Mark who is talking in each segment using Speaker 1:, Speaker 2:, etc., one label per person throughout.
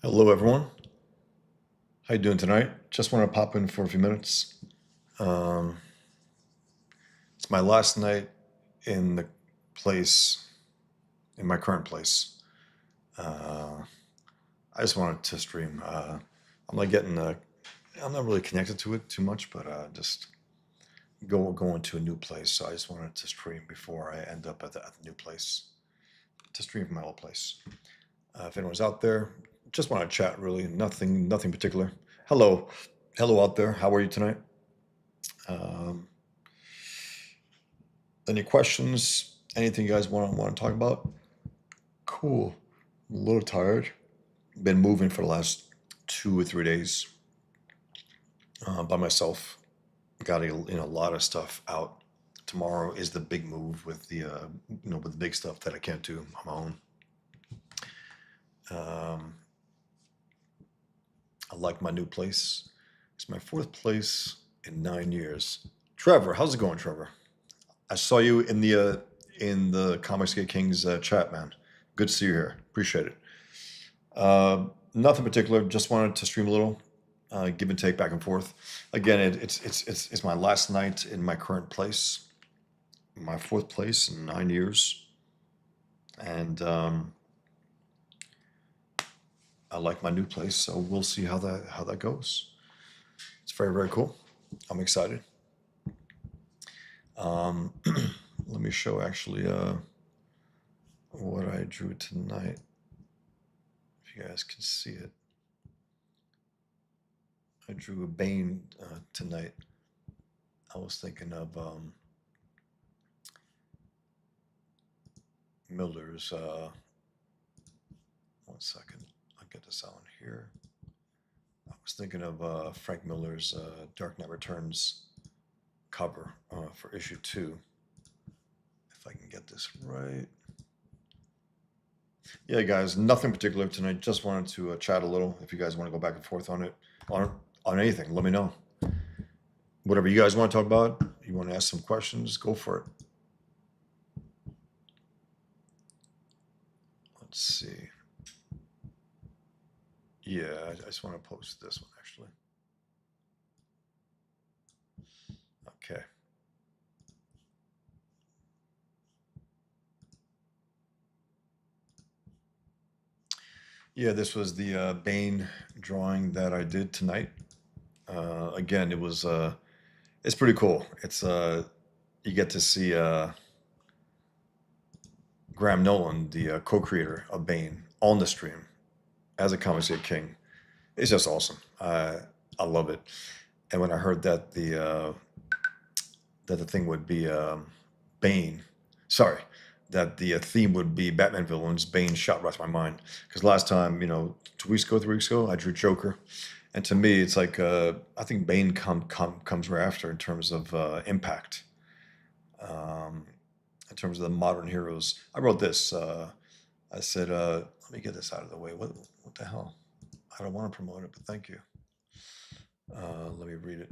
Speaker 1: Hello, everyone. How you doing tonight? Just want to pop in for a few minutes. Um, it's my last night in the place, in my current place. Uh, I just wanted to stream. I'm not getting, I'm not really connected to it too much, but just going to a new place. So I just wanted to stream before I end up at the new place to stream from my old place. If anyone's out there, just want to chat. Really, nothing particular. Hello, hello out there. How are you tonight? Um, Any questions? Anything you guys want to talk about? Cool. I'm a little tired. Been moving for the last 2 or 3 days by myself. Got a lot of stuff out. Tomorrow is the big move with with the big stuff that I can't do on my own. Um, I like my new place. It's my fourth place in 9 years. Trevor, how's it going, Trevor? I saw you in the Comics Get Kings chat, man. Good to see you here. Appreciate it. Nothing particular. Just wanted to stream a little, give and take back and forth. Again, it's my last night in my current place, my fourth place in 9 years, and I like my new place. So we'll see how that goes. It's very cool. I'm excited. Um, Let me show actually what I drew tonight. If you guys can see it, I drew a Bane tonight. I was thinking of Miller's. 1 second, I'll get this out here. I was thinking of Frank Miller's Dark Knight Returns cover for issue 2. If I can get this right. Yeah, guys, nothing particular tonight. Just wanted to chat a little. If you guys want to go back and forth on it, on anything, let me know. Whatever you guys want to talk about, you want to ask some questions, go for it. Let's see. Yeah, I just want to post this one actually. Okay. Yeah, this was the Bane drawing that I did tonight. Again, it's pretty cool. It's you get to see Graham Nolan, the co-creator of Bane, on the stream as a Comics Get King. It's just awesome. I love it. And when I heard that the thing would be Bane, sorry, that the theme would be Batman villains, Bane shot right to my mind. Because last time, 2 weeks ago, 3 weeks ago, I drew Joker, and to me, it's like I think Bane comes right after in terms of impact, um, in terms of the modern heroes. I wrote this. I said, let me get this out of the way. What the hell? I don't want to promote it, but thank you. Let me read it.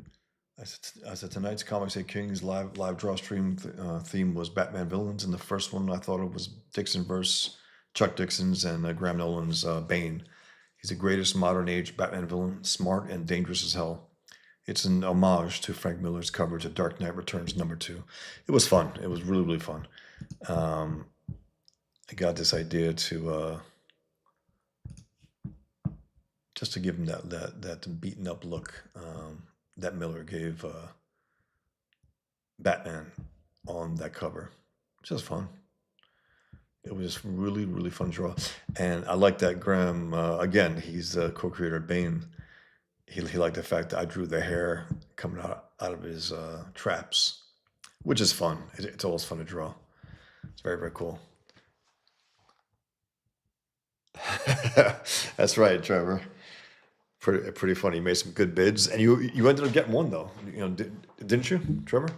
Speaker 1: I said tonight's Comics Get Kings live draw stream theme was Batman villains, and the first one I thought it was Dixon versus Chuck Dixon's and Graham Nolan's Bane. He's the greatest modern age Batman villain, smart and dangerous as hell. It's an homage to Frank Miller's coverage of Dark Knight Returns #2. It was fun. It was really fun. Um, I got this idea to just to give him that beaten up look that Miller gave Batman on that cover. Just fun. It was just really fun to draw, and I like that Graham. Again, he's the co-creator of Bane. He liked the fact that I drew the hair coming out of his traps, which is fun. It's always fun to draw. It's very cool. That's right, Trevor. Pretty funny. You made some good bids, and you ended up getting one though. Didn't you, Trevor?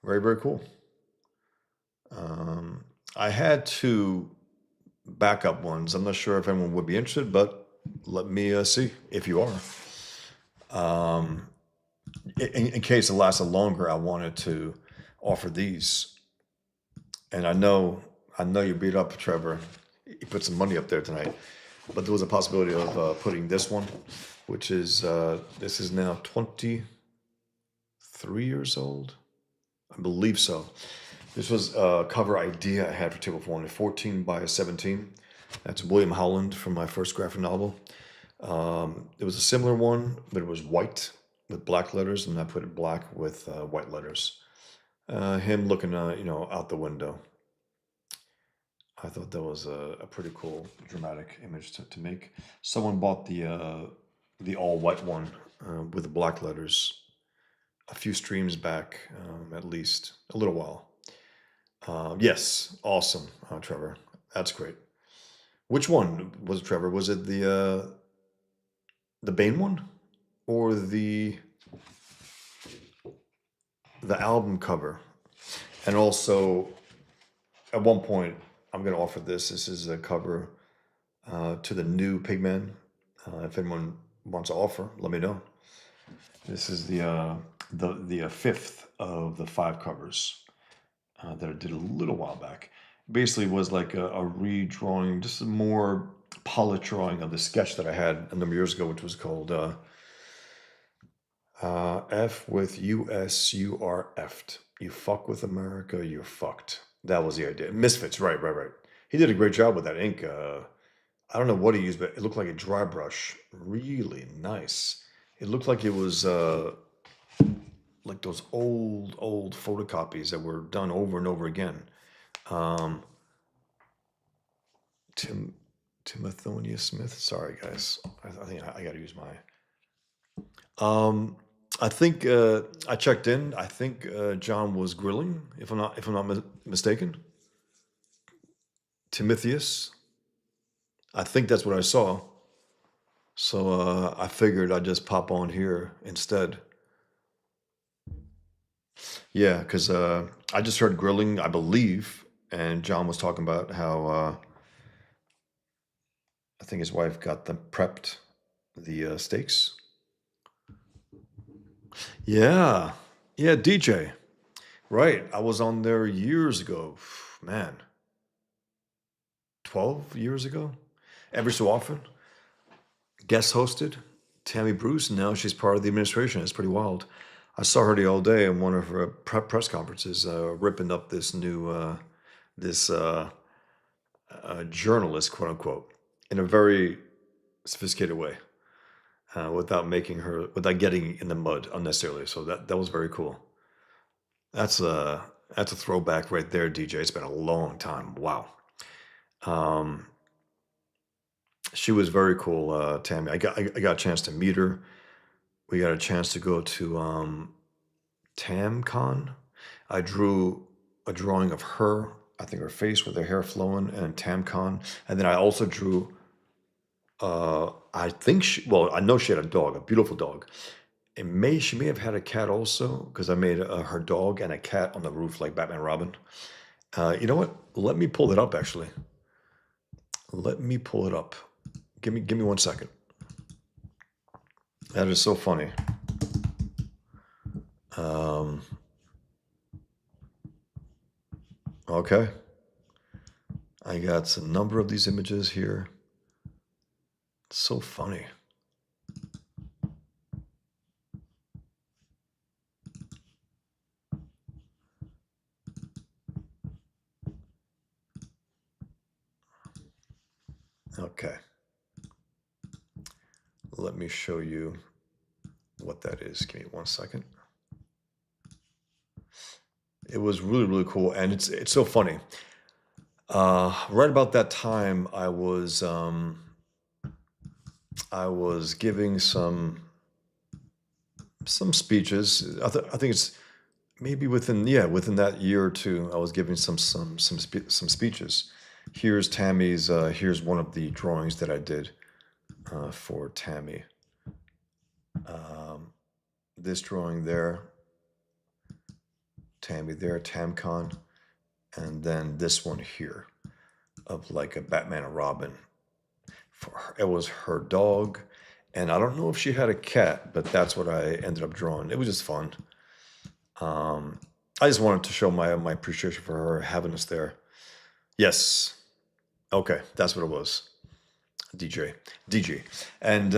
Speaker 1: Very cool. Um, I had two backup ones. I'm not sure if anyone would be interested, but let me see if you are. Um, in case it lasted longer, I wanted to offer these, and I know you beat up Trevor. You put some money up there tonight. but there was a possibility of putting this one, which is this is now 23 years old, I believe so. This was a cover idea I had for Table for One, 14 by 17. That's William Howland from my first graphic novel. It was a similar one, but it was white with black letters, and I put it black with white letters. Him looking, out the window. I thought that was a pretty cool dramatic image to make. Someone bought the all white one with the black letters a few streams back, at least a little while. Yes, awesome, Trevor. That's great. Which one was it, Trevor? Was it the Bane one, or the album cover? And also, at one point, I'm going to offer this. This is a cover to the new Pigman. If anyone wants to offer, let me know. This is the fifth of the 5 covers that I did a little while back. Basically, was like a redrawing, just a more polished drawing of the sketch that I had a number of years ago, which was called F with US, you are effed. You fuck with America, you're fucked. That was the idea. Misfits, right, right, right. He did a great job with that ink. I don't know what he used, but it looked like a dry brush. Really nice. It looked like it was like those old photocopies that were done over and over again. Um, Timothonia Smith. Sorry, guys. I think I got to use my. I think I checked in. I think John was grilling, if I'm not mistaken. Timotheus. I think that's what I saw. So I figured I'd just pop on here instead. Yeah, because I just heard grilling, I believe, and John was talking about how I think his wife got them prepped the steaks. Yeah, yeah, DJ. Right, I was on there years ago. Man, 12 years ago. Every so often, guest hosted Tammy Bruce. Now she's part of the administration. It's pretty wild. I saw her the all day in one of her press conferences, ripping up this journalist, quote unquote, in a very sophisticated way, without getting in the mud unnecessarily. So that was very cool. That's a throwback right there, DJ. It's been a long time. Wow. Um, she was very cool, Tammy. I got a chance to meet her. We got a chance to go to TamCon. I drew a drawing of her, I think her face with her hair flowing, and TamCon. And then I also drew, well, I know she had a dog, a beautiful dog. She may have had a cat also, because I made her dog and a cat on the roof like Batman Robin. You know what? Let me pull it up, actually. Let me pull it up. Give me 1 second. That is so funny. Okay. I got a number of these images here. It's so funny. Okay. Let me show you what that is. Give me 1 second. It was really, really cool, and it's so funny. Right about that time, I was giving some speeches. I think it's maybe within that year or two, I was giving some speeches. Here's Tammy's. Here's one of the drawings that I did for Tammy. This drawing there, Tammy there, TamCon, and then this one here of like a Batman and Robin. It was her dog, and I don't know if she had a cat, but that's what I ended up drawing. It was just fun. I just wanted to show my appreciation for her having us there. Yes. Okay, that's what it was. DJ, DJ, and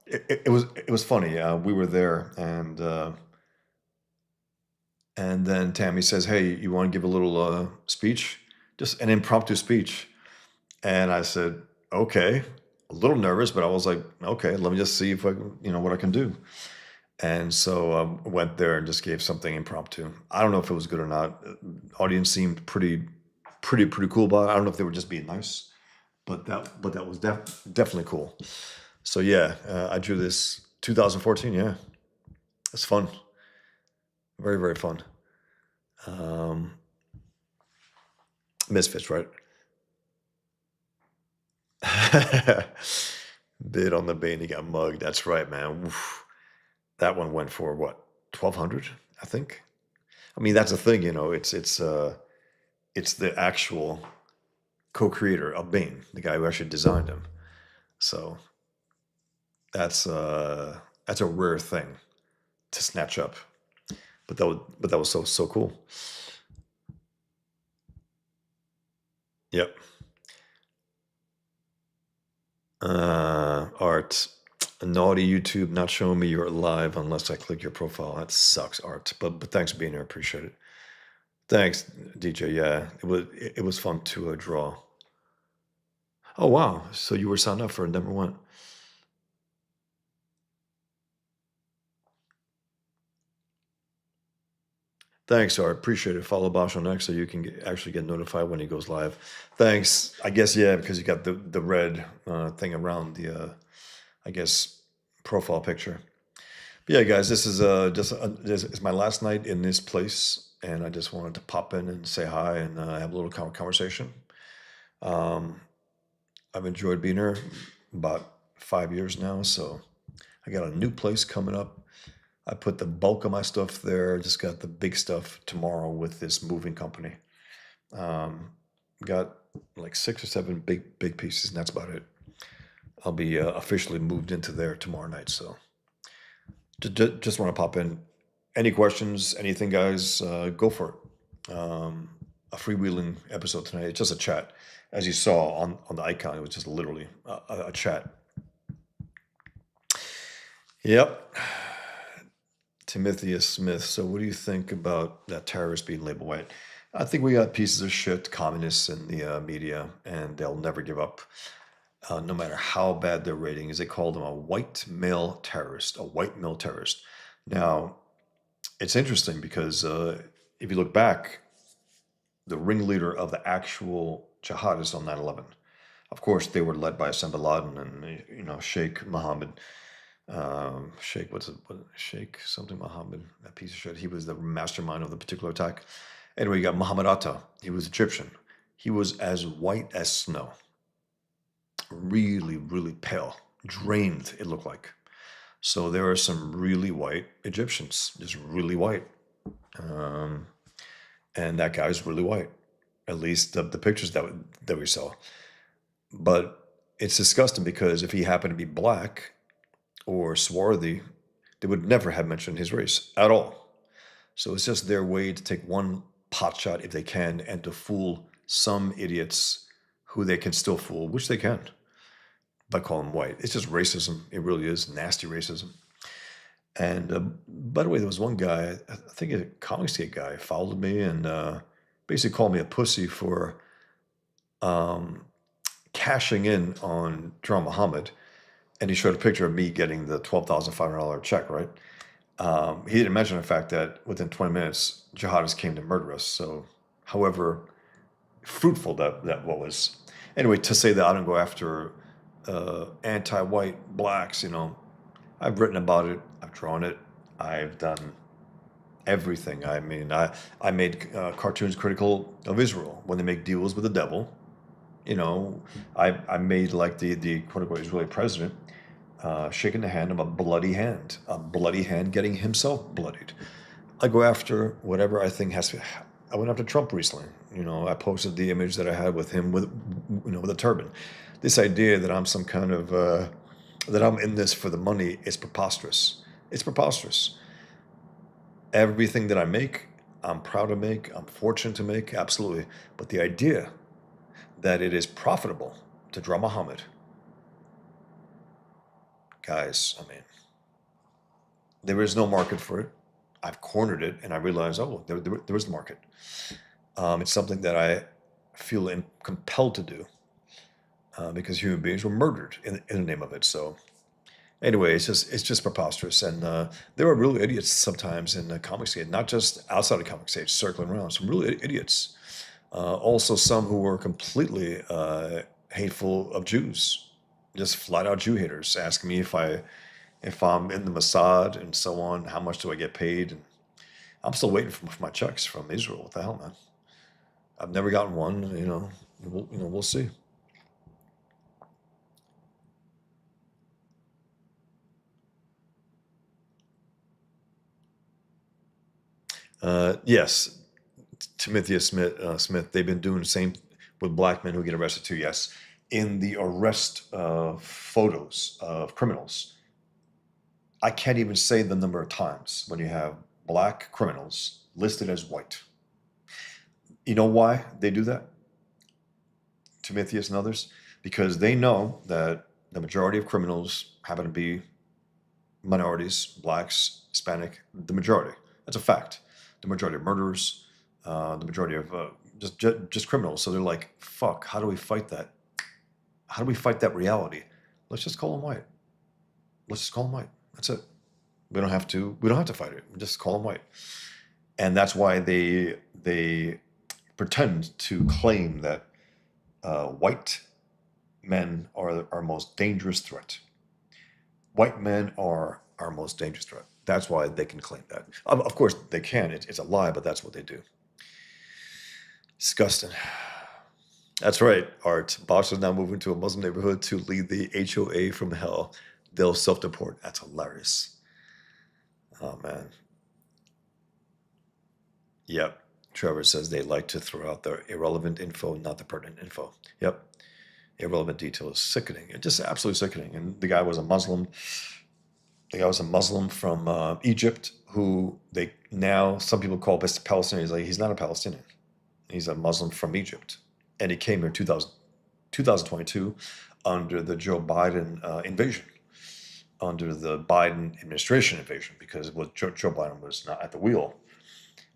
Speaker 1: it was funny. We were there, and then Tammy says, "Hey, you want to give a little speech, just an impromptu speech?" And I said, "Okay." A little nervous, but I was like, "Okay, let me just see if I can, what I can do." And so went there and just gave something impromptu. I don't know if it was good or not. Audience seemed pretty cool about it. I don't know if they were just being nice, but that was definitely cool. So yeah, I drew this 2014. Yeah, it's fun, very fun. Um, Misfits, right? Bid on the Bane, he got mugged. That's right, man. Oof. That one went for what, 1,200, I think. I mean, that's the thing, it's the actual co-creator of Bane, the guy who actually designed him. So that's a rare thing to snatch up. But that was so cool. Yep. Art. Naughty YouTube not showing me you're live unless I click your profile. That sucks, Art. But thanks for being here. Appreciate it. Thanks, DJ. Yeah, it was fun to draw. Oh wow! So you were signed up for it, never went. Thanks, Art. Appreciate it. Follow Bosch on X so you can actually get notified when he goes live. Thanks. I guess yeah, because you got the red thing around the I guess profile picture. But yeah, guys, this is my last night in this place, and I just wanted to pop in and say hi and have a little conversation. Um, I've enjoyed being here about 5 years now, so I got a new place coming up. I put the bulk of my stuff there. Just got the big stuff tomorrow with this moving company. Um, got like 6 or 7 big pieces, and that's about it. I'll be officially moved into there tomorrow night. So just want to pop in. Any questions? Anything, guys? Go for it. A freewheeling episode tonight. It's just a chat, as you saw on the icon. It was just literally a chat. Yep. Timotheus Smith. So, what do you think about that terrorist being labeled white? I think we got pieces of shit, communists in the media, and they'll never give up, no matter how bad their rating is. They call them a white male terrorist, a white male terrorist. Now, it's interesting because if you look back, the ringleader of the actual jihadists on 9/11, of course, they were led by Osama bin Laden and Sheikh Mohammed. Sheikh, Sheikh something Mohammed, that piece of shit. He was the mastermind of the particular attack. Anyway, you got Muhammad Atta. He was Egyptian. He was as white as snow. Really pale, drained, it looked like. So there are some really white Egyptians, just really white. Um, and that guy's really white, at least the pictures that we saw. But it's disgusting because if he happened to be black or swarthy, they would never have mentioned his race at all. So it's just their way to take one pot shot if they can and to fool some idiots who they can still fool, which they can, by calling them white. It's just racism. It really is nasty racism. And by the way, there was one guy, I think a Comicsgate guy, followed me and basically called me a pussy for um, cashing in on Jar Muhammad. And he showed a picture of me getting the $12,500 check, right? He didn't mention the fact that within 20 minutes, jihadists came to murder us. So, however fruitful that was. Anyway, to say that I don't go after anti-white blacks, I've written about it, I've drawn it, I've done everything. I mean, I made cartoons critical of Israel when they make deals with the devil. You know, I made like the quote unquote Israeli president shaking the hand of a bloody hand getting himself bloodied. I go after whatever I think has to. I went after Trump recently. I posted the image that I had with him with a turban. This idea that I'm some kind of that I'm in this for the money is preposterous. It's preposterous. Everything that I make, I'm proud to make. I'm fortunate to make, absolutely. But the idea that it is profitable to draw Muhammad guys, I mean, there is no market for it. I've cornered it, and I realized, oh, there is the market. It's something that I feel compelled to do because human beings were murdered in the name of it. So anyway, it's just preposterous, and there are really idiots sometimes in the comic scene, not just outside the comic scene, circling around. Some really idiots. Also, some who were completely hateful of Jews, just flat out Jew haters, asking me if I'm in the Mossad and so on, how much do I get paid? And I'm still waiting for my checks from Israel. What the hell, man? I've never gotten one. We'll see. Yes, Timothy Smith. They've been doing the same with black men who get arrested too. Yes, in the arrest photos of criminals, I can't even say the number of times when you have black criminals listed as white. You know why they do that, Timotheus and others? Because they know that the majority of criminals happen to be minorities, blacks, Hispanic, the majority. That's a fact. The majority of murderers, the majority of just criminals. So they're like, fuck, how do we fight that? How do we fight that reality? Let's just call them white. Let's just call them white. That's it. We don't have to fight it. Just call them white. And that's why they pretend to claim that white men are our most dangerous threat. White men are our most dangerous threat. That's why they can claim that. Of course, they can. It's a lie, but that's what they do. Disgusting. That's right, Art. Bosch is now moving to a Muslim neighborhood to lead the HOA from hell. They'll self-deport. That's hilarious. Oh, man. Yep. Trevor says they like to throw out the irrelevant info, not the pertinent info. Yep. Irrelevant detail is sickening. It's just absolutely sickening. And the guy was a Muslim. The guy was a Muslim from Egypt who some people call Palestinian. He's not a Palestinian. He's a Muslim from Egypt. And he came here in 2022 under the Joe Biden invasion, under the Biden administration invasion, because Joe Biden was not at the wheel.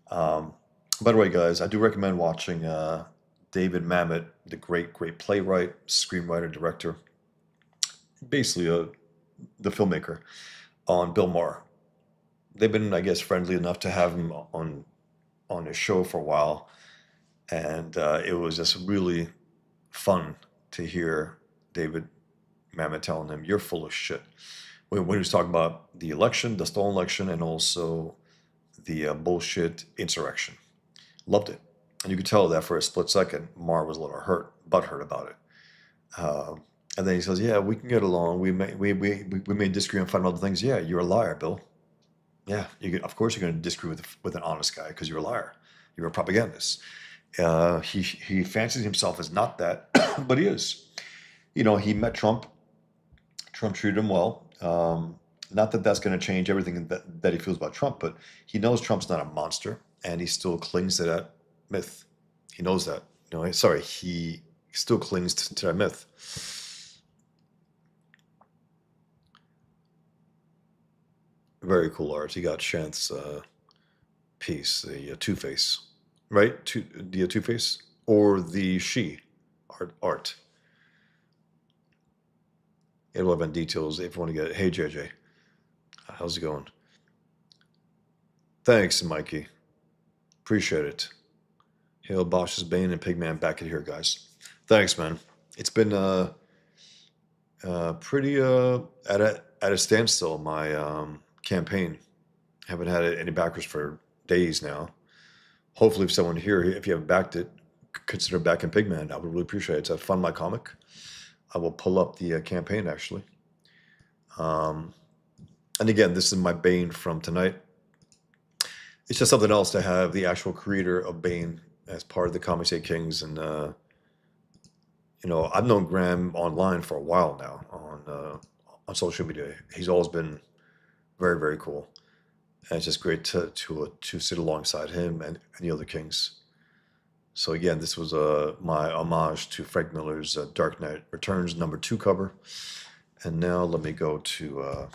Speaker 1: By the way, guys, I do recommend watching David Mamet, the great playwright, screenwriter, director, basically the filmmaker, on Bill Maher. They've been, I guess, friendly enough to have him on a show for a while, and it was just really fun to hear David Mamet telling him, "You're full of shit." When he was talking about the election, the stolen election, and also the bullshit insurrection. Loved it. And you could tell that for a split second, Maher was a little butthurt about it. And then he says, "Yeah, we can get along. We may disagree on fundamental things. Yeah, you're a liar, Bill. Yeah, of course you're going to disagree with an honest guy because you're a liar. You're a propagandist." He fancies himself as not that, but he is. He met Trump. Trump treated him well. Not that that's going to change everything that he feels about Trump, but he knows Trump's not a monster, and he still clings to that myth. He knows that. He still clings to that myth. Very cool art. He got Shanth's piece, the Two-Face, right? The Two-Face or the She art. 811 details if you want to get it. Hey, JJ. How's it going? Thanks, Mikey. Appreciate it. Hail Bosch's Bane and Pigman back in here, guys. Thanks, man. It's been pretty at a standstill, my campaign. Haven't had any backers for days now. Hopefully, if someone here, if you haven't backed it, consider backing Pigman. I would really appreciate it. It's a Fund My Comic. I will pull up the campaign, actually. And again, this is my Bane from tonight. It's just something else to have the actual creator of Bane as part of the Comic Kings. And, I've known Graham online for a while now on social media. He's always been very, very cool. And it's just great to sit alongside him and the other Kings. So again, this was my homage to Frank Miller's Dark Knight Returns #2 cover. And now let me go to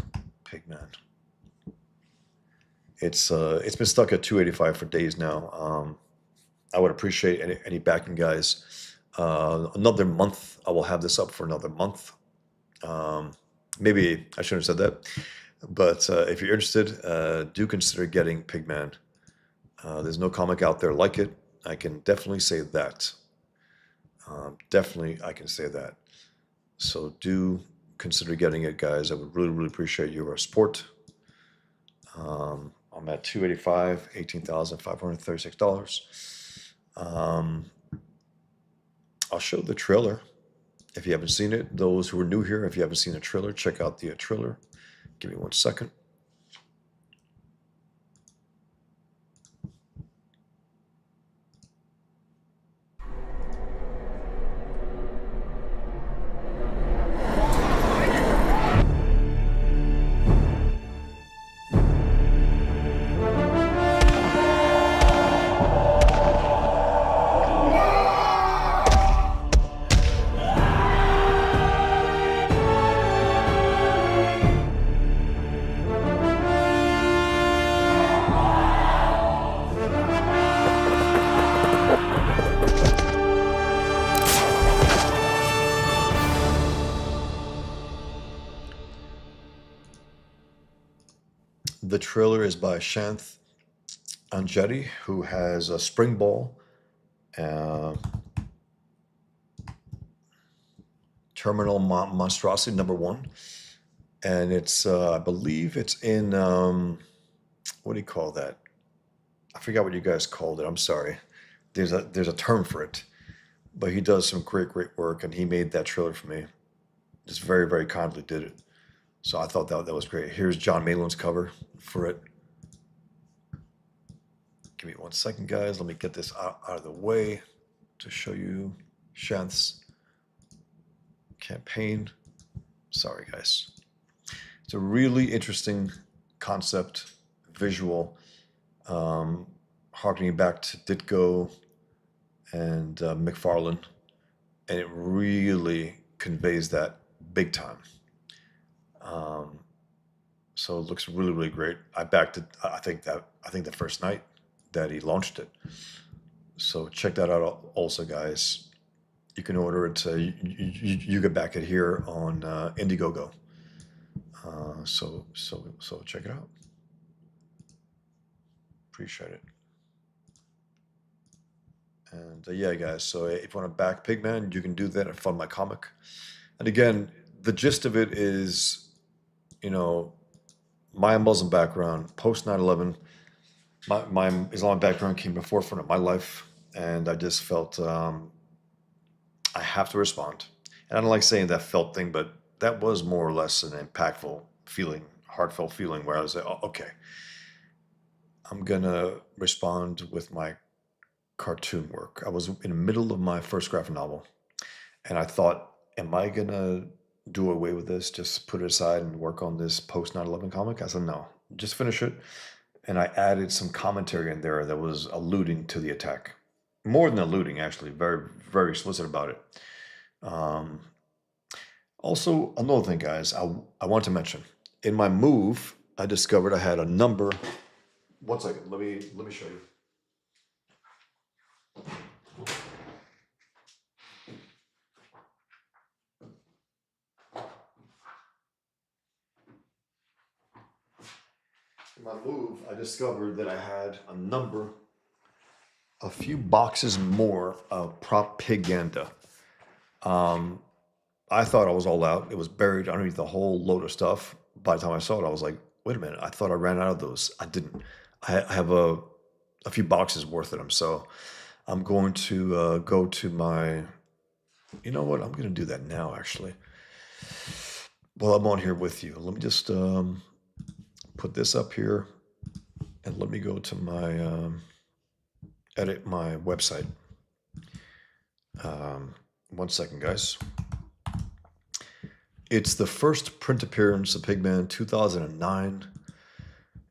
Speaker 1: Pigman. It's been stuck at 285 for days now. I would appreciate any backing, guys. Another month, I will have this up for another month. Maybe I shouldn't have said that, but if you're interested, do consider getting Pigman. There's no comic out there like it. I can definitely say that. Definitely, I can say that. So do consider getting it, guys. I would really, really appreciate your support. I'm at 285, $18,536. I'll show the trailer if you haven't seen it. Those who are new here, if you haven't seen the trailer, check out the trailer. Give me 1 second. The trailer is by Shanth Anjetti, who has a Spring Ball, Terminal Monstrosity #1, and it's I believe it's in what do you call that? I forgot what you guys called it. I'm sorry. There's a term for it, but he does some great work, and he made that trailer for me. Just very kindly did it. So I thought that was great. Here's John Mayland's cover for it. Give me 1 second, guys. Let me get this out of the way to show you Shanth's campaign. Sorry, guys. It's a really interesting concept, visual, harkening back to Ditko and McFarlane, and it really conveys that big time. So it looks really great. I backed it. I think the first night that he launched it. So check that out also, guys. You can order it. You can back it here on Indiegogo. So check it out. Appreciate it. And yeah, guys. So if you want to back Pigman, you can do that and fund my comic. And again, the gist of it is, my Muslim background, post 9/11. My Islamic background came to the forefront of my life, and I just felt I have to respond. And I don't like saying that felt thing, but that was more or less an impactful feeling, heartfelt feeling, where I was like, oh, okay, I'm gonna respond with my cartoon work. I was in the middle of my first graphic novel, and I thought, am I gonna do away with this, just put it aside and work on this post 9/11 comic? I said, no, just finish it. And I added some commentary in there that was alluding to the attack. More than alluding, actually, very explicit about it. Also, another thing, guys, I want to mention, in my move, I discovered I had a number. 1 second, let me show you. In my move, I discovered that I had a few boxes more of Propaganda. I thought I was all out. It was buried underneath a whole load of stuff. By the time I saw it, I was like, wait a minute, I thought I ran out of those. I didn't. I have a few boxes worth of them. So I'm going to go to my, you know what? I'm going to do that now, actually. Well, I'm on here with you. Let me just put this up here, and let me go to my, edit my website. 1 second, guys. It's the first print appearance of Pigman, 2009.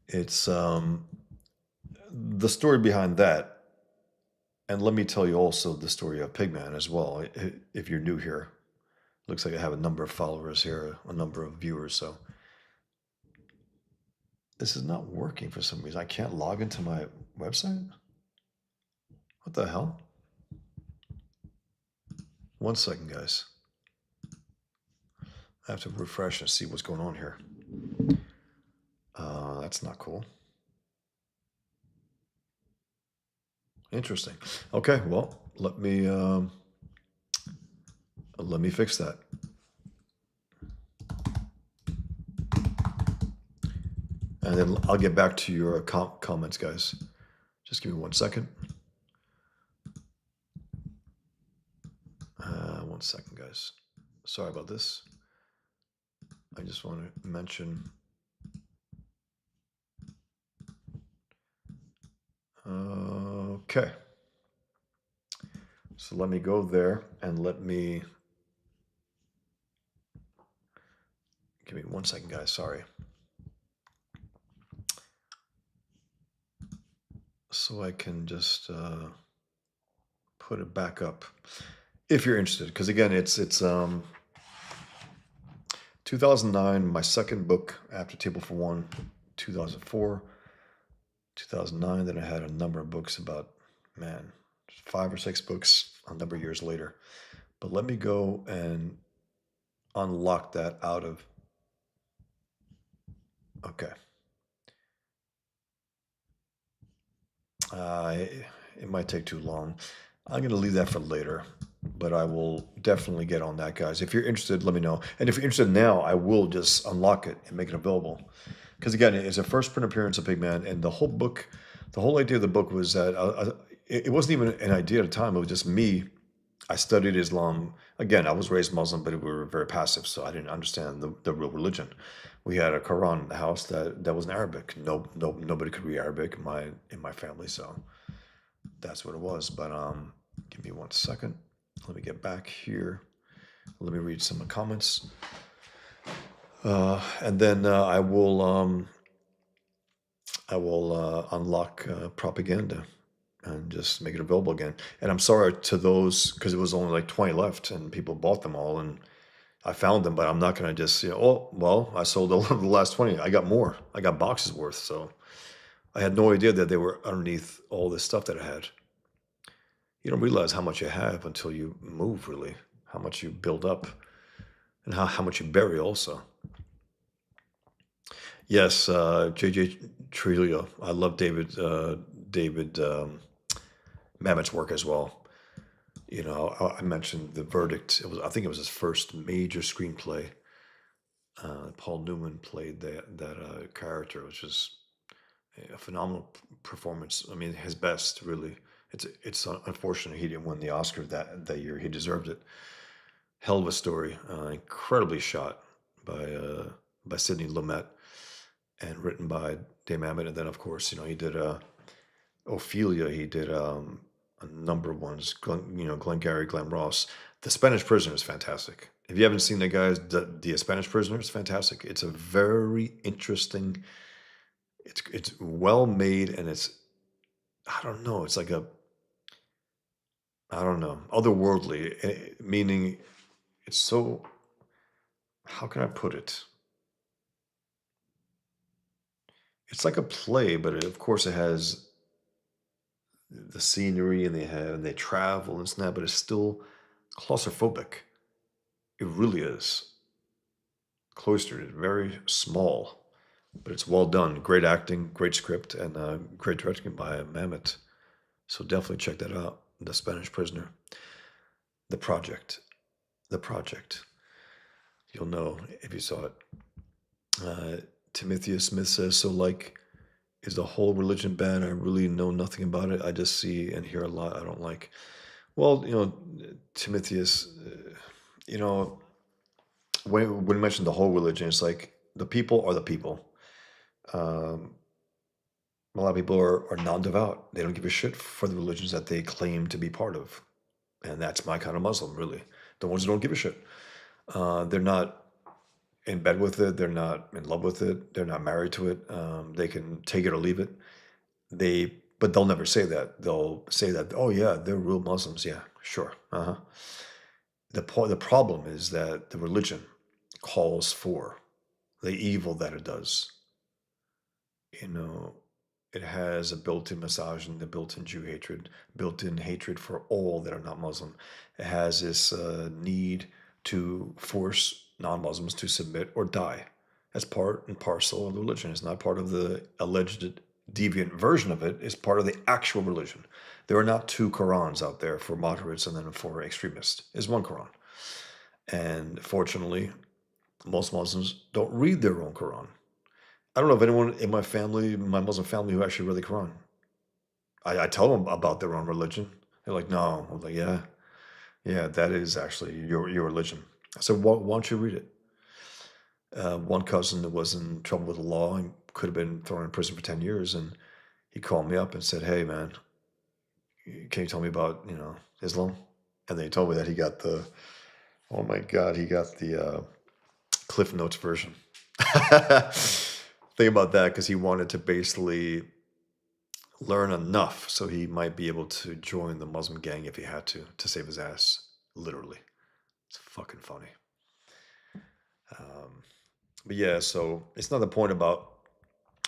Speaker 1: It's the story behind that, and let me tell you also the story of Pigman as well, if you're new here. Looks like I have a number of followers here, a number of viewers. So this is not working for some reason. I can't log into my website. What the hell? 1 second, guys. I have to refresh and see what's going on here. That's not cool. Interesting. Okay, well, let me fix that. And then I'll get back to your comments, guys. Just give me 1 second. 1 second, guys. Sorry about this. I just want to mention. Okay. So let me go there and let me. Give me 1 second, guys. Sorry. So I can just put it back up if you're interested. Because again, it's 2009, my second book after Table for One, 2004, 2009. Then I had a number of books about, man, 5 or 6 books a number of years later. But let me go and unlock that out of. Okay. It might take too long. I'm going to leave that for later, but I will definitely get on that, guys. If you're interested, let me know. And if you're interested now, I will just unlock it and make it available. Because again, it's a first print appearance of Big Man, and the whole book, the whole idea of the book was that it wasn't even an idea at the time. It was just me. I studied Islam. Again, I was raised Muslim, but we were very passive, so I didn't understand the real religion. We had a Quran in the house that was in Arabic. Nobody could read Arabic in my family, so that's what it was. But give me 1 second. Let me get back here. Let me read some of the comments, and then I will unlock propaganda and just make it available again. And I'm sorry to those, because it was only like 20 left and people bought them all, and I found them, but I'm not going to just, oh, well, I sold the last 20. I got more. I got boxes worth. So I had no idea that they were underneath all this stuff that I had. You don't realize how much you have until you move, really, how much you build up and how much you bury also. Yes, JJ Trillo. I love David Mamet's work as well. I mentioned The Verdict. I think it was his first major screenplay. Paul Newman played that character, which is a phenomenal performance. I mean, his best, really. It's unfortunate he didn't win the Oscar that year. He deserved it. Hell of a story. Incredibly shot by Sidney Lumet and written by Dave Mamet. And then, of course, he did Ophelia. He did a number of ones. Glengarry Glen Ross. The Spanish Prisoner is fantastic. If you haven't seen that, guys, the Spanish Prisoner is fantastic. It's a very interesting. It's well made, and I don't know. It's like I don't know, otherworldly, meaning it's so. How can I put it? It's like a play, but of course it has the scenery, and they travel and snap, but it's still claustrophobic. It really is cloistered, very small, but it's well done. Great acting, great script, and great directing by Mamet. So definitely check that out. The Spanish Prisoner, The Project, The Project. You'll know if you saw it. Timotheus Smith says, so is the whole religion bad? I really know nothing about it. I just see and hear a lot I don't like. Well, Timotheus, when we mention the whole religion, it's like the people are the people. A lot of people are non-devout. They don't give a shit for the religions that they claim to be part of. And that's my kind of Muslim, really. The ones who don't give a shit. They're not in bed with it. They're not in love with it. They're not married to it. They can take it or leave it. But they'll never say that. They'll say that, oh yeah, they're real Muslims. Yeah, sure. Uh-huh. The problem is that the religion calls for the evil that it does. You know, it has a built-in misogyny, the built-in Jew hatred, built-in hatred for all that are not Muslim. It has this need to force non-Muslims to submit or die. That's part and parcel of the religion. It's not part of the alleged deviant version of it. It's part of the actual religion. There are not two Qurans out there for moderates and then for extremists. There's one Quran. And fortunately, most Muslims don't read their own Quran. I don't know of anyone in my family, my Muslim family, who actually read the Quran. I tell them about their own religion. They're like, no. I'm like, yeah, yeah, that is actually your religion. I said, why don't you read it? One cousin that was in trouble with the law and could have been thrown in prison for 10 years. And he called me up and said, hey, man, can you tell me about, Islam? And then he told me that he got oh my God, he got the Cliff Notes version. Think about that, because he wanted to basically learn enough so he might be able to join the Muslim gang if he had to save his ass. Literally. It's fucking funny. Um, but yeah, so it's not the point about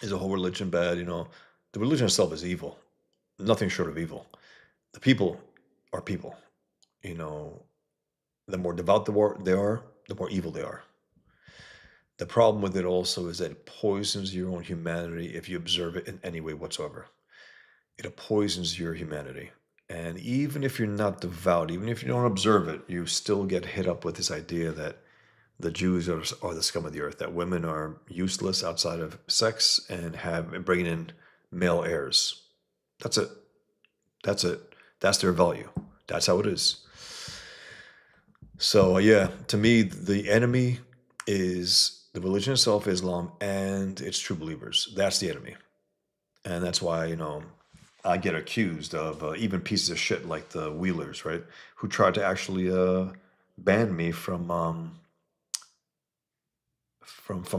Speaker 1: is the whole religion bad? The religion itself is evil, nothing short of evil. The people are people. You know, the more devout they are, the more evil they are. The problem with it also is that it poisons your own humanity if you observe it in any way whatsoever. It poisons your humanity. And even if you're not devout, even if you don't observe it, you still get hit up with this idea that the Jews are the scum of the earth, that women are useless outside of sex and bringing in male heirs. That's it. That's it. That's their value. That's how it is. So yeah, to me, the enemy is the religion itself, Islam, and its true believers. That's the enemy, and that's why I get accused of even pieces of shit like the Wheelers, right? Who tried to actually ban me from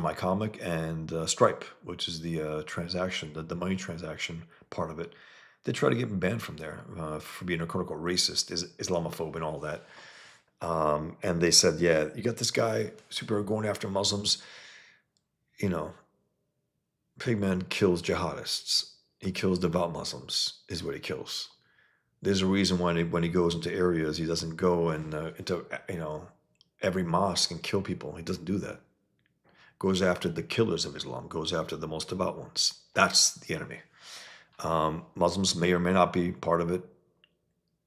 Speaker 1: my comic and Stripe, which is the transaction, the money transaction part of it. They try to get me banned from there for being a quote unquote racist, Islamophobe, and all that. And they said, yeah, you got this guy super going after Muslims. You know, Pigman kills jihadists. He kills devout Muslims, is what he kills. There's a reason why when he goes into areas, he doesn't go into every mosque and kill people. He doesn't do that. Goes after the killers of Islam. Goes after the most devout ones. That's the enemy. Muslims may or may not be part of it,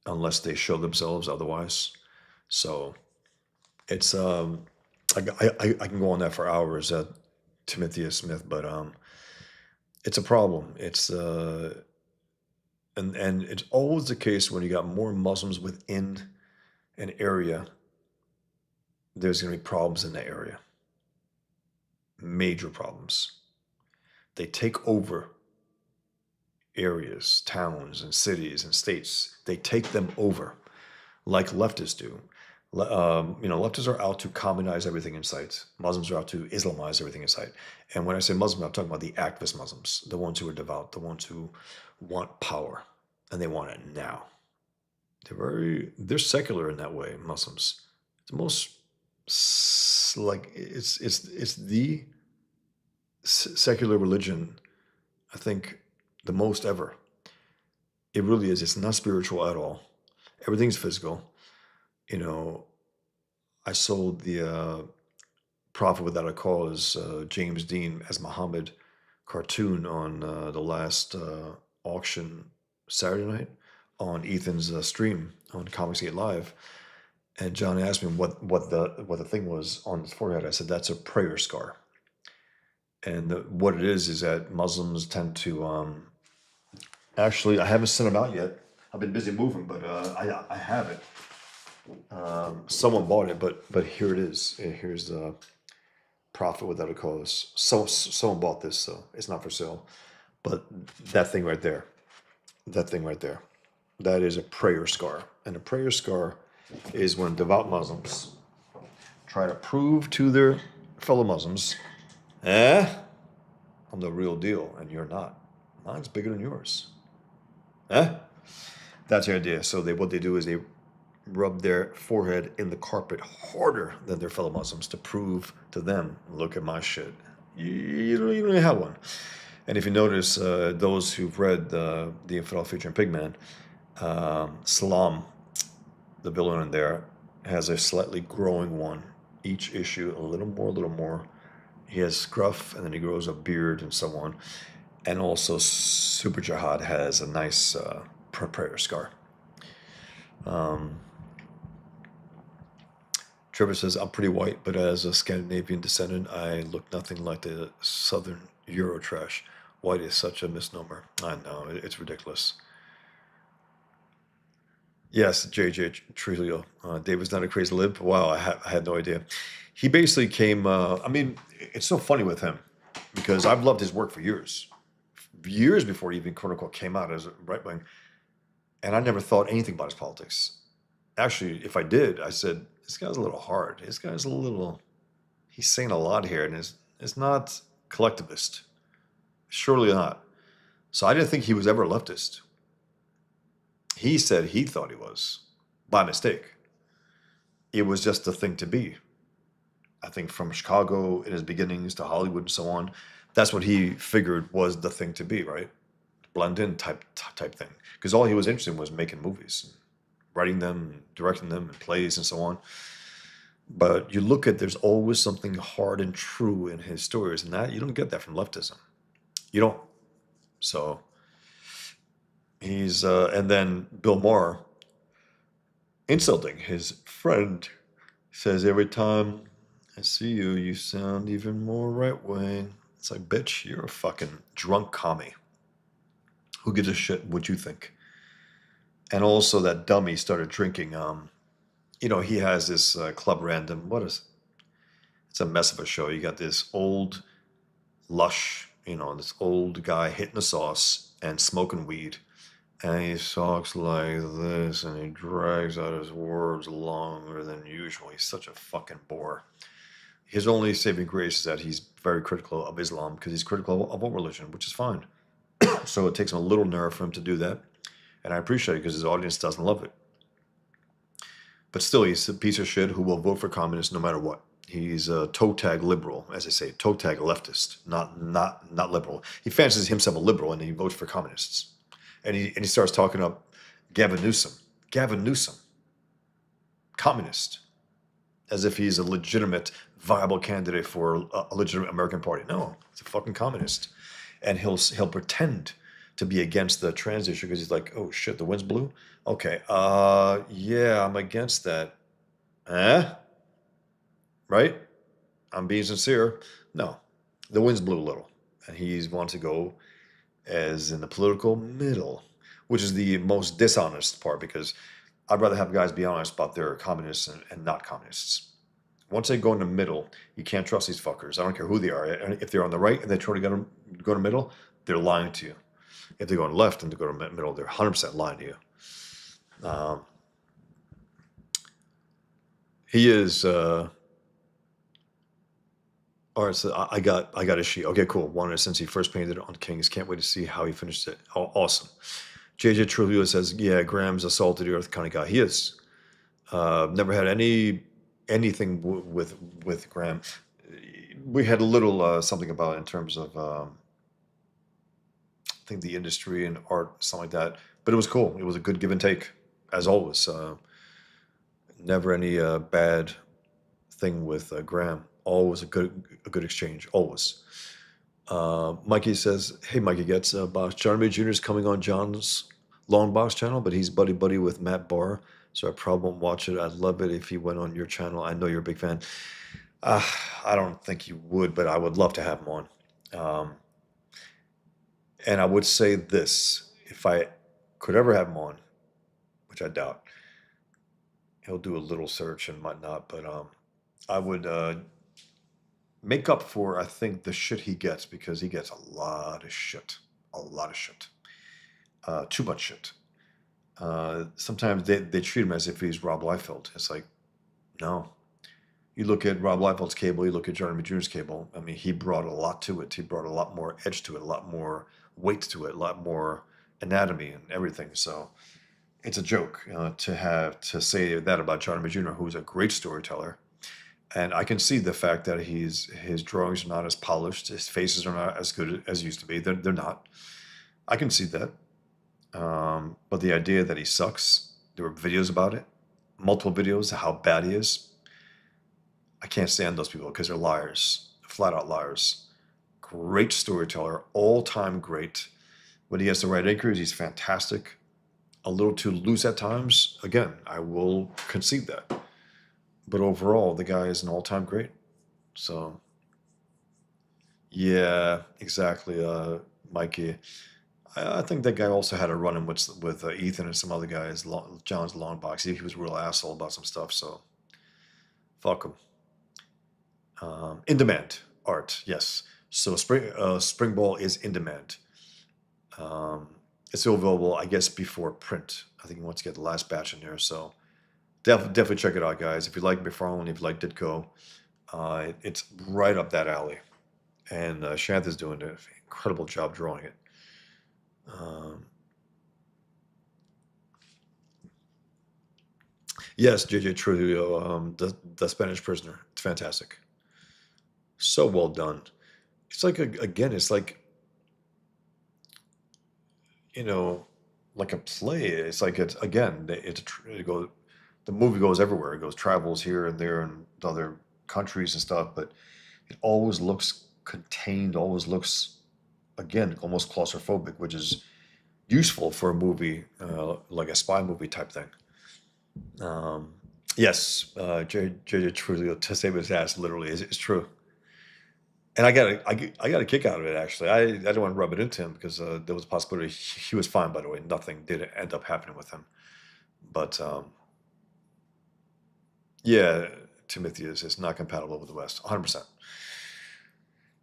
Speaker 1: unless they show themselves otherwise. So it's I can go on that for hours, Timothy Smith, but it's a problem. It's and it's always the case when you got more Muslims within an area, there's going to be problems in that area. Major problems. They take over areas, towns, and cities and states. They take them over like leftists do. Leftists are out to commonize everything in sight. Muslims are out to Islamize everything in sight. And when I say Muslim, I'm talking about the activist Muslims, the ones who are devout, the ones who want power, and they want it now. They're secular in that way. Muslims, it's the most like it's the secular religion, I think, the most ever. It really is. It's not spiritual at all. Everything's physical. I sold the Prophet Without a Cause, James Dean as Muhammad cartoon on the last auction Saturday night on Ethan's stream on Comicsgate Live. And John asked me what the thing was on his forehead. I said, that's a prayer scar. And what it is that Muslims tend to actually, I haven't sent them out yet. I've been busy moving, but I have it. Someone bought it, but here it is. Here's the Prophet Without a Cause. Someone bought this, so it's not for sale. But that thing right there, that is a prayer scar. And a prayer scar is when devout Muslims try to prove to their fellow Muslims, I'm the real deal, and you're not. Mine's bigger than yours. That's the idea. So what they do is they rub their forehead in the carpet harder than their fellow Muslims to prove to them, look at my shit. You don't even have one. And if you notice, those who've read the Infidel featuring Pigman, Salam, the villain in there, has a slightly growing one. Each issue, a little more, a little more. He has scruff, and then he grows a beard and so on. And also, Super Jihad has a nice prayer scar. Trevor says, I'm pretty white, but as a Scandinavian descendant, I look nothing like the southern Euro trash. White is such a misnomer. I know, it's ridiculous. Yes, JJ Trujillo. David's not a crazy lib. Wow, I had no idea. He basically came, I mean, it's so funny with him because I've loved his work for years. Years before he even, quote unquote, came out as a right wing. And I never thought anything about his politics. Actually, if I did, I said, this guy's a little hard. This guy's a little, he's saying a lot here, and it's not collectivist. Surely not. So I didn't think he was ever a leftist. He said he thought he was, by mistake. It was just the thing to be. I think from Chicago in his beginnings to Hollywood and so on, that's what he figured was the thing to be, right? Blend in type thing. Because all he was interested in was making movies, writing them, directing them, and plays and so on. But you look at, there's always something hard and true in his stories, and that you don't get that from leftism. You don't. So he's, and then Bill Maher, insulting his friend, says, every time I see you, you sound even more right wing. It's like, bitch, you're a fucking drunk commie. Who gives a shit what you think? And also that dummy started drinking. You know, he has this Club Random. What is it? It's a mess of a show. You got this old lush, you know, this old guy hitting the sauce and smoking weed. And he talks like this, and he drags out his words longer than usual. He's such a fucking bore. His only saving grace is that he's very critical of Islam because he's critical of all religion, which is fine. So it takes him a little nerve for him to do that. And I appreciate it because his audience doesn't love it. But still, he's a piece of shit who will vote for communists no matter what. He's a toe tag liberal, as they say, toe tag leftist, not liberal. He fancies himself a liberal and he votes for communists. And he starts talking up Gavin Newsom. Gavin Newsom, communist, as if he's a legitimate, viable candidate for a legitimate American party. No, he's a fucking communist. And he'll pretend to be against the trans issue because he's like, oh shit, the wind's blue? Okay, yeah, I'm against that. Right? I'm being sincere. No, the wind's blue a little. And he wants to go as in the political middle, which is the most dishonest part because I'd rather have guys be honest about their communists and not communists. Once they go in the middle, you can't trust these fuckers. I don't care who they are. And if they're on the right and they try to go to the middle, they're lying to you. If they go on the left and they go to the middle, they're 100% lying to you. He is. All right, so I got a sheet. Okay, cool. Wanted it since he first painted it on Kings. Can't wait to see how he finished it. Oh, awesome. JJ Trujillo says, yeah, Graham's a salt of the earth kind of guy. He is. Never had anything with Graham. We had a little something about it in terms of I think the industry and art, something like that. But it was cool. It was a good give and take, as always. Never any bad thing with Graham. Always a good exchange. Always. Mikey says, hey, Mikey gets Box. John Ray Jr. is coming on John's Long Box channel, but he's buddy with Matt Barr. So I probably won't watch it. I'd love it if he went on your channel. I know you're a big fan. I don't think you would, but I would love to have him on. And I would say this, if I could ever have him on, which I doubt, he'll do a little search and whatnot, but I would make up for, I think, the shit he gets, because he gets a lot of shit. Too much shit. Sometimes they treat him as if he's Rob Liefeld. It's like, no. You look at Rob Liefeld's cable, you look at Johnny Jr.'s cable. I mean, he brought a lot to it. He brought a lot more edge to it, a lot more weight to it, a lot more anatomy and everything. So it's a joke, to have to say that about John Romita Jr., who's a great storyteller. And I can see the fact that his drawings are not as polished, his faces are not as good as used to be. They're not. I can see that. But the idea that he sucks, there were videos about it, multiple videos, how bad he is. I can't stand those people because they're liars, flat out liars. Great storyteller, all time great. When he has the right anchors, he's fantastic. A little too loose at times. Again, I will concede that. But overall, the guy is an all time great. So, yeah, exactly, Mikey. I think that guy also had a run in with Ethan and some other guys. John's long box. He was a real asshole about some stuff. So fuck him. In demand art, yes. So Spring Ball is in demand. Um, it's still available, I guess, before print. I think he wants to get the last batch in there. So definitely check it out, guys. If you like McFarlane, if you like Ditko, it's right up that alley. And Shanth is doing an incredible job drawing it. Um, yes, JJ Trujillo, the Spanish Prisoner. It's fantastic. So well done. It's like again, it's like, you know, like a play. It's like it's again, it goes, the movie goes everywhere. It goes travels here and there and other countries and stuff, but it always looks contained. Always looks, again, almost claustrophobic, which is useful for a movie, like a spy movie type thing. Um, yes, JJ Trujillo to save his ass literally is true. And I got a kick out of it actually. I didn't want to rub it into him because there was a possibility he was fine. By the way, nothing did end up happening with him. But yeah, Timothy is not compatible with the West, 100%.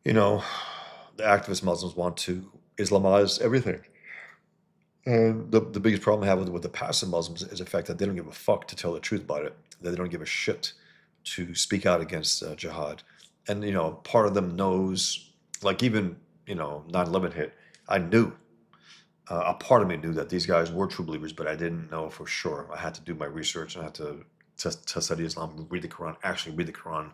Speaker 1: You know, the activist Muslims want to Islamize everything. And the biggest problem I have with the passive Muslims is the fact that they don't give a fuck to tell the truth about it. That they don't give a shit to speak out against jihad. And part of them knows, like even 9/11 hit. I knew, a part of me knew that these guys were true believers, but I didn't know for sure. I had to do my research and I had to study Islam, read the Quran, actually read the Quran,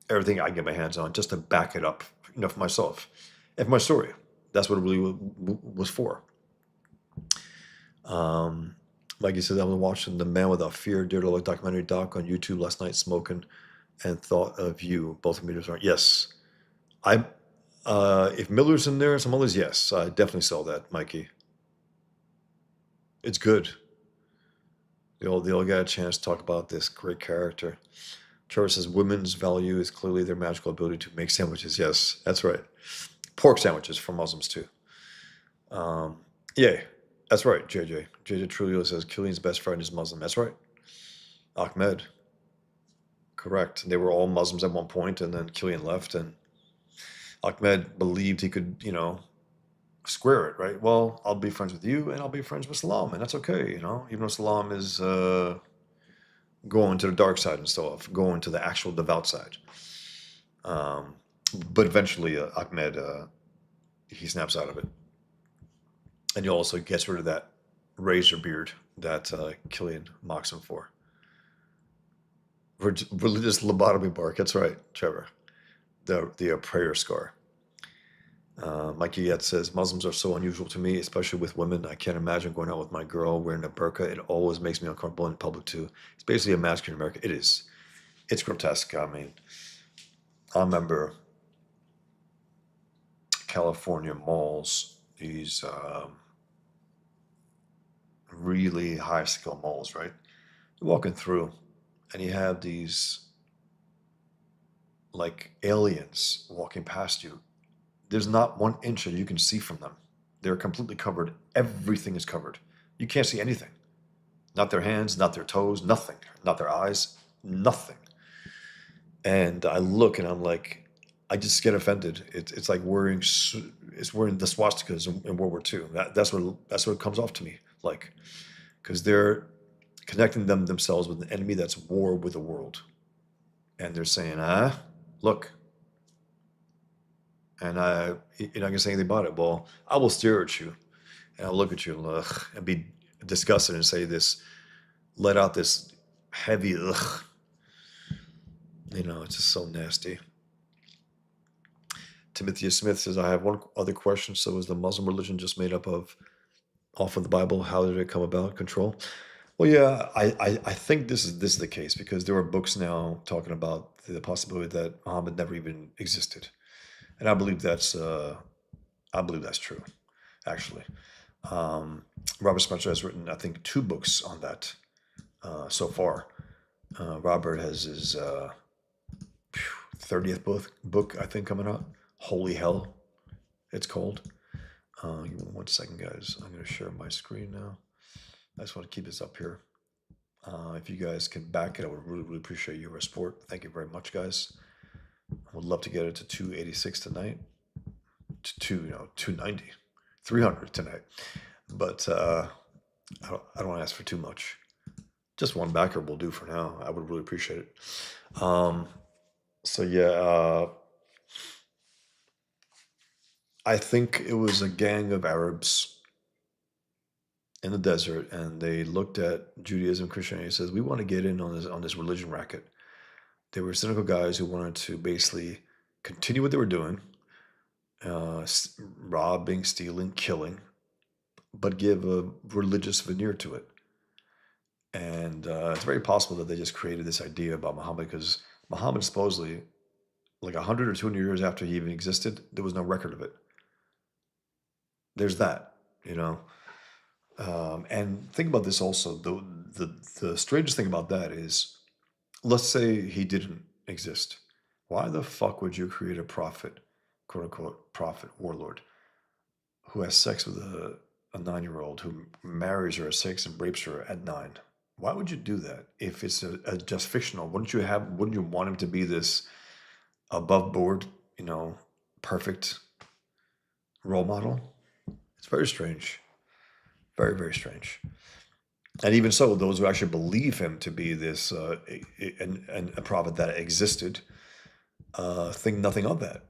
Speaker 1: everything I can get my hands on, just to back it up, for myself and for my story. That's what it really was for. Um, like you said, I was watching The Man Without Fear, Daredevil documentary doc on YouTube last night, smoking, and thought of you. Both meters are yes. I if Miller's in there and some others, yes, I definitely saw that, Mikey. It's good. They all got a chance to talk about this great character. Trevor says women's value is clearly their magical ability to make sandwiches. Yes, that's right. Pork sandwiches for Muslims too. Um, yeah, that's right, JJ. JJ Trujillo says Killian's best friend is Muslim. That's right. Ahmed, correct. They were all Muslims at one point, and then Killian left, and Ahmed believed he could, square it, right? Well, I'll be friends with you, and I'll be friends with Salam, and that's okay, even though Salam is going to the dark side and stuff, going to the actual devout side. Um, but eventually, Ahmed, he snaps out of it. And he also gets rid of that razor beard that Killian mocks him for. Religious lobotomy bark. That's right, Trevor. The prayer scar. Mikey yet says Muslims are so unusual to me, especially with women. I can't imagine going out with my girl wearing a burqa. It always makes me uncomfortable in public too. It's basically a massacre in America. It is. It's grotesque. I mean, I remember California malls. These really high skill malls, right? You're walking through, and you have these like aliens walking past you. There's not 1 inch that you can see from them. They're completely covered. Everything is covered. You can't see anything. Not their hands, not their toes, nothing. Not their eyes, nothing. And I look and I'm like, I just get offended. It's like wearing the swastikas in World War II. That's what it comes off to me like, because they're connecting themselves with an enemy that's at war with the world, and they're saying, look, and you're not gonna say anything about it. Well, I will stare at you, and I'll look at you, and be discuss it and say this, let out this heavy ugh. It's just so nasty. Timothy Smith says, I have one other question. So is the Muslim religion just made up of off of the Bible? How did it come about? Control? Well, yeah, I think this is the case because there are books now talking about the possibility that Muhammad never even existed, and I believe that's true, actually. Robert Spencer has written, I think, two books on that so far. Robert has his 30th book, I think, coming out. Holy Hell, it's called. Give me 1 second, guys. I'm going to share my screen now. I just want to keep this up here. If you guys can back it, I would really, really appreciate your support. Thank you very much, guys. I would love to get it to 286 tonight. To 290, 300 tonight. But I don't want to ask for too much. Just one backer will do for now. I would really appreciate it. So yeah, I think it was a gang of Arabs in the desert, and they looked at Judaism, Christianity, and says, "We want to get in on this religion racket." They were cynical guys who wanted to basically continue what they were doing, robbing, stealing, killing, but give a religious veneer to it. And it's very possible that they just created this idea about Muhammad because Muhammad supposedly, like 100 or 200 years after he even existed, there was no record of it. There's that, you know. And think about this also. The strangest thing about that is, let's say he didn't exist. Why the fuck would you create a prophet, quote unquote, prophet, warlord, who has sex with a 9-year-old, who marries her at 6 and rapes her at 9? Why would you do that if it's just fictional? Wouldn't you want him to be this above board, perfect role model? It's very strange. Very, very strange. And even so, those who actually believe him to be this a prophet that existed think nothing of that.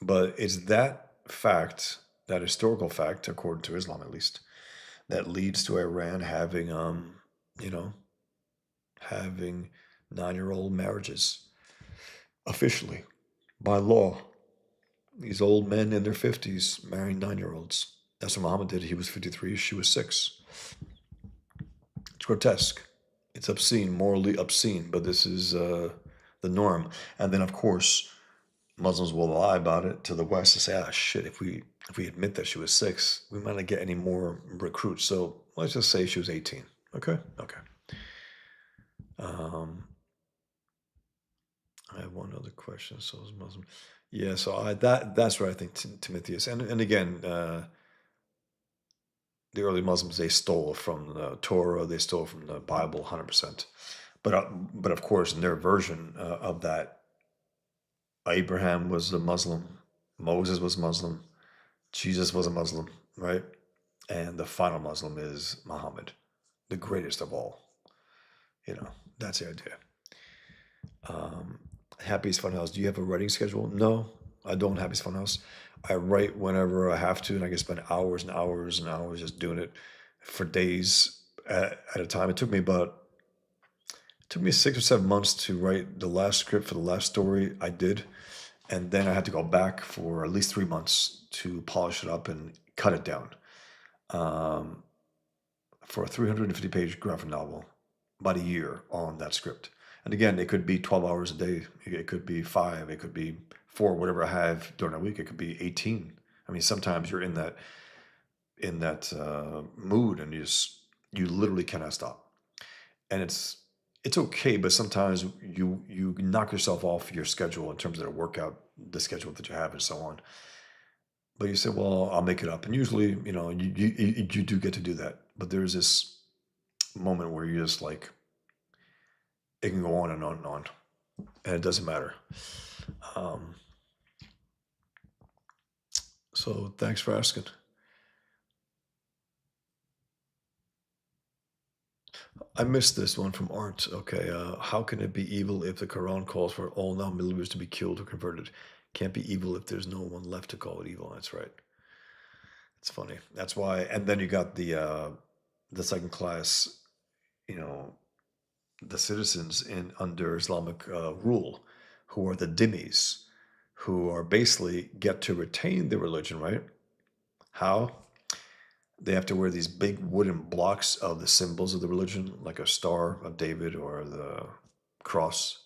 Speaker 1: But it's that fact, that historical fact, according to Islam at least, that leads to Iran having 9-year-old marriages officially by law. These old men in their 50s marrying 9-year-olds. That's what Muhammad did. He was 53, she was 6. It's grotesque. It's obscene, morally obscene, but this is the norm. And then, of course, Muslims will lie about it to the West and say, "Ah, shit, if we admit that she was 6, we might not get any more recruits. So let's just say she was 18." Okay? Okay. I have one other question. So is Muslim. Yeah, so that's where I think Timotheus. And again, the early Muslims, they stole from the Torah, they stole from the Bible 100%. But of course, in their version of that, Abraham was a Muslim, Moses was Muslim, Jesus was a Muslim, right? And the final Muslim is Muhammad, the greatest of all. That's the idea. Happy's Funhouse. Do you have a writing schedule? No, I don't. Happy's Funhouse. I write whenever I have to, and I can spend hours and hours and hours just doing it for days at a time. It took me 6 or 7 months to write the last script for the last story I did, and then I had to go back for at least 3 months to polish it up and cut it down for a 350-page graphic novel, about a year on that script. And again, it could be 12 hours a day. It could be 5. It could be 4. Whatever I have during a week. It could be 18. I mean, sometimes you're in that mood, and you literally cannot stop. And it's okay, but sometimes you knock yourself off your schedule in terms of the schedule that you have, and so on. But you say, "Well, I'll make it up," and usually, you do get to do that. But there's this moment where you're just like, it can go on and on and on, and it doesn't matter. So thanks for asking. I missed this one from Art. Okay, how can it be evil if the Quran calls for all non-believers to be killed or converted? Can't be evil if there's no one left to call it evil. That's right. It's funny. That's why. And then you got the second class, you know, the citizens in under Islamic rule, who are the dhimmis, who are basically get to retain their religion, right? How? They have to wear these big wooden blocks of the symbols of the religion, like a star of David or the cross.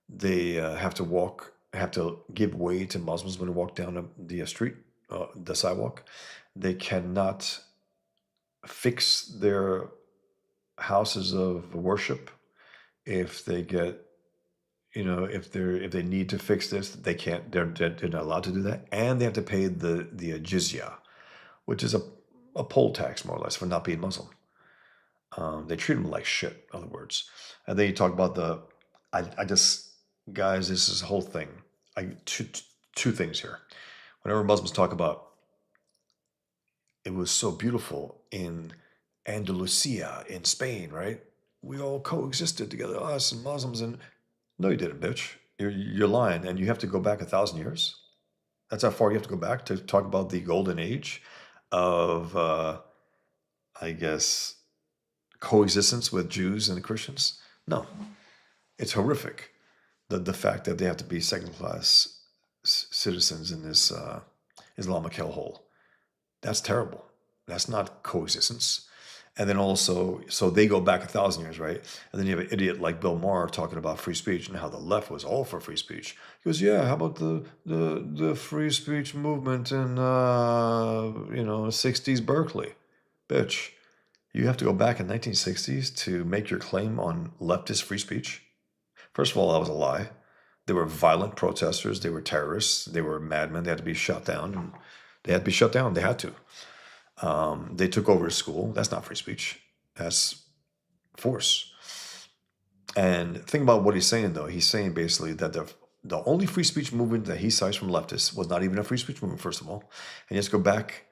Speaker 1: They have to give way to Muslims when they walk down the street, the sidewalk. They cannot fix their houses of worship if they get, if they need to fix this, they can't. They're not allowed to do that, and they have to pay the jizya, which is a poll tax more or less for not being Muslim. They treat them like shit, in other words. And then you talk about I just, guys, this is a whole thing. Two things here. Whenever Muslims talk about it was so beautiful in Andalusia in Spain, right? We all coexisted together, us and Muslims, and no, you didn't, bitch. You're lying, and you have to go back 1,000 years. That's how far you have to go back to talk about the golden age of, I guess, coexistence with Jews and Christians. No, it's horrific. The fact that they have to be second class citizens in this Islamic hellhole. That's terrible. That's not coexistence. And then also, so they go back 1,000 years, right? And then you have an idiot like Bill Maher talking about free speech and how the left was all for free speech. He goes, "Yeah, how about the free speech movement in 60s Berkeley, bitch? You have to go back in 1960s to make your claim on leftist free speech. First of all, that was a lie. They were violent protesters. They were terrorists. They were madmen. They had to be shut down. And they had to be shut down. They had to. They took over a school. That's not free speech. That's force. And think about what he's saying, though. He's saying basically that the only free speech movement that he cites from leftists was not even a free speech movement, first of all. And he has to go back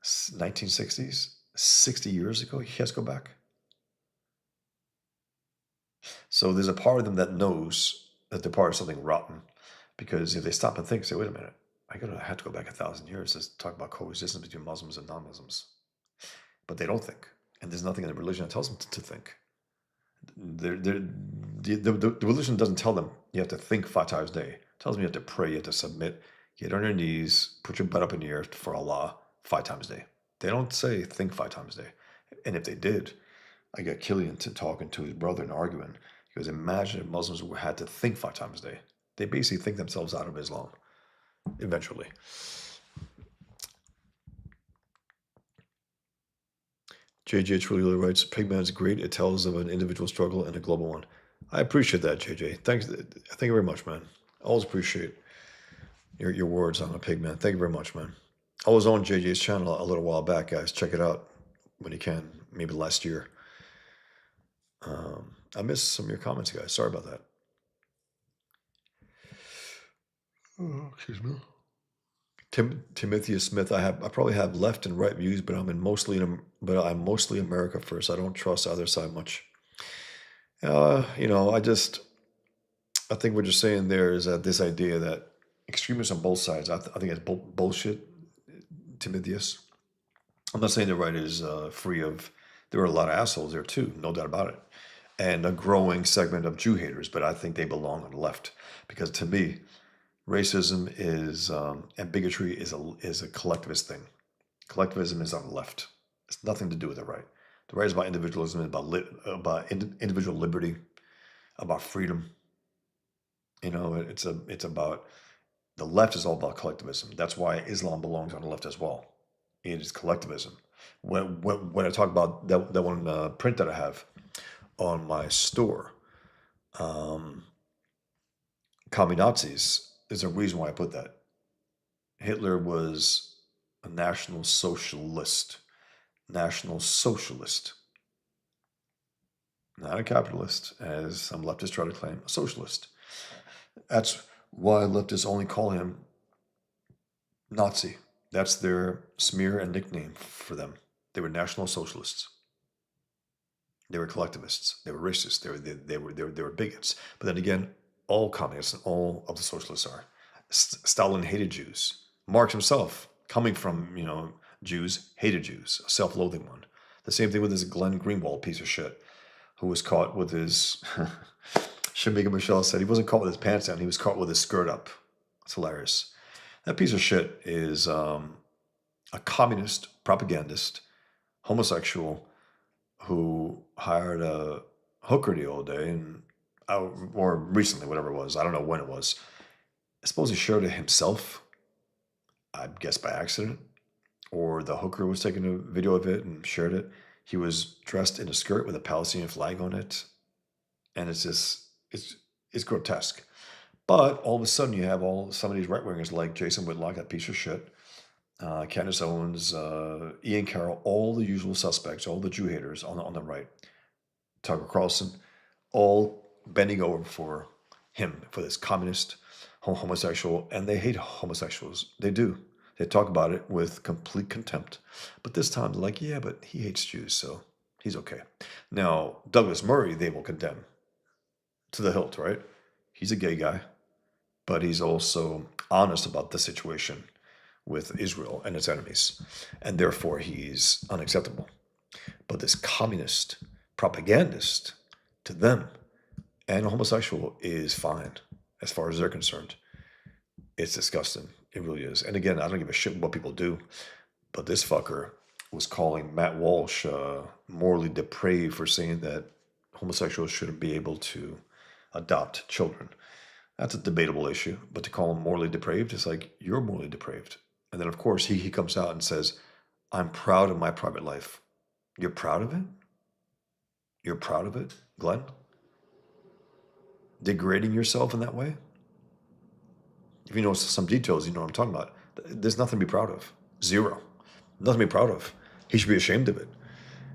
Speaker 1: 1960s, 60 years ago. He has to go back. So there's a part of them that knows that they're part of something rotten. Because if they stop and think, say, wait a minute, I had to go back 1,000 years to talk about coexistence between Muslims and non-Muslims. But they don't think, and there's nothing in the religion that tells them to think. The religion doesn't tell them you have to think 5 times a day. It tells them you have to pray, you have to submit, get on your knees, put your butt up in the air for Allah 5 times a day. They don't say think 5 times a day. And if they did, I got Killian to talking to his brother and arguing. He goes, imagine if Muslims had to think 5 times a day. They basically think themselves out of Islam eventually. JJ Trulio writes, Pigman's great. It tells of an individual struggle and a global one. I appreciate that, JJ. Thank you very much, man. I always appreciate your words on a Pigman. Thank you very much, man. I was on JJ's channel a little while back, guys. Check it out when you can. Maybe last year. I missed some of your comments, guys. Sorry about that. Oh, excuse me. Timothy Smith. I probably have left and right views, but I'm mostly America first. I don't trust either side much. I think what you're saying there is that this idea that extremists on both sides. I think it's bullshit. Timotheus. I'm not saying the right is free of. There are a lot of assholes there too, no doubt about it, and a growing segment of Jew haters. But I think they belong on the left because to me, racism is and bigotry is a collectivist thing. Collectivism is on the left. It's nothing to do with the right. The right is about individualism, about individual liberty, about freedom. It's about the left is all about collectivism. That's why Islam belongs on the left as well. It is collectivism. When I talk about that one print that I have on my store, commie Nazis. There's a reason why I put that. Hitler was a National Socialist, not a capitalist, as some leftists try to claim, a socialist. That's why leftists only call him Nazi. That's their smear and nickname for them. They were National Socialists. They were collectivists. They were racists. They were bigots. But then again, all communists and all of the socialists are. Stalin hated Jews. Marx himself, coming from Jews hated Jews, a self-loathing one. The same thing with this Glenn Greenwald piece of shit, who was caught with his. Shamika Michelle said he wasn't caught with his pants down; he was caught with his skirt up. It's hilarious. That piece of shit is a communist propagandist, homosexual, who hired a hooker the other day, and or recently, whatever it was. I don't know when it was. I suppose he showed it himself. I guess by accident, or the hooker was taking a video of it and shared it. He was dressed in a skirt with a Palestinian flag on it, and it's just it's grotesque. But all of a sudden, you have some of these right wingers like Jason Whitlock, that piece of shit, Candace Owens, Ian Carroll, all the usual suspects, all the Jew haters on the right, Tucker Carlson, all bending over for him, for this communist homosexual, and they hate homosexuals. They do. They talk about it with complete contempt. But this time, they're like, yeah, but he hates Jews, so he's okay. Now, Douglas Murray, they will condemn to the hilt, right? He's a gay guy, but he's also honest about the situation with Israel and its enemies, and therefore he's unacceptable. But this communist propagandist, to them, and a homosexual is fine as far as they're concerned. It's disgusting. It really is. And again, I don't give a shit what people do, but this fucker was calling Matt Walsh morally depraved for saying that homosexuals shouldn't be able to adopt children. That's a debatable issue, but to call him morally depraved is like, you're morally depraved. And then, of course, he comes out and says, I'm proud of my private life. You're proud of it? You're proud of it, Glenn? Degrading yourself in that way? If you know some details, you know what I'm talking about. There's nothing to be proud of. Zero. Nothing to be proud of. He should be ashamed of it.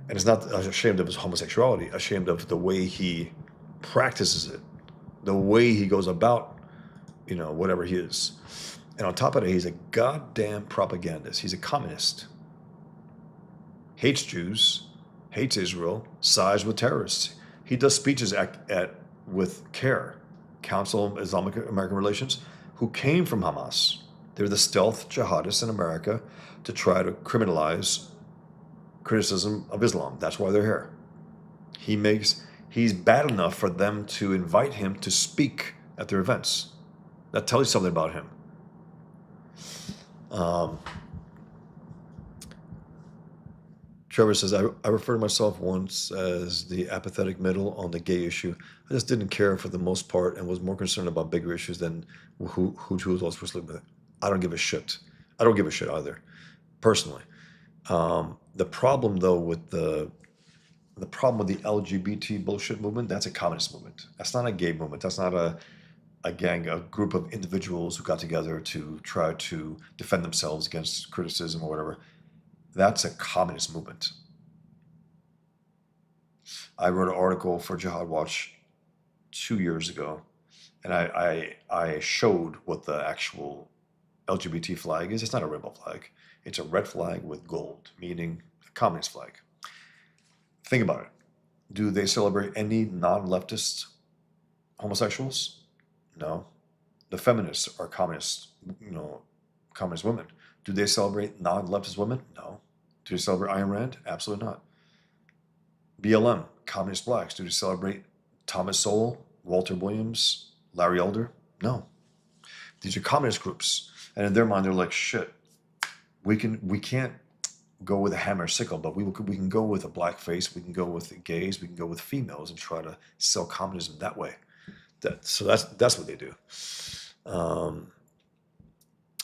Speaker 1: And it's not ashamed of his homosexuality, ashamed of the way he practices it, the way he goes about, whatever he is. And on top of it, he's a goddamn propagandist. He's a communist. Hates Jews, hates Israel, sides with terrorists. He does speeches with CARE, Council of Islamic American Relations, who came from Hamas. They're the stealth jihadists in America to try to criminalize criticism of Islam. That's why they're here. He's bad enough for them to invite him to speak at their events. That tells you something about him. Trevor says, I refer to myself once as the apathetic middle on the gay issue. I just didn't care for the most part and was more concerned about bigger issues than who else was sleeping with. I don't give a shit. I don't give a shit either, personally. The problem, though, with the LGBT bullshit movement, that's a communist movement. That's not a gay movement. That's not a gang, a group of individuals who got together to try to defend themselves against criticism or whatever. That's a communist movement. I wrote an article for Jihad Watch 2 years ago, and I showed what the actual LGBT flag is. It's not a rainbow flag. It's a red flag with gold, meaning a communist flag. Think about it. Do they celebrate any non-leftist homosexuals? No. The feminists are communist women. Do they celebrate non-leftist women? No. Do they celebrate Ayn Rand? Absolutely not. BLM, communist blacks. Do they celebrate Thomas Sowell, Walter Williams, Larry Elder? No. These are communist groups. And in their mind, they're like, shit, we can't go with a hammer and sickle, but we can go with a black face, we can go with the gays, we can go with females and try to sell communism that way. So that's what they do.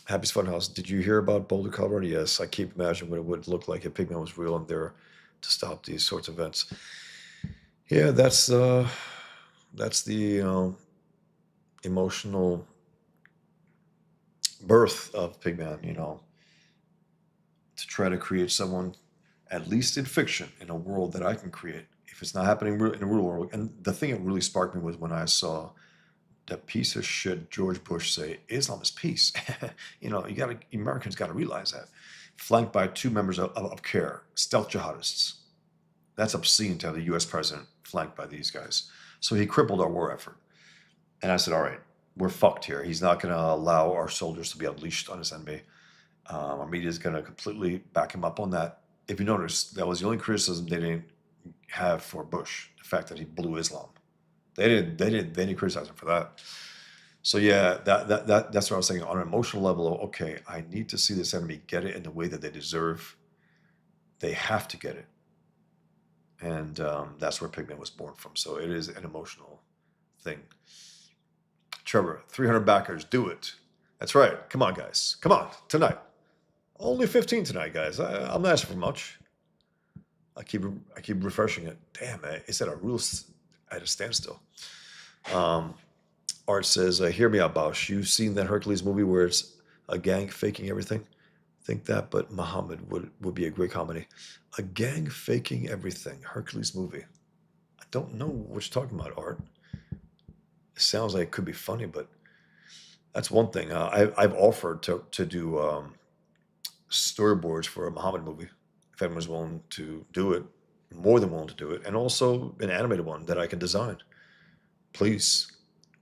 Speaker 1: Happy's Funhouse. Did you hear about Boulder, Colorado? Yes, I keep imagining what it would look like if Pigman was real and there to stop these sorts of events. Yeah, that's the emotional birth of Pigman, to try to create someone, at least in fiction, in a world that I can create. If it's not happening in a real world. And the thing that really sparked me was when I saw that piece of shit George Bush say, Islam is peace. Americans got to realize that. Flanked by 2 members of CARE, stealth jihadists. That's obscene to have the U.S. president flanked by these guys. So he crippled our war effort. And I said, all right, we're fucked here. He's not going to allow our soldiers to be unleashed on his enemy. Our media is going to completely back him up on that. If you notice, that was the only criticism they didn't have for Bush, the fact that he blew Islam. They didn't criticize him for that. So yeah, that's what I was saying. On an emotional level, okay, I need to see this enemy get it in the way that they deserve. They have to get it, and that's where Pigman was born from. So it is an emotional thing. Trevor, 300 backers, do it. That's right. Come on, guys. Come on tonight. Only 15 tonight, guys. I'm not asking for much. I keep refreshing it. Damn, man, it's at a standstill. Um, Art says, "Hear me out, Bausch. You've seen that Hercules movie where it's a gang faking everything? Think that, but Muhammad would be a great comedy. A gang faking everything. Hercules movie. I don't know what you're talking about, Art. It sounds like it could be funny, but that's one thing. I've offered to do storyboards for a Muhammad movie if anyone's willing to do it, more than willing to do it, and also an animated one that I can design. Please,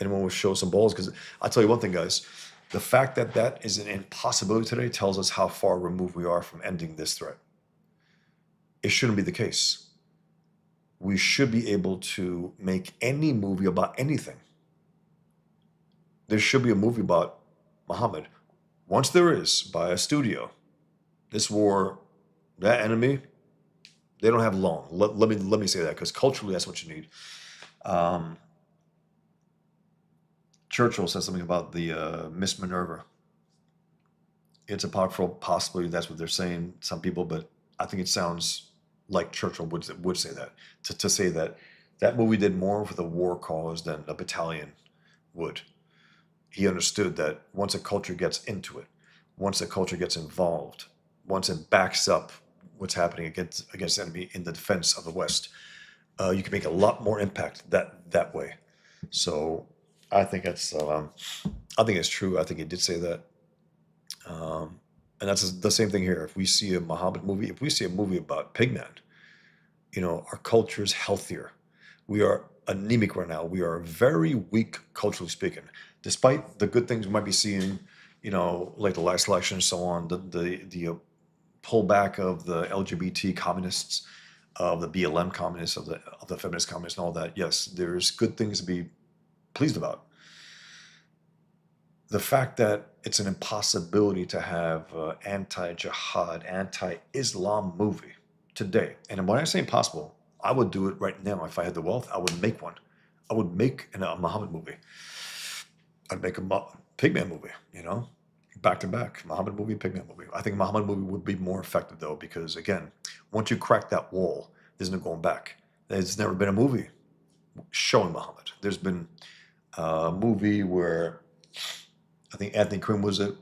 Speaker 1: anyone will show some balls because I'll tell you one thing, guys. The fact that that is an impossibility today tells us how far removed we are from ending this threat. It shouldn't be the case. We should be able to make any movie about anything. There should be a movie about Muhammad. Once there is, by a studio, this war, that enemy, they don't have long. Let me say that because culturally, that's what you need. Um, Churchill says something about the Miss Minerva. It's a powerful possibility. That's what they're saying. Some people, but I think it sounds like Churchill would say that. To say that that movie did more for the war cause than a battalion would. He understood that once a culture gets into it, once a culture gets involved, once it backs up what's happening against the enemy in the defense of the West, you can make a lot more impact that way. So I think I think it's true. I think he did say that, and that's the same thing here. If we see a Muhammad movie, if we see a movie about Pigman, our culture is healthier. We are anemic right now. We are very weak culturally speaking, despite the good things we might be seeing. Like the last election and so on. The pullback of the LGBT communists, of the BLM communists, of the feminist communists, and all that. Yes, there's good things to be pleased about. The fact that it's an impossibility to have an anti-jihad, anti-Islam movie today, and when I say impossible, I would do it right now if I had the wealth. I would make one. I would make a Muhammad movie. I'd make a Pigman movie. Back to back, Muhammad movie, Pigman movie. I think Muhammad movie would be more effective though, because again, once you crack that wall, there's no going back. There's never been a movie showing Muhammad. There's been a movie where I think Anthony Quinn was it,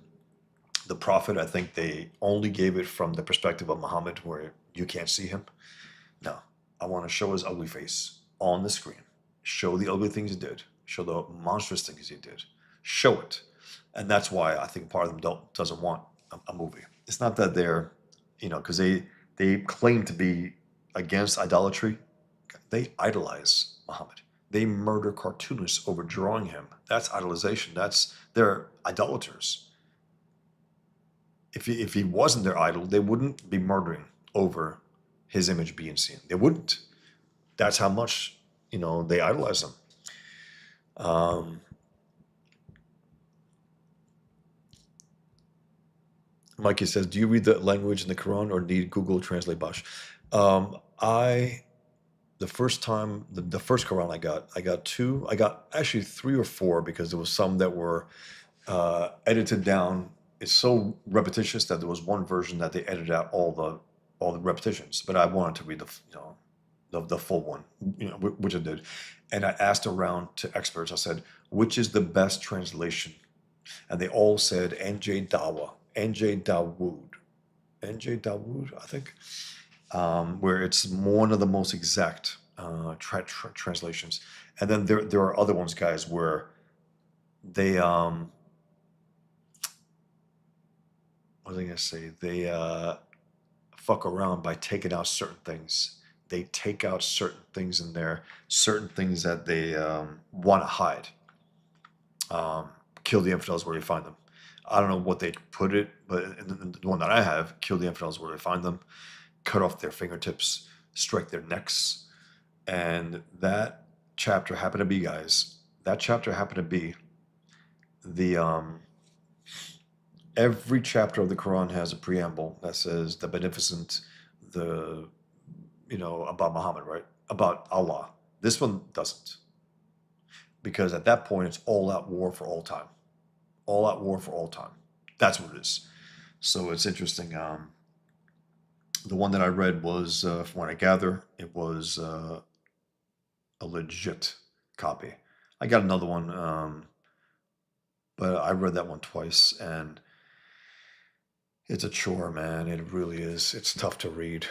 Speaker 1: the Prophet. I think they only gave it from the perspective of Muhammad, where you can't see him. No, I want to show his ugly face on the screen. Show the ugly things he did. Show the monstrous things he did. Show it. And that's why I think part of them doesn't want a movie. It's not that they're, because they claim to be against idolatry. They idolize Muhammad. They murder cartoonists over drawing him. That's idolization. They're idolaters. If he wasn't their idol, they wouldn't be murdering over his image being seen. They wouldn't. That's how much they idolize him. Mikey says, "Do you read the language in the Quran or need Google Translate, Bosch?" I the first time the first Quran I got two. I got actually three or four because there was some that were edited down. It's so repetitious that there was one version that they edited out all the repetitions. But I wanted to read the full one, which I did, and I asked around to experts. I said, "Which is the best translation?" And they all said N.J. Dawa, N.J. Dawood, N.J. Dawood, I think, where it's one of the most exact translations. And then there are other ones, guys, where they what was I gonna say? They fuck around by taking out certain things. They take out certain things in there, certain things that they want to hide. Kill the infidels where you find them. I don't know what they put it, but in the one that I have, kill the infidels where they find them, cut off their fingertips, strike their necks. And that chapter happened to be, guys, that chapter happened to be the every chapter of the Quran has a preamble that says the beneficent, the about Muhammad, right? About Allah. This one doesn't. Because at that point it's all out war for all time. All out war for all time. That's what it is. So it's interesting. The one that I read was, from what I gather, it was a legit copy. I got another one, but I read that one twice, and it's a chore, man. It really is. It's tough to read.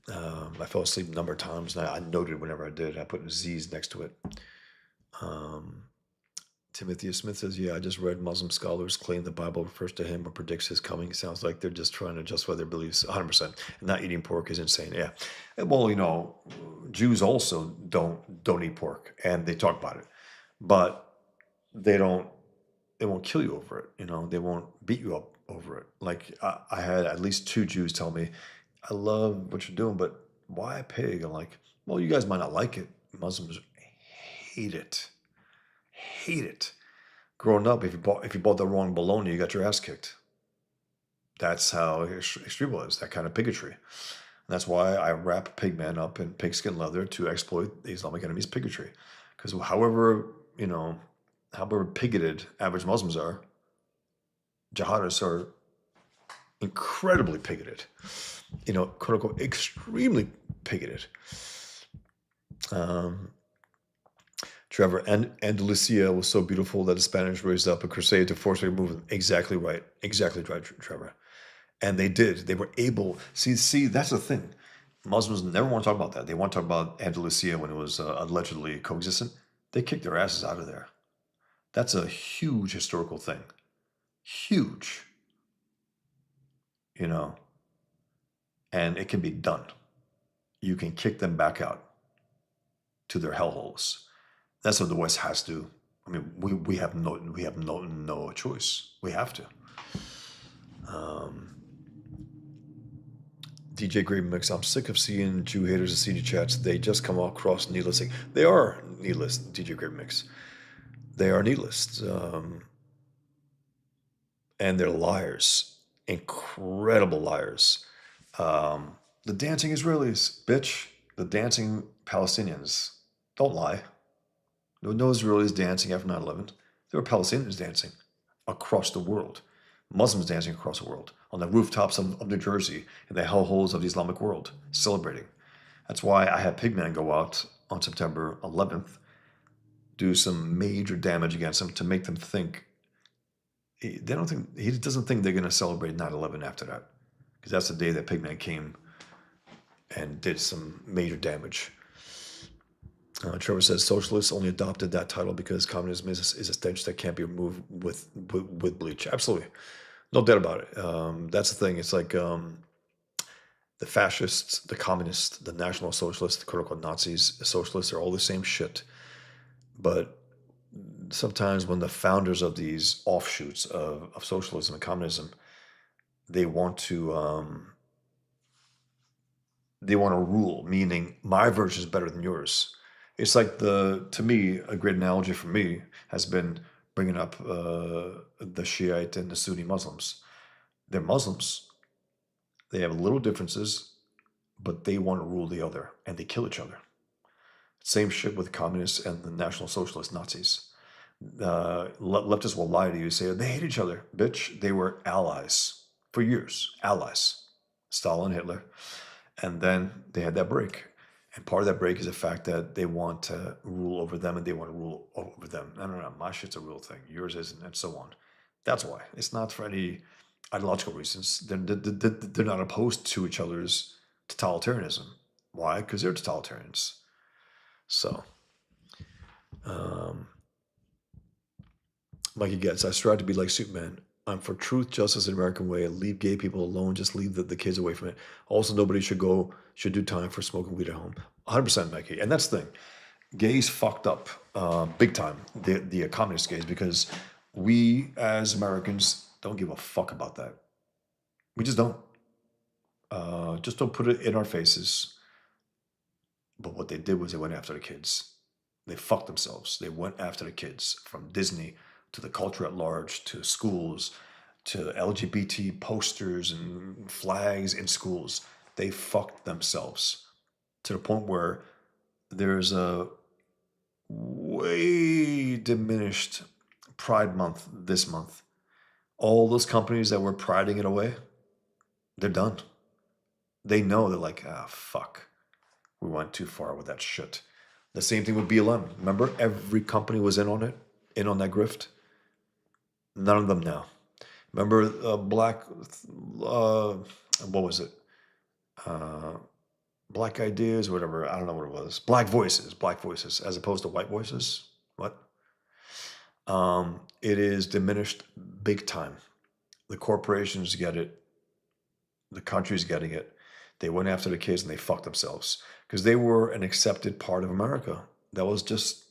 Speaker 1: I fell asleep a number of times, and I noted whenever I did. I put Z's next to it. Um, Timothy Smith says, "Yeah, I just read Muslim scholars claim the Bible refers to him or predicts his coming. Sounds like they're just trying to justify their beliefs." 100%. And not eating pork is insane. Yeah. Well, Jews also don't eat pork, and they talk about it, but they don't. They won't kill you over it. They won't beat you up over it. Like I had at least two Jews tell me, "I love what you're doing, but why a pig?" I'm like, "Well, you guys might not like it. Muslims hate it, hate it." Growing up, if you bought the wrong bologna, you got your ass kicked. That's how extreme was, that kind of bigotry. And that's why I wrap Pigman up in pigskin leather to exploit the Islamic enemy's bigotry. Because however bigoted average Muslims are, jihadists are incredibly bigoted. Quote unquote, extremely bigoted. Trevor, and Andalusia was so beautiful that the Spanish raised up a crusade to force remove them. Exactly right. Exactly right, Trevor. And they did. They were able. See, that's the thing. Muslims never want to talk about that. They want to talk about Andalusia when it was allegedly coexistent. They kicked their asses out of there. That's a huge historical thing. Huge. And it can be done. You can kick them back out to their hellholes. That's what the West has to. I mean, we have no choice. We have to. DJ Great Mix. I'm sick of seeing Jew haters in CD chats. They just come across needless. They are needless. DJ Great Mix. They are needless, and they're liars. Incredible liars. The dancing Israelis, bitch. The dancing Palestinians. Don't lie. No Israelis dancing after 9/11. There were Palestinians dancing across the world. Muslims dancing across the world, on the rooftops of New Jersey, in the hellholes of the Islamic world, celebrating. That's why I had Pigman go out on September 11th, do some major damage against them to make them think. He doesn't think they're going to celebrate 9/11 after that, because that's the day that Pigman came and did some major damage. Trevor says socialists only adopted that title because communism is a stench that can't be removed with bleach. Absolutely, no doubt about it. That's the thing. It's like the fascists, the communists, the National Socialists, the quote unquote Nazis, the socialists are all the same shit. But sometimes when the founders of these offshoots of socialism and communism, they want to rule, meaning my version is better than yours. It's like to me, a great analogy for me has been bringing up the Shiite and the Sunni Muslims. They're Muslims. They have little differences, but they want to rule the other, and they kill each other. Same shit with communists and the National Socialist Nazis. Leftists will lie to you, say they hate each other. Bitch, they were allies for years. Allies. Stalin, Hitler. And then they had that break. And part of that break is the fact that they want to rule over them and they want to rule over them. I don't know, my shit's a real thing. Yours isn't, and so on. That's why. It's not for any ideological reasons. They're not opposed to each other's totalitarianism. Why? Because they're totalitarians. So, Mikey Getz, I strive to be like Superman. I'm for truth, justice, and American way. Leave gay people alone. Just leave the kids away from it. Also, nobody should do time for smoking weed at home. 100%, Mikey. And that's the thing. Gays fucked up big time, the communist gays, because we as Americans don't give a fuck about that. We just don't. Just don't put it in our faces. But what they did was they went after the kids. They fucked themselves. They went after the kids, from Disney to the culture at large to schools to LGBT posters and flags in schools. They fucked themselves to the point where there's a way diminished Pride Month this month. All those companies that were priding it away, they're done. They know, they're like, ah, fuck. We went too far with that shit. The same thing with BLM. Remember, every company was in on it, in on that grift. None of them now. Remember, what was it? Uh, Black Ideas, whatever. I don't know what it was. Black Voices, as opposed to white voices. What? It is diminished big time. The corporations get it. The country's getting it. They went after the kids and they fucked themselves because they were an accepted part of America. That was just,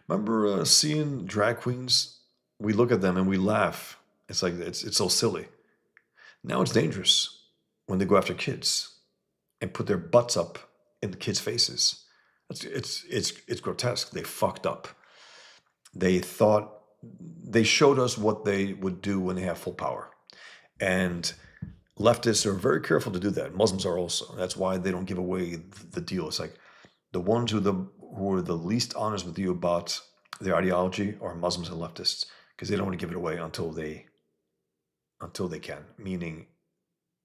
Speaker 1: remember seeing drag queens? We look at them and we laugh. It's like, it's so silly. Now it's dangerous when they go after kids and put their butts up in the kids' faces. It's grotesque. They fucked up. They thought, they showed us what they would do when they have full power. And leftists are very careful to do that. Muslims are also. That's why they don't give away the deal. It's like the ones who are the least honest with you about their ideology are Muslims and leftists, because they don't want to give it away until they can. Meaning,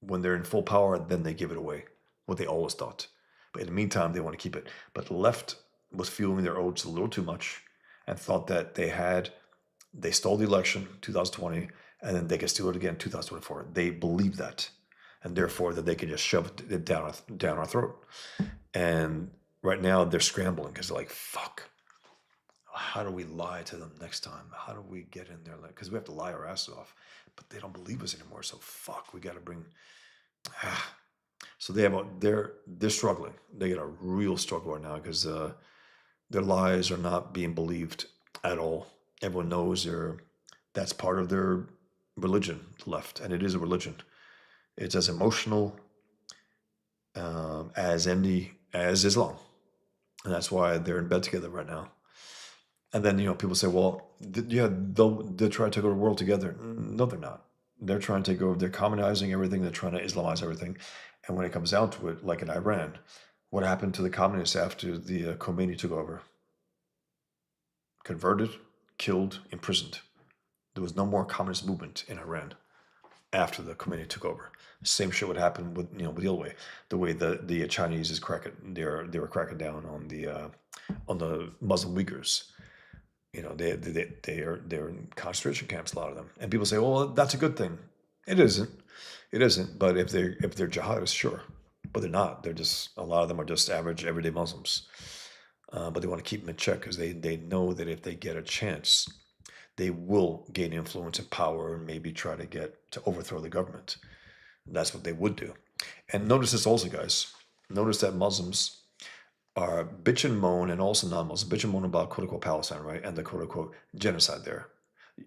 Speaker 1: when they're in full power, then they give it away. What they always thought. But in the meantime, they want to keep it. But the left was fueling their oats a little too much and thought that they stole the election 2020 and then they can steal it again 2024. They believe that, and therefore that they can just shove it down our throat. And right now they're scrambling because they're like, fuck, how do we lie to them next time? How do we get in there? Because we have to lie our asses off, but they don't believe us anymore. So fuck, we got to bring. So they're struggling. They get a real struggle right now because their lies are not being believed at all. Everyone knows that's part of their religion, the left, and it is a religion. It's as emotional as Islam, and that's why they're in bed together right now. And then people say, well, they'll try to take over the world together. No, they're not. They're trying to take over. They're communizing everything. They're trying to Islamize everything. And when it comes down to it, like in Iran, what happened to the communists after the Khomeini took over? Converted, killed, imprisoned. There was no more communist movement in Iran after the Khomeini took over. Same shit would happen with with the other way. The way the Chinese they were cracking down on the Muslim Uyghurs. They're in concentration camps, a lot of them. And people say, well, that's a good thing. It isn't. It isn't. But if they're jihadists, sure. But they're not. They're just, a lot of them are just average everyday Muslims. But they want to keep them in check because they know that if they get a chance, they will gain influence and power and maybe try to overthrow the government. That's what they would do. And notice this also, guys. Notice that Muslims are bitch and moan, and also non-Muslims bitch and moan about quote-unquote Palestine, right? And the quote-unquote genocide there.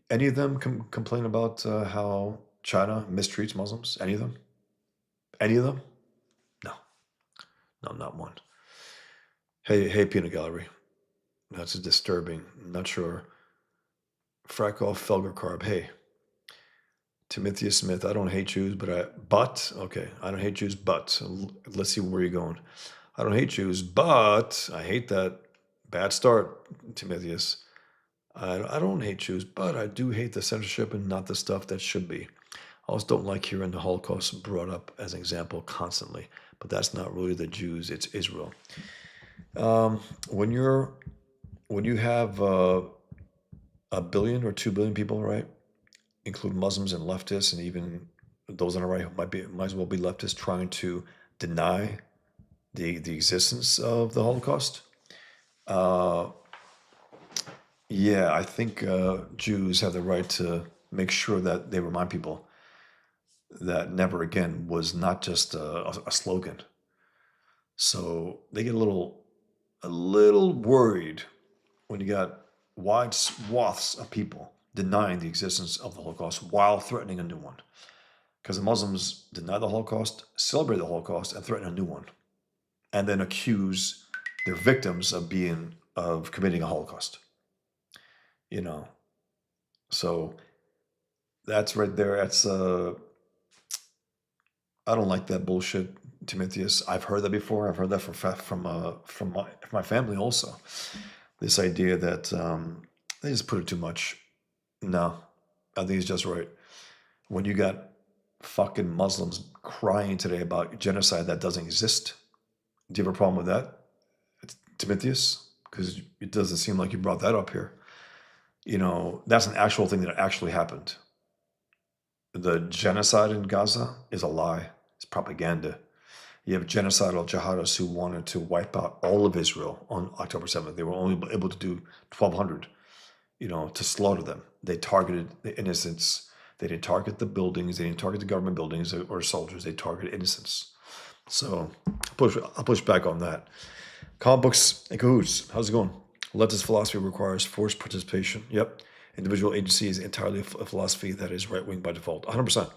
Speaker 1: Any of them complain about how China mistreats Muslims? Any of them? Any of them? No. No, not one. Hey, Peanut Gallery. That's disturbing. Not sure. Frakov Felger Carb. Hey. Timotheus Smith. I don't hate Jews, okay. I don't hate Jews, but let's see where you're going. I don't hate Jews, but I hate that bad start, Timotheus. I don't hate Jews, but I do hate the censorship and not the stuff that should be. I also don't like hearing the Holocaust brought up as an example constantly, but that's not really the Jews, it's Israel. When you have 1 billion or 2 billion people, right, include Muslims and leftists, and even those on the right who might as well be leftists, trying to deny the existence of the Holocaust. Yeah, I think Jews have the right to make sure that they remind people that never again was not just a slogan. So they get a little worried when you got wide swaths of people denying the existence of the Holocaust while threatening a new one. Because the Muslims deny the Holocaust, celebrate the Holocaust, and threaten a new one, and then accuse their victims of committing a Holocaust. You know, so that's right there. That's I don't like that bullshit, Timotheus. I've heard that before. I've heard that from my family also. This idea that they just put it too much. No, I think it's just right. When you got fucking Muslims crying today about genocide that doesn't exist, do you have a problem with that, Timotheus? Because it doesn't seem like you brought that up here. That's an actual thing that actually happened. The genocide in Gaza is a lie. It's propaganda. You have genocidal jihadists who wanted to wipe out all of Israel on October 7th. They were only able to do 1,200, to slaughter them. They targeted the innocents. They didn't target the buildings. They didn't target the government buildings or soldiers. They targeted innocents. So I'll push back on that. Comic books and cahoots. How's it going? Leftist philosophy requires forced participation. Yep. Individual agency is entirely a philosophy that is right wing by default. 100%. And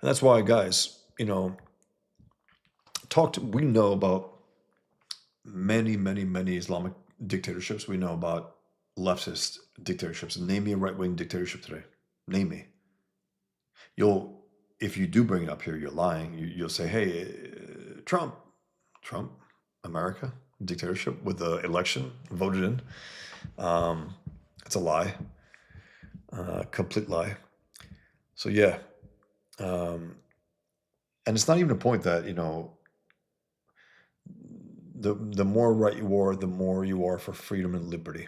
Speaker 1: that's why, guys, we know about many, many, many Islamic dictatorships. We know about leftist dictatorships. Name me a right wing dictatorship today. Name me. If you do bring it up here, you're lying. You'll say, hey, Trump, America, dictatorship with the election voted in. It's a lie, complete lie. So yeah, and it's not even a point that the more right you are, the more you are for freedom and liberty.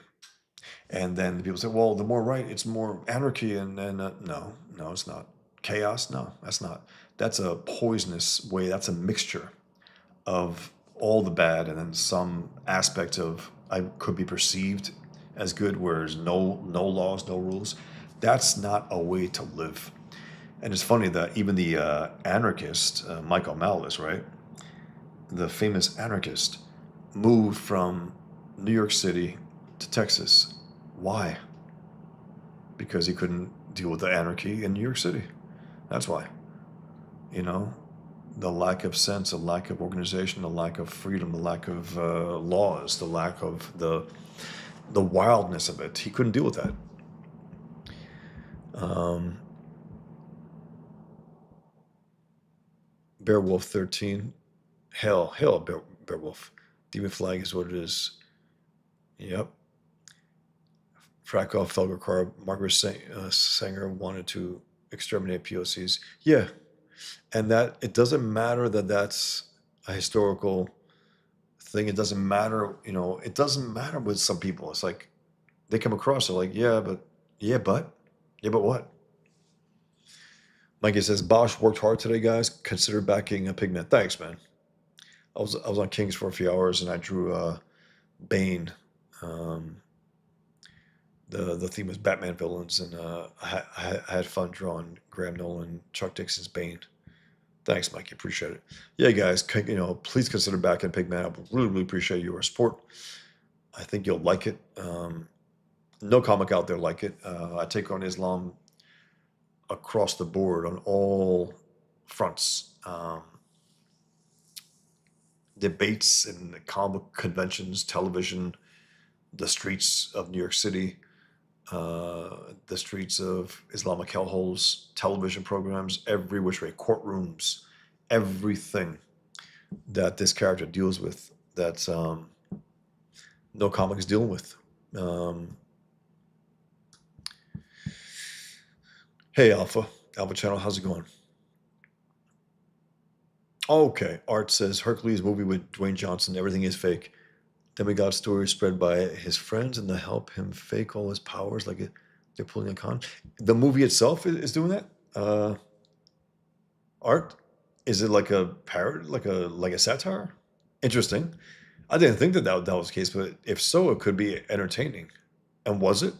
Speaker 1: And then people say, well, the more right, it's more anarchy, and no, it's not. Chaos, no, that's not. That's a poisonous way. That's a mixture of all the bad and then some aspect of I could be perceived as good, whereas no laws, no rules. That's not a way to live. And it's funny that even the anarchist, Michael Malice, right? The famous anarchist moved from New York City to Texas. Why? Because he couldn't deal with the anarchy in New York City. That's why. The lack of sense, the lack of organization, the lack of freedom, the lack of laws, the lack of the wildness of it. He couldn't deal with that. Beowulf 13. Hell, Beowulf. Demon Flag is what it is. Yep. Frakov, Felgercar, Margaret Sanger wanted to exterminate POCs. Yeah. And that it doesn't matter that that's a historical thing. It doesn't matter, it doesn't matter with some people. It's like they come across, they're like, yeah, but what? Mikey says, Bosch worked hard today, guys. Consider backing a Pigment. Thanks, man. I was on Kings for a few hours and I drew Bane. The theme was Batman villains, and I had fun drawing Graham Nolan, Chuck Dixon's Bane. Thanks, Mikey. Appreciate it. Yeah, guys, please consider backing Pigman. I really, really appreciate your support. I think you'll like it. No comic out there like it. I take on Islam across the board on all fronts. Debates and comic conventions, television, the streets of New York City, the streets of Islamic hellholes, television programs, every which way, courtrooms, everything that this character deals with that no comic is dealing with. Hey, Alpha Channel, how's it going? Okay, Art says Hercules movie with Dwayne Johnson, everything is fake. Demigod story spread by his friends and to help him fake all his powers like they're pulling a con. The movie itself is doing that? Art? Is it like a parody, like a satire? Interesting. I didn't think that was the case, but if so, it could be entertaining. And was it?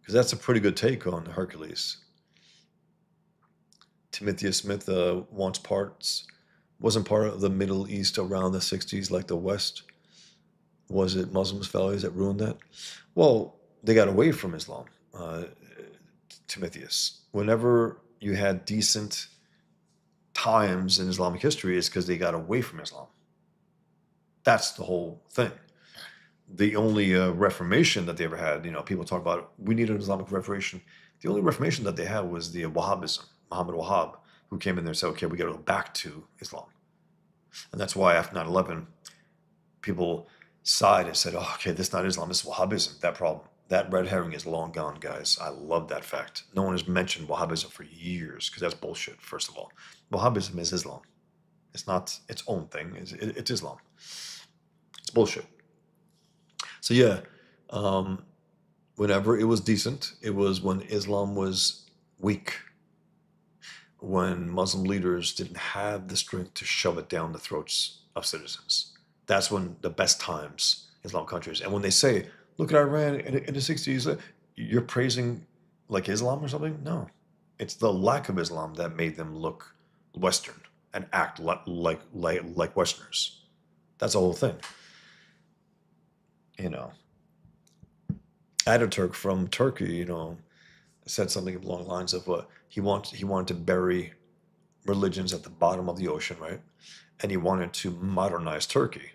Speaker 1: Because that's a pretty good take on Hercules. Timotheus Smith wasn't part of the Middle East around the 60s like the West. Was it Muslims' values that ruined that? Well, they got away from Islam, uh, Timotheus. Whenever you had decent times in Islamic history, it's because they got away from Islam. That's the whole thing. The only reformation that they ever had, people talk about we need an Islamic reformation. The only reformation that they had was the Wahhabism, Muhammad Wahhab, who came in there and said, okay, we got to go back to Islam. And that's why after 9/11, people sighed and said, oh, okay, this is not Islam, this is Wahhabism. That problem, that red herring is long gone, guys. I love that fact. No one has mentioned Wahhabism for years because that's bullshit, first of all. Wahhabism is Islam. It's not its own thing, it's Islam. It's bullshit. So, yeah, um, whenever it was decent, it was when Islam was weak, when Muslim leaders didn't have the strength to shove it down the throats of citizens. That's when the best times Islam countries. And when they say, look at Iran in the 60s, you're praising like Islam or something? No. It's the lack of Islam that made them look Western and act like Westerners. That's the whole thing. You know, Ataturk from Turkey, said something along the lines of he wanted to bury religions at the bottom of the ocean, right? And he wanted to modernize Turkey.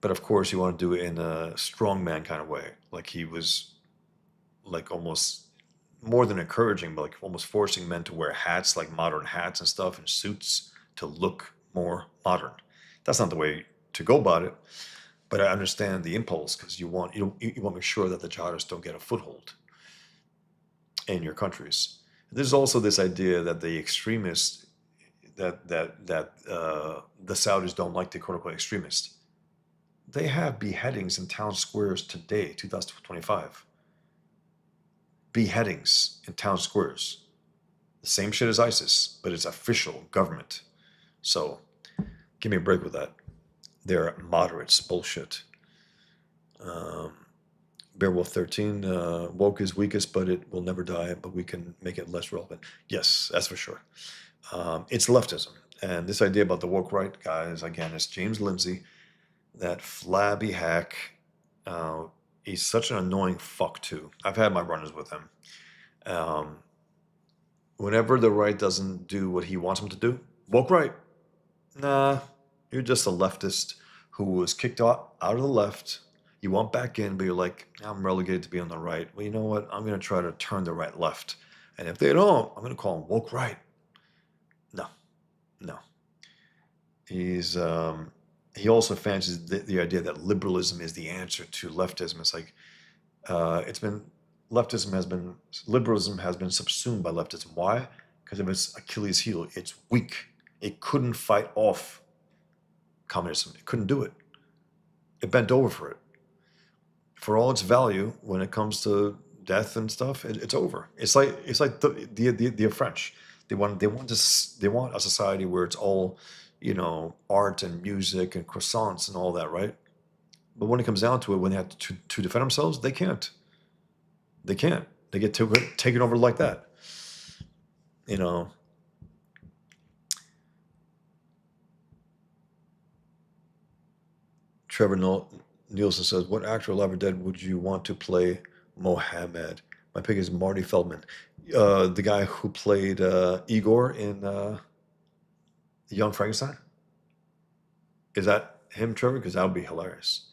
Speaker 1: But of course, he wanted to do it in a strongman kind of way. Like he was like almost more than encouraging, but like almost forcing men to wear hats, like modern hats and stuff, and suits to look more modern. That's not the way to go about it. But I understand the impulse because you want to make sure that the jihadists don't get a foothold in your countries. There's also this idea that the extremists that the Saudis don't like the quote unquote extremists. They have beheadings in town squares today, 2025. Beheadings in town squares. The same shit as ISIS, but it's official government. So give me a break with that. They're moderates, bullshit. Um, Beowulf 13, woke is weakest, but it will never die, but we can make it less relevant. Yes, that's for sure. It's leftism. And this idea about the woke right, guys, again, it's James Lindsay, that flabby hack. He's such an annoying fuck, too. I've had my runners with him. Um, Whenever the right doesn't do what he wants them to do, woke right. Nah, you're just a leftist who was kicked out of the left. You want back in, but you're like, I'm relegated to be on the right. Well, you know what? I'm going to try to turn the right left. And if they don't, I'm going to call him woke right. No, no. He also fancies the idea that liberalism is the answer to leftism. It's like it's been liberalism has been subsumed by leftism. Why? Because of its Achilles heel. It's weak. It couldn't fight off communism. It couldn't do it. It bent over for it. For all its value, when it comes to death and stuff, it's over. It's like the French. They want a society where it's all, art and music and croissants and all that, right? But when it comes down to it, when they have to defend themselves, they can't. They can't. They get taken over like that. You know, Trevor Nielsen says, "What actor, alive or dead, would you want to play Mohammed?" My pick is Marty Feldman, the guy who played Igor in Young Frankenstein. Is that him, Trevor? Because that would be hilarious.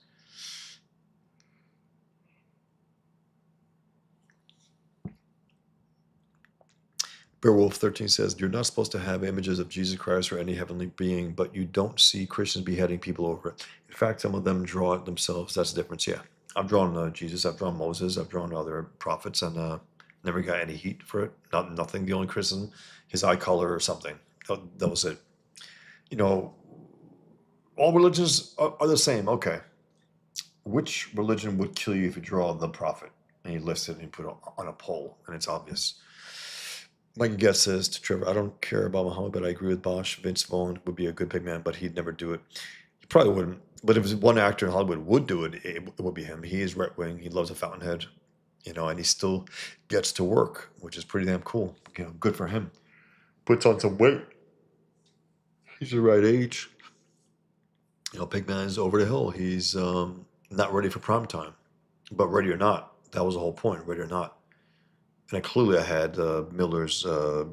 Speaker 1: Beowulf 13 says, you're not supposed to have images of Jesus Christ or any heavenly being, but you don't see Christians beheading people over it. In fact, some of them draw it themselves. That's the difference, yeah. I've drawn Jesus, I've drawn Moses, I've drawn other prophets, and never got any heat for it. Nothing. The only criticism, his eye color or something. That was it. You know, all religions are the same. Okay. Which religion would kill you if you draw the prophet and you list it and you put it on a pole and it's obvious? My guess says to Trevor, I don't care about Muhammad, but I agree with Bosch. Vince Vaughn would be a good pigman, but he'd never do it. He probably wouldn't. But if one actor in Hollywood would do it, it would be him. He is right wing. He loves a fountainhead, and he still gets to work, which is pretty damn cool. Good for him. Puts on some weight. He's the right age. Pigman is over the hill. He's not ready for prime time, but ready or not, That was the whole point, ready or not. And clearly I had Miller's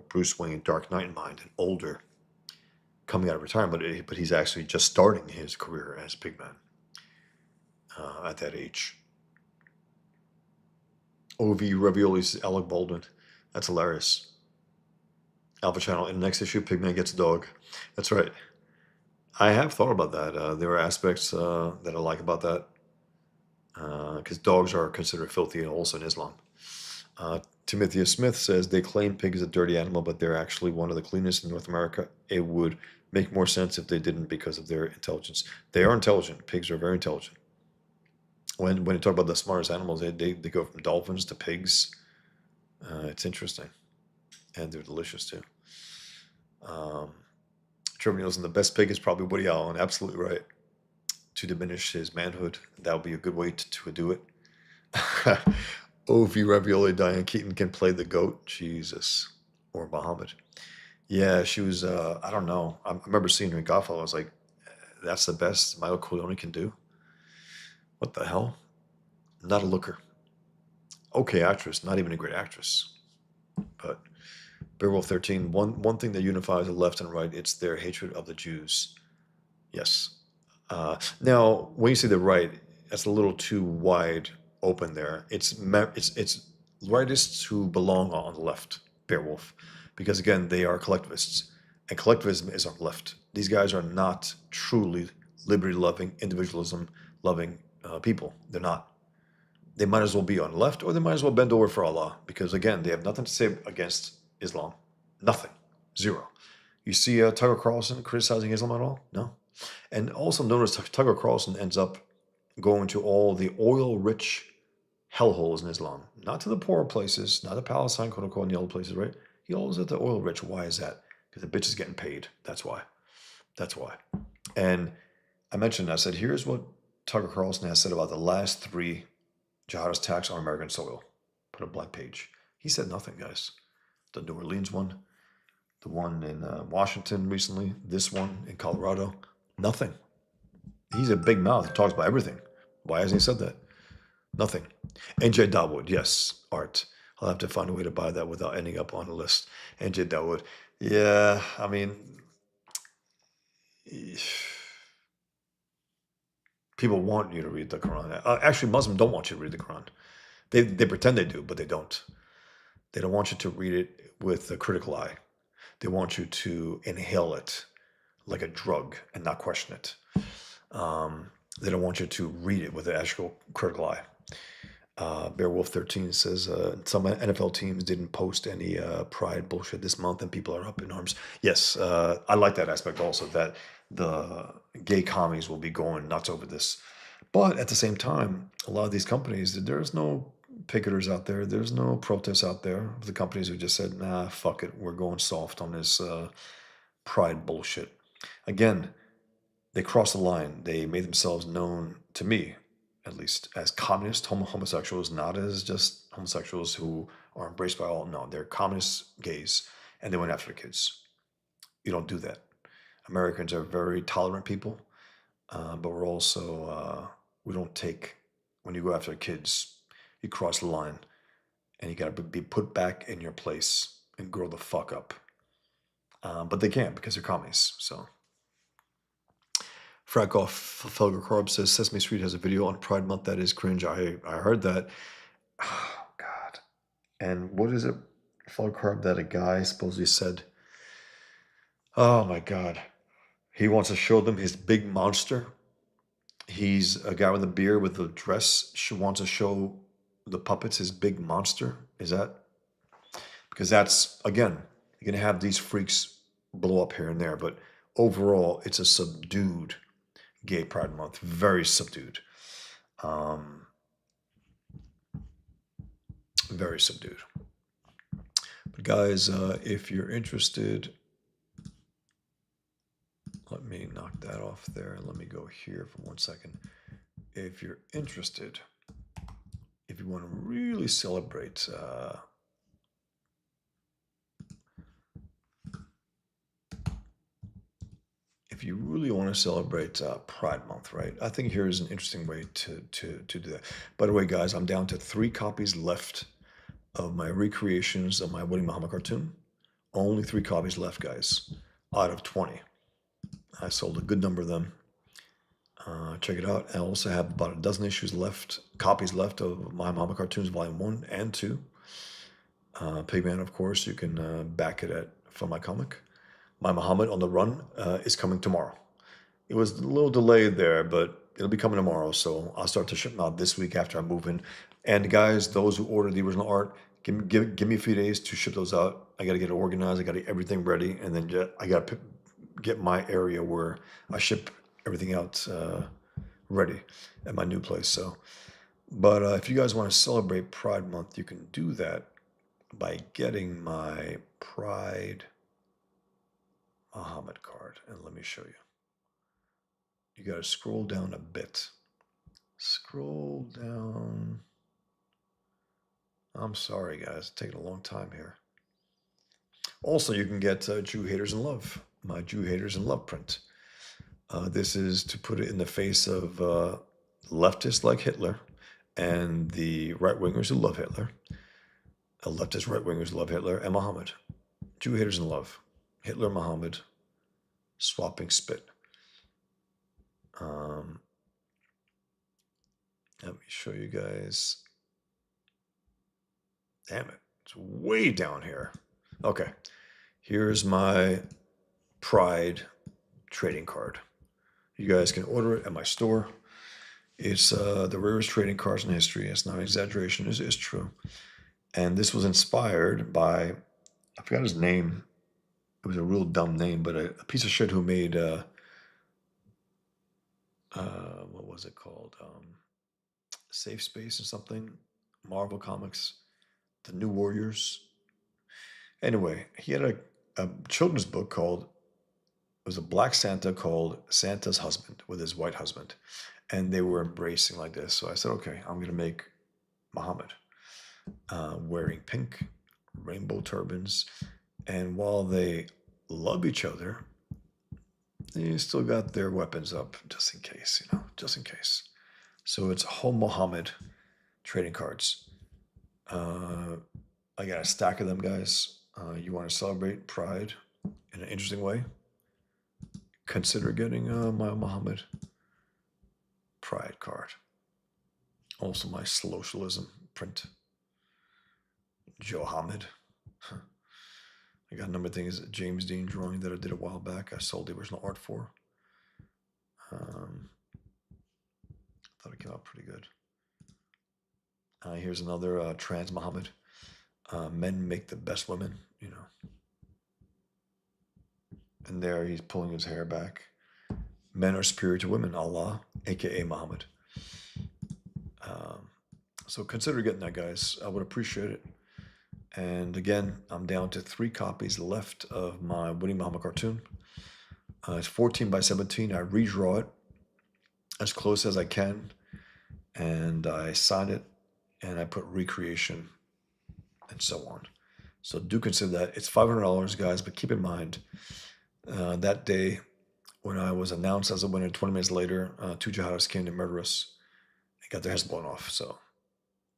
Speaker 1: Bruce Wayne Dark Knight in mind, and older, coming out of retirement, but he's actually just starting his career as Pigman at that age. O.V. Ravioli's Alec Baldwin. That's hilarious. Alpha Channel. In the next issue, Pigman gets a dog. That's right. I have thought about that. There are aspects that I like about that. Because dogs are considered filthy and also in Islam. Timothy Smith says they claim pig is a dirty animal, but they're actually one of the cleanest in North America. It would make more sense if they didn't because of their intelligence. They are intelligent. Pigs are very intelligent. When you talk about the smartest animals, they go from dolphins to pigs. It's interesting. And they're delicious too. Trevor Nielsen, the best pig is probably Woody Allen. Absolutely right. To diminish his manhood, that would be a good way to do it. O.V. Ravioli, Diane Keaton can play the goat. Jesus. Or Muhammad. Yeah, she was, I don't know. I remember seeing her in Godfather. I was like, that's the best Michael Corleone can do? What the hell? Not a looker. Okay actress, not even a great actress. But Beowulf 13, one thing that unifies the left and right, it's their hatred of the Jews. Yes. Now, when you say the right, that's a little too wide open there. It's rightists who belong on the left, Beowulf, because again, they are collectivists, and collectivism is on the left. These guys are not truly liberty-loving, individualism-loving people. They're not. They might as well be on the left, or they might as well bend over for Allah, because again, they have nothing to say against Islam. Nothing. Zero. You see Tucker Carlson criticizing Islam at all? No. And also notice Tucker Carlson ends up going to all the oil-rich hellholes in Islam. Not to the poorer places, not to Palestine, quote unquote, and the other places, right? He always at the oil-rich. Why is that? Because the bitch is getting paid. That's why. That's why. And I mentioned, I said, here's what Tucker Carlson has said about the last 3 jihadist attacks on American soil. Put a blank page. He said nothing, guys. The New Orleans one, the one in Washington recently, this one in Colorado, nothing. He's a big mouth. He talks about everything. Why hasn't he said that? Nothing. NJ Dawood, yes, art. I'll have to find a way to buy that without ending up on the list. NJ Dawood. Yeah, I mean, people want you to read the Quran. Actually, Muslims don't want you to read the Quran. They pretend they do, but they don't. They don't want you to read it with a critical eye. They want you to inhale it like a drug and not question it. They don't want you to read it with an actual critical eye. Beowulf 13 says some NFL teams didn't post any pride bullshit this month and people are up in arms. Yes, I like that aspect also, that the gay commies will be going nuts over this. But at the same time, a lot of these companies, there's no picketers out there. There's no protests out there. The companies who just said, nah, fuck it. We're going soft on this pride bullshit. Again, they crossed the line. They made themselves known, to me at least, as communist homosexuals, not as just homosexuals who are embraced by all. No, they're communist gays, and they went after the kids. You don't do that. Americans are very tolerant people, but we're also, we don't take, when you go after kids, you cross the line, and you got to be put back in your place and grow the fuck up. But they can't because they're commies, so. Frakoff Felger Corb says Sesame Street has a video on Pride Month that is cringe. I heard that. Oh, God. And what is it, Felger Corb, that a guy supposedly said? Oh, my God. He wants to show them his big monster. He's a guy with a beard with a dress. She wants to show the puppets his big monster. Is that? Because that's, again, you're going to have these freaks blow up here and there. But overall, it's a subdued Gay Pride Month, very subdued. Very subdued. But guys, if you're interested, let me knock that off there. Let me go here for 1 second. If you're interested, if you want to really celebrate if you really want to celebrate Pride Month, right? I think here's an interesting way to do that. By the way, guys, I'm down to 3 copies left of my recreations of my Woody Muhammad cartoon. Only 3 copies left, guys, out of 20. I sold a good number of them. Check it out. I also have about a dozen copies left of my Muhammad cartoons, Volume 1 and 2. Pigman, of course, you can back it at from my comic. My Muhammad on the Run is coming tomorrow. It was a little delayed there, but it'll be coming tomorrow. So I'll start to ship them out this week after I move in. And guys, those who ordered the original art, give me a few days to ship those out. I got to get it organized. I got to get everything ready, and then I got to get my area where I ship everything out ready at my new place. So, but if you guys want to celebrate Pride Month, you can do that by getting my Pride Muhammad card. And let me show you. You got to scroll down a bit. Scroll down. I'm sorry, guys. It's taking a long time here. Also, you can get Jew Haters in Love, my Jew Haters in Love print. This is to put it in the face of leftists like Hitler and the right-wingers who love Hitler. Leftist right-wingers love Hitler and Muhammad. Jew Haters in Love. Hitler, Muhammad, swapping spit. Let me show you guys. Damn it. It's way down here. Okay. Here's my Pride trading card. You guys can order it at my store. It's the rarest trading cards in history. It's not an exaggeration. It's true. And this was inspired by, I forgot his name. It was a real dumb name, but a piece of shit who made, what was it called? Safe Space or something. Marvel Comics. The New Warriors. Anyway, he had a children's book called, it was a black Santa called Santa's Husband with his white husband. And they were embracing like this. So I said, okay, I'm going to make Muhammad wearing pink rainbow turbans. And while they love each other, they still got their weapons up just in case, just in case. So it's Home Muhammad trading cards. I got a stack of them, guys. You want to celebrate Pride in an interesting way? Consider getting my Muhammad Pride card. Also my Socialism print. Joe Hamid. I got a number of things. James Dean drawing that I did a while back. I sold the original art for. Thought it came out pretty good. Here's another trans Muhammad. Men make the best women, And there he's pulling his hair back. Men are superior to women, Allah, aka Muhammad. So consider getting that, guys. I would appreciate it. And again, I'm down to 3 copies left of my Woody Muhammad cartoon. It's 14 by 17. I redraw it as close as I can, and I sign it, and I put recreation, and so on. So do consider that. It's $500, guys, but keep in mind, that day when I was announced as a winner, 20 minutes later, 2 jihadists came to murder us and got their heads blown off. So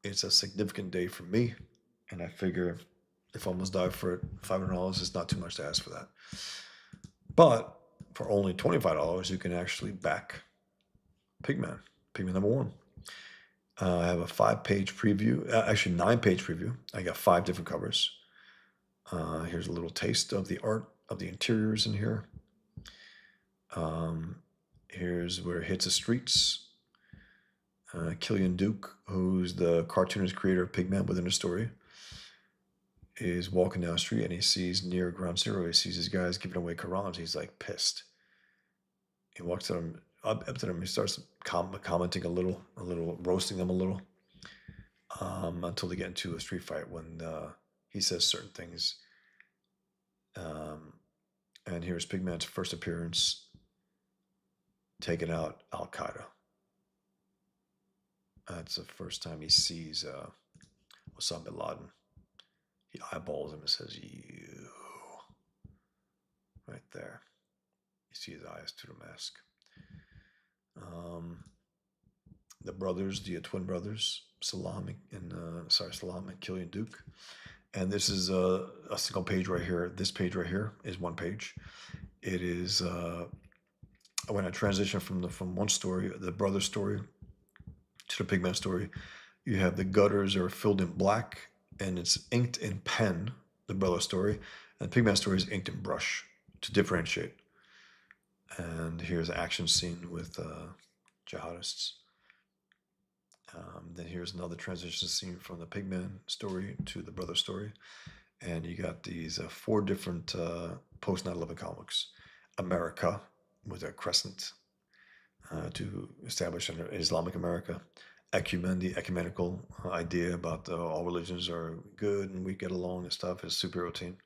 Speaker 1: it's a significant day for me, and I figure if I almost died for it, $500 is not too much to ask for that. But for only $25, you can actually back Pigman number 1. I have a 5-page preview, actually 9-page preview. I got 5 different covers. Here's a little taste of the art of the interiors in here. Here's where it hits the streets. Killian Duke, who's the cartoonist creator of Pigman within a story, is walking down the street and he sees near Ground Zero, he sees these guys giving away Qurans. He's like pissed. He walks up to them. He starts commenting a little, roasting them a little, until they get into a street fight when he says certain things. And here's Pigman's first appearance, taking out Al Qaeda. That's the first time he sees Osama bin Laden. He eyeballs him and says, "You," right there. You see his eyes through the mask. The brothers, the twin brothers, Salam and Killian Duke. And this is a single page right here. This page right here is one page. It is when I transition from one story, the brother story, to the Pigman story. You have the gutters are filled in black, and it's inked in pen. The brother story, and the Pigman story is inked in brush to differentiate. And here's an action scene with jihadists. Then here's another transition scene from the Pigman story to the brother story. And you got these four different post 9/11 comics. America with a crescent to establish an Islamic America. Ecumen, the ecumenical idea about all religions are good and we get along and stuff, is superhero team.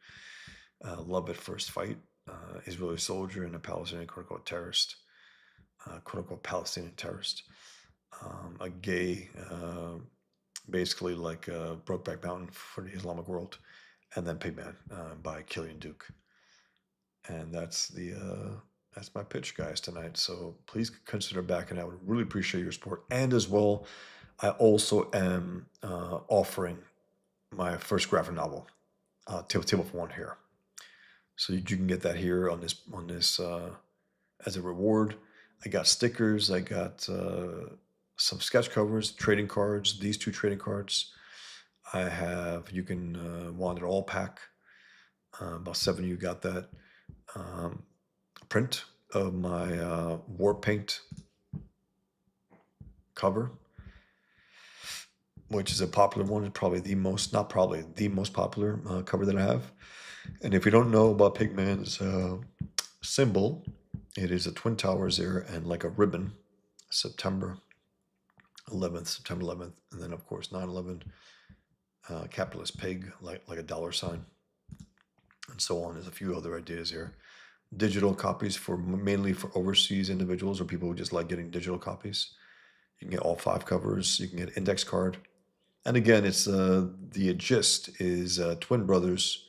Speaker 1: Love at first fight, Israeli soldier and a Palestinian quote unquote terrorist, quote unquote Palestinian terrorist. A gay, basically like Brokeback Mountain for the Islamic world, and then Pigman by Killian Duke. And that's my pitch, guys, tonight. So please consider backing. I would really appreciate your support. And as well, I also am offering my first graphic novel, Table for One, here. So you can get that here on this as a reward. I got stickers. I got some sketch covers, trading cards. These two trading cards. I have. You can want it all pack. About 7 of you got that. Print of my war paint cover, which is a popular one. It's probably the most, not probably, the most popular cover that I have. And if you don't know about Pigman's symbol, it is the Twin Towers there and like a ribbon, September 11th, and then of course 9/11, capitalist pig, like a dollar sign, and so on. There's a few other ideas here. Digital copies for mainly for overseas individuals or people who just like getting digital copies. You can get all 5 covers. You can get an index card. And again, it's the gist is twin brothers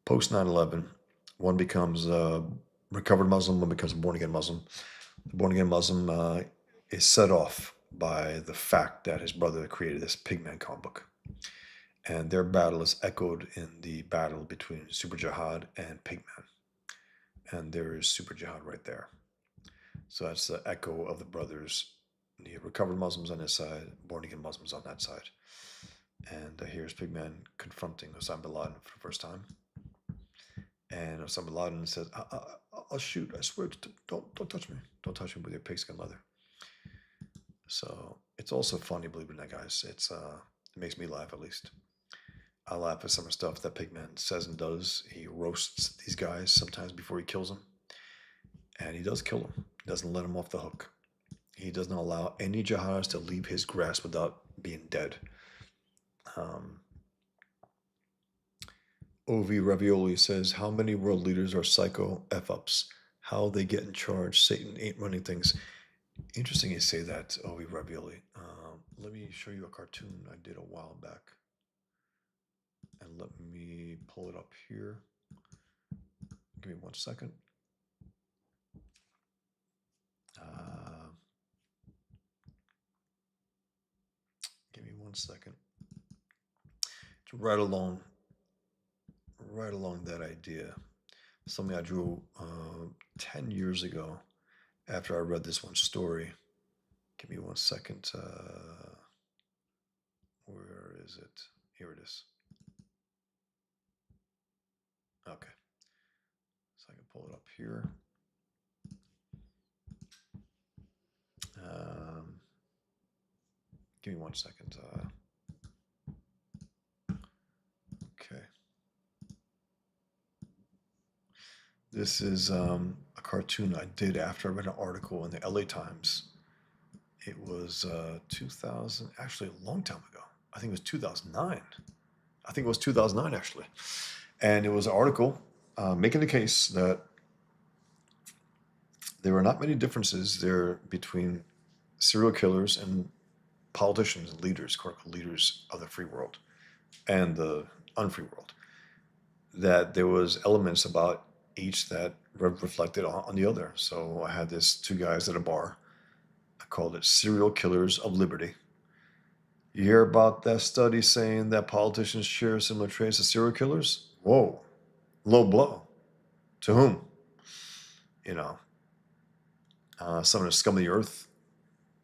Speaker 1: post 9/11. One becomes a recovered Muslim, one becomes a born again Muslim. The born again Muslim is set off by the fact that his brother created this Pigman comic book. And their battle is echoed in the battle between Super Jihad and Pigman. And there is Super Jihad right there. So that's the echo of the brothers, the recovered Muslims on this side, born again Muslims on that side. And here's Pigman confronting Osama bin Laden for the first time. And Osama bin Laden says, I'll shoot, I swear, don't touch me. Don't touch me with your pigskin leather. So it's also funny, believe it or not, guys. It makes me laugh, at least. I laugh at some of the stuff that Pigman says and does. He roasts these guys sometimes before he kills them. And he does kill them. He doesn't let them off the hook. He does not allow any jihadists to leave his grasp without being dead. O.V. Ravioli says, how many world leaders are psycho F-ups? How they get in charge? Satan ain't running things. Interesting you say that, O.V. Ravioli. Let me show you a cartoon I did a while back. And let me pull it up here. Give me 1 second. Give me 1 second. It's right along that idea. Something I drew 10 years ago after I read this one story. Give me 1 second. Where is it? Here it is. Okay. So I can pull it up here. Give me 1 second. Okay. This is a cartoon I did after I read an article in the LA Times. It was 2000, actually a long time ago. I think it was 2009. I think it was 2009, actually. And it was an article making the case that there are not many differences there between serial killers and politicians and leaders, quote-unquote leaders of the free world and the unfree world. That there was elements about each that reflected on the other. So I had this two guys at a bar. I called it Serial Killers of Liberty. You hear about that study saying that politicians share similar traits as serial killers? Whoa, low blow. To whom? You know, some of the scum of the earth,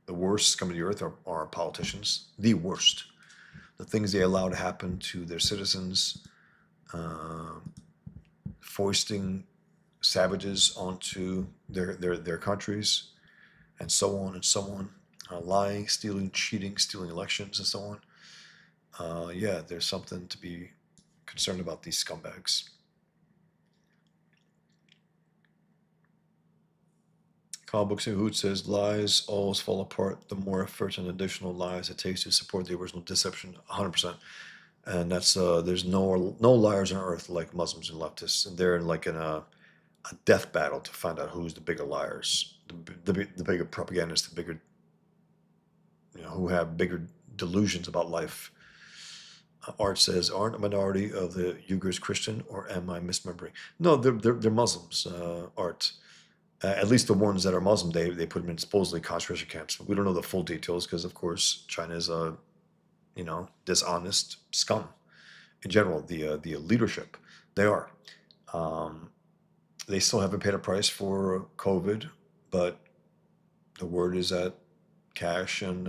Speaker 1: the worst scum of the earth are politicians. The worst. The things they allow to happen to their citizens, uh, foisting savages onto their countries, and so on and so on. Lying, stealing, cheating, stealing elections, and so on. Yeah, there's something to be concerned about these scumbags. Comic Books and Hoot says lies always fall apart the more effort and additional lies it takes to support the original deception. 100%. And that's there's no liars on earth like Muslims and leftists, and they're like in a death battle to find out who's the bigger liars, the bigger propagandists, the bigger, who have bigger delusions about life. Art says, aren't a minority of the Uyghurs Christian, or am I misremembering? No, they're Muslims. Art. At least the ones that are Muslim, they put them in supposedly concentration camps. But we don't know the full details because, of course, China is a dishonest scum in general. The leadership, they are. Um, they still haven't paid a price for COVID, but the word is that Cash and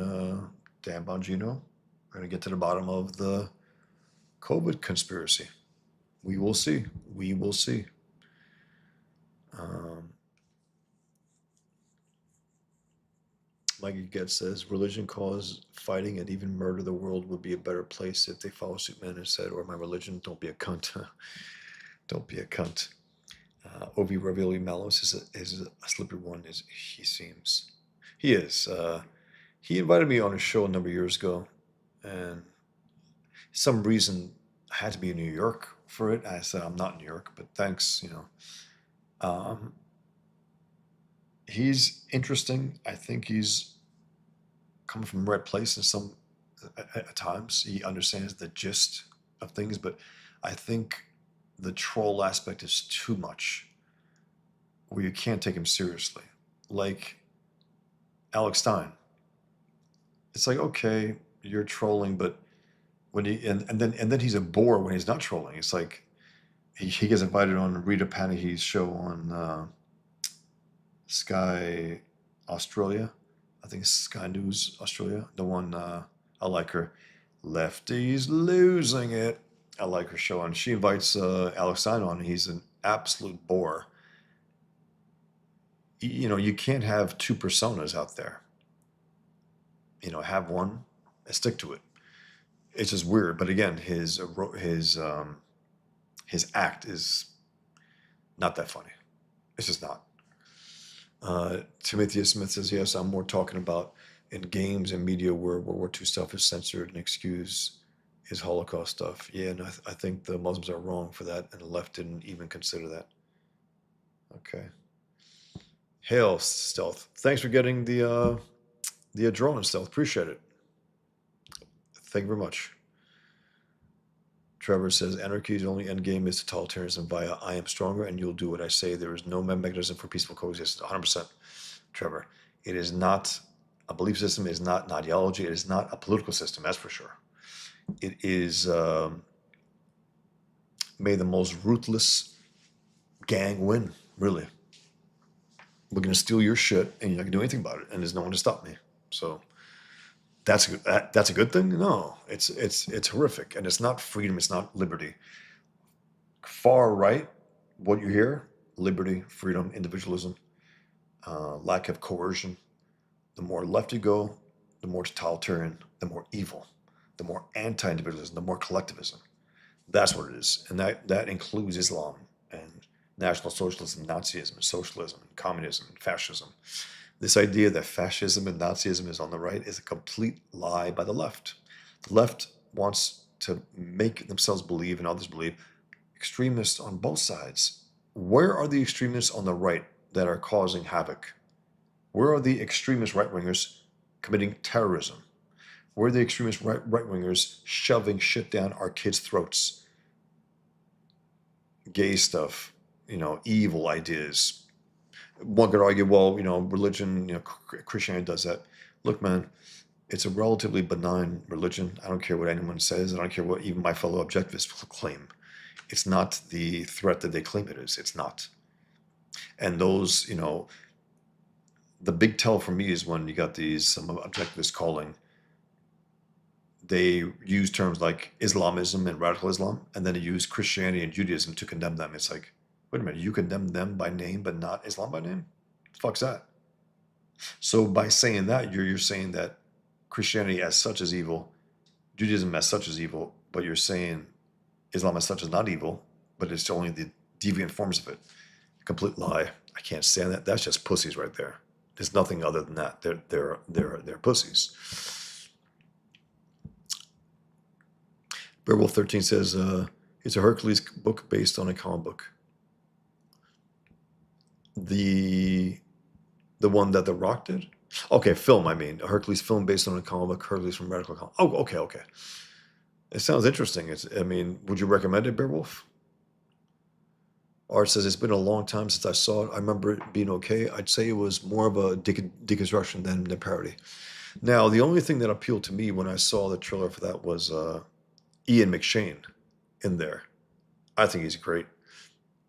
Speaker 1: Dan Bongino are going to get to the bottom of the COVID conspiracy. We will see. We will see. Um, Mikey Getz says, religion cause fighting and even murder. The world would be a better place if they follow suit. Man and said, or my religion, don't be a cunt. Don't be a cunt. Ovi Ravioli Malos is a slippery one, as he seems. He is. He invited me on a show a number of years ago, and some reason I had to be in New York for it. I said, I'm not in New York, but thanks, Um, he's interesting. I think he's coming from the right place in some at times. He understands the gist of things, but I think the troll aspect is too much, where you can't take him seriously. Like Alex Stein. It's like, okay, you're trolling, but when he and then he's a bore when he's not trolling. It's like he gets invited on Rita Panahy's show on Sky Australia. I think it's Sky News Australia. The one I like her. Lefty's losing it. I like her show, and she invites Alex Stein on. And he's an absolute bore. You can't have two personas out there. Have one and stick to it. It's just weird. But again, his act is not that funny. It's just not. Timothy Smith says, yes, I'm more talking about in games and media where World War II stuff is censored and excuse is Holocaust stuff. Yeah, and I think the Muslims are wrong for that, and the left didn't even consider that. Okay. Hail, Stealth. Thanks for getting the drone, Stealth. Appreciate it. Thank you very much. Trevor says, anarchy's only end game is totalitarianism via I am stronger and you'll do what I say. There is no mechanism for peaceful coexistence. 100%, Trevor. It is not a belief system. It is not an ideology. It is not a political system, that's for sure. It is may the most ruthless gang win, really. We're going to steal your shit and you're not going to do anything about it, and there's no one to stop me. So that's a good thing? No, it's horrific, and it's not freedom. It's not liberty. Far right, what you hear: liberty, freedom, individualism, lack of coercion. The more left you go, the more totalitarian, the more evil, the more anti-individualism, the more collectivism. That's what it is, and that includes Islam and National Socialism, Nazism, and socialism, and communism, and fascism. This idea that fascism and Nazism is on the right is a complete lie by the left. The left wants to make themselves believe and others believe extremists on both sides. Where are the extremists on the right that are causing havoc? Where are the extremist right-wingers committing terrorism? Where are the extremist right-wingers shoving shit down our kids' throats? Gay stuff, evil ideas. One could argue, well, religion, Christianity does that. Look, man, it's a relatively benign religion. I don't care what anyone says. I don't care what even my fellow objectivists claim. It's not the threat that they claim it is. It's not. And those, the big tell for me is when you got some objectivists calling, they use terms like Islamism and radical Islam, and then they use Christianity and Judaism to condemn them. It's like, wait a minute, you condemn them by name, but not Islam by name? What the fuck's that? So by saying that, you're saying that Christianity as such is evil, Judaism as such is evil, but you're saying Islam as such is not evil, but it's only the deviant forms of it. Complete lie. I can't stand that. That's just pussies right there. There's nothing other than that. They're pussies. Beowulf 13 says it's a Hercules book based on a comic book. The one that The Rock did? Okay, film, I mean. A Hercules film based on a comic book, Hercules from Radical Comics. Oh, okay. It sounds interesting. Would you recommend it, Beowulf? Art says, it's been a long time since I saw it. I remember it being okay. I'd say it was more of a deconstruction than the parody. Now, the only thing that appealed to me when I saw the trailer for that was Ian McShane in there. I think he's a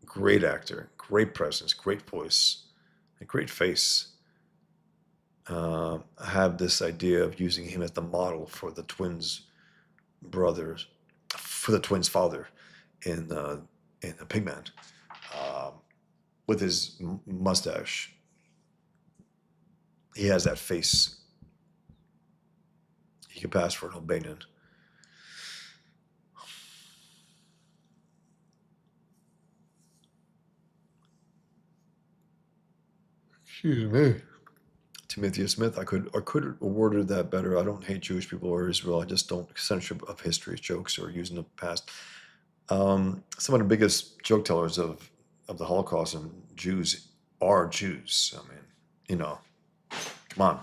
Speaker 1: great actor, great presence, great voice, a great face. I have this idea of using him as the model for the twins' brothers, for the twins' father in the Pigman, with his mustache. He has that face. He could pass for an Albanian. Excuse me. Timothy Smith, I could have worded that better. I don't hate Jewish people or Israel. I just don't censorship of history jokes or using the past. Some of the biggest joke tellers of the Holocaust and Jews are Jews. I mean, come on.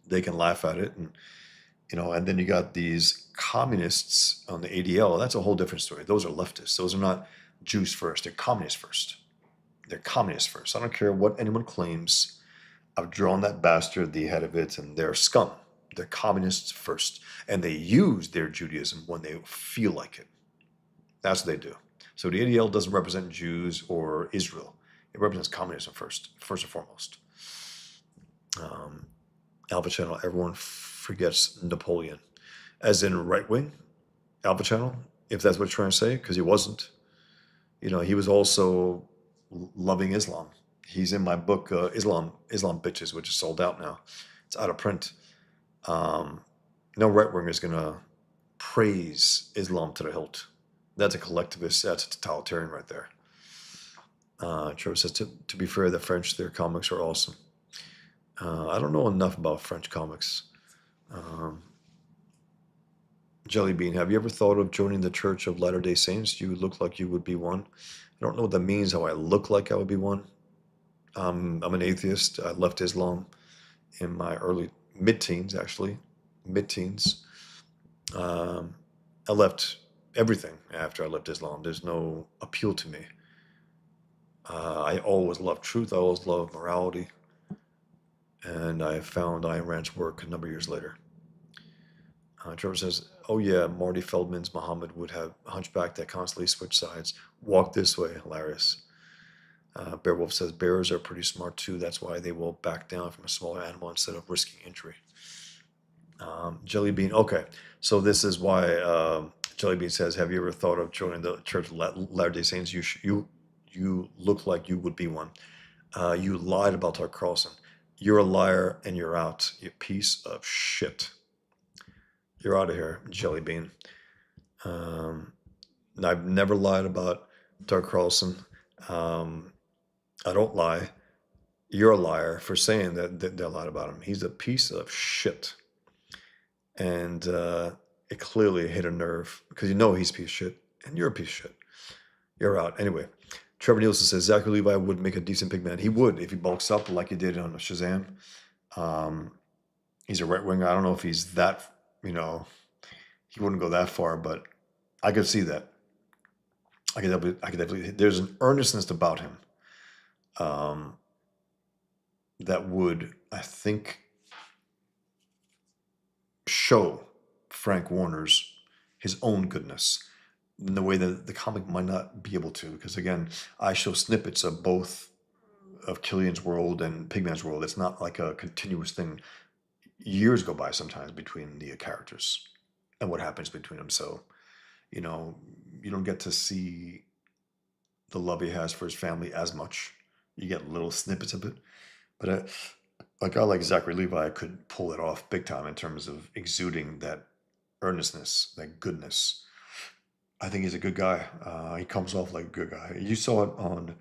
Speaker 1: They can laugh at it, and then you got these communists on the ADL. That's a whole different story. Those are leftists. Those are not Jews first. They're communists first. They're communists first. I don't care what anyone claims. I've drawn that bastard, the head of it, and they're scum. They're communists first. And they use their Judaism when they feel like it. That's what they do. So the ADL doesn't represent Jews or Israel. It represents communism first and foremost. Alpha Channel, everyone forgets Napoleon. As in right wing, Alpha Channel, if that's what you're trying to say, because he wasn't. He was also loving Islam. He's in my book, Islam Bitches, which is sold out now. It's out of print. No right winger is going to praise Islam to the hilt. That's a collectivist. That's a totalitarian right there. Trevor says, to be fair, the French, their comics are awesome. I don't know enough about French comics. Jelly Bean, have you ever thought of joining the Church of Latter-day Saints? You look like you would be one. I don't know what that means, how I look like I would be one. I'm an atheist. I left Islam in my mid-teens, actually. Mid-teens. I left everything after I left Islam. There's no appeal to me. I always loved truth. I always loved morality. And I found Ayn Rand's work a number of years later. Trevor says, oh yeah, Marty Feldman's Muhammad would have a hunchback that constantly switched sides. Walk this way, hilarious. Beowulf says, bears are pretty smart too. That's why they will back down from a smaller animal instead of risking injury. Jelly Bean, okay. So this is why Jelly Bean says, have you ever thought of joining the Church of Latter-day Saints? You look like you would be one. You lied about Tucker Carlson. You're a liar and you're out. You piece of shit. You're out of here, Jelly Bean. I've never lied about Tucker Carlson. I don't lie. You're a liar for saying that they lied about him. He's a piece of shit. And it clearly hit a nerve because he's a piece of shit and you're a piece of shit. You're out. Anyway, Trevor Nielsen says, Zachary Levi would make a decent Pigman. He would if he bulks up like he did on Shazam. He's a right winger. I don't know if he's that, he wouldn't go that far, but I could see that. I could definitely, there's an earnestness about him um, that would, I think, show Frank Warner's his own goodness in the way that the comic might not be able to. Because again, I show snippets of both of Killian's world and Pigman's world. It's not like a continuous thing. Years go by sometimes between the characters and what happens between them. So, you know, you don't get to see the love he has for his family as much. You get little snippets of it. But a guy like Zachary Levi could pull it off big time in terms of exuding that earnestness, that goodness. I think he's a good guy. He comes off like a good guy. You saw it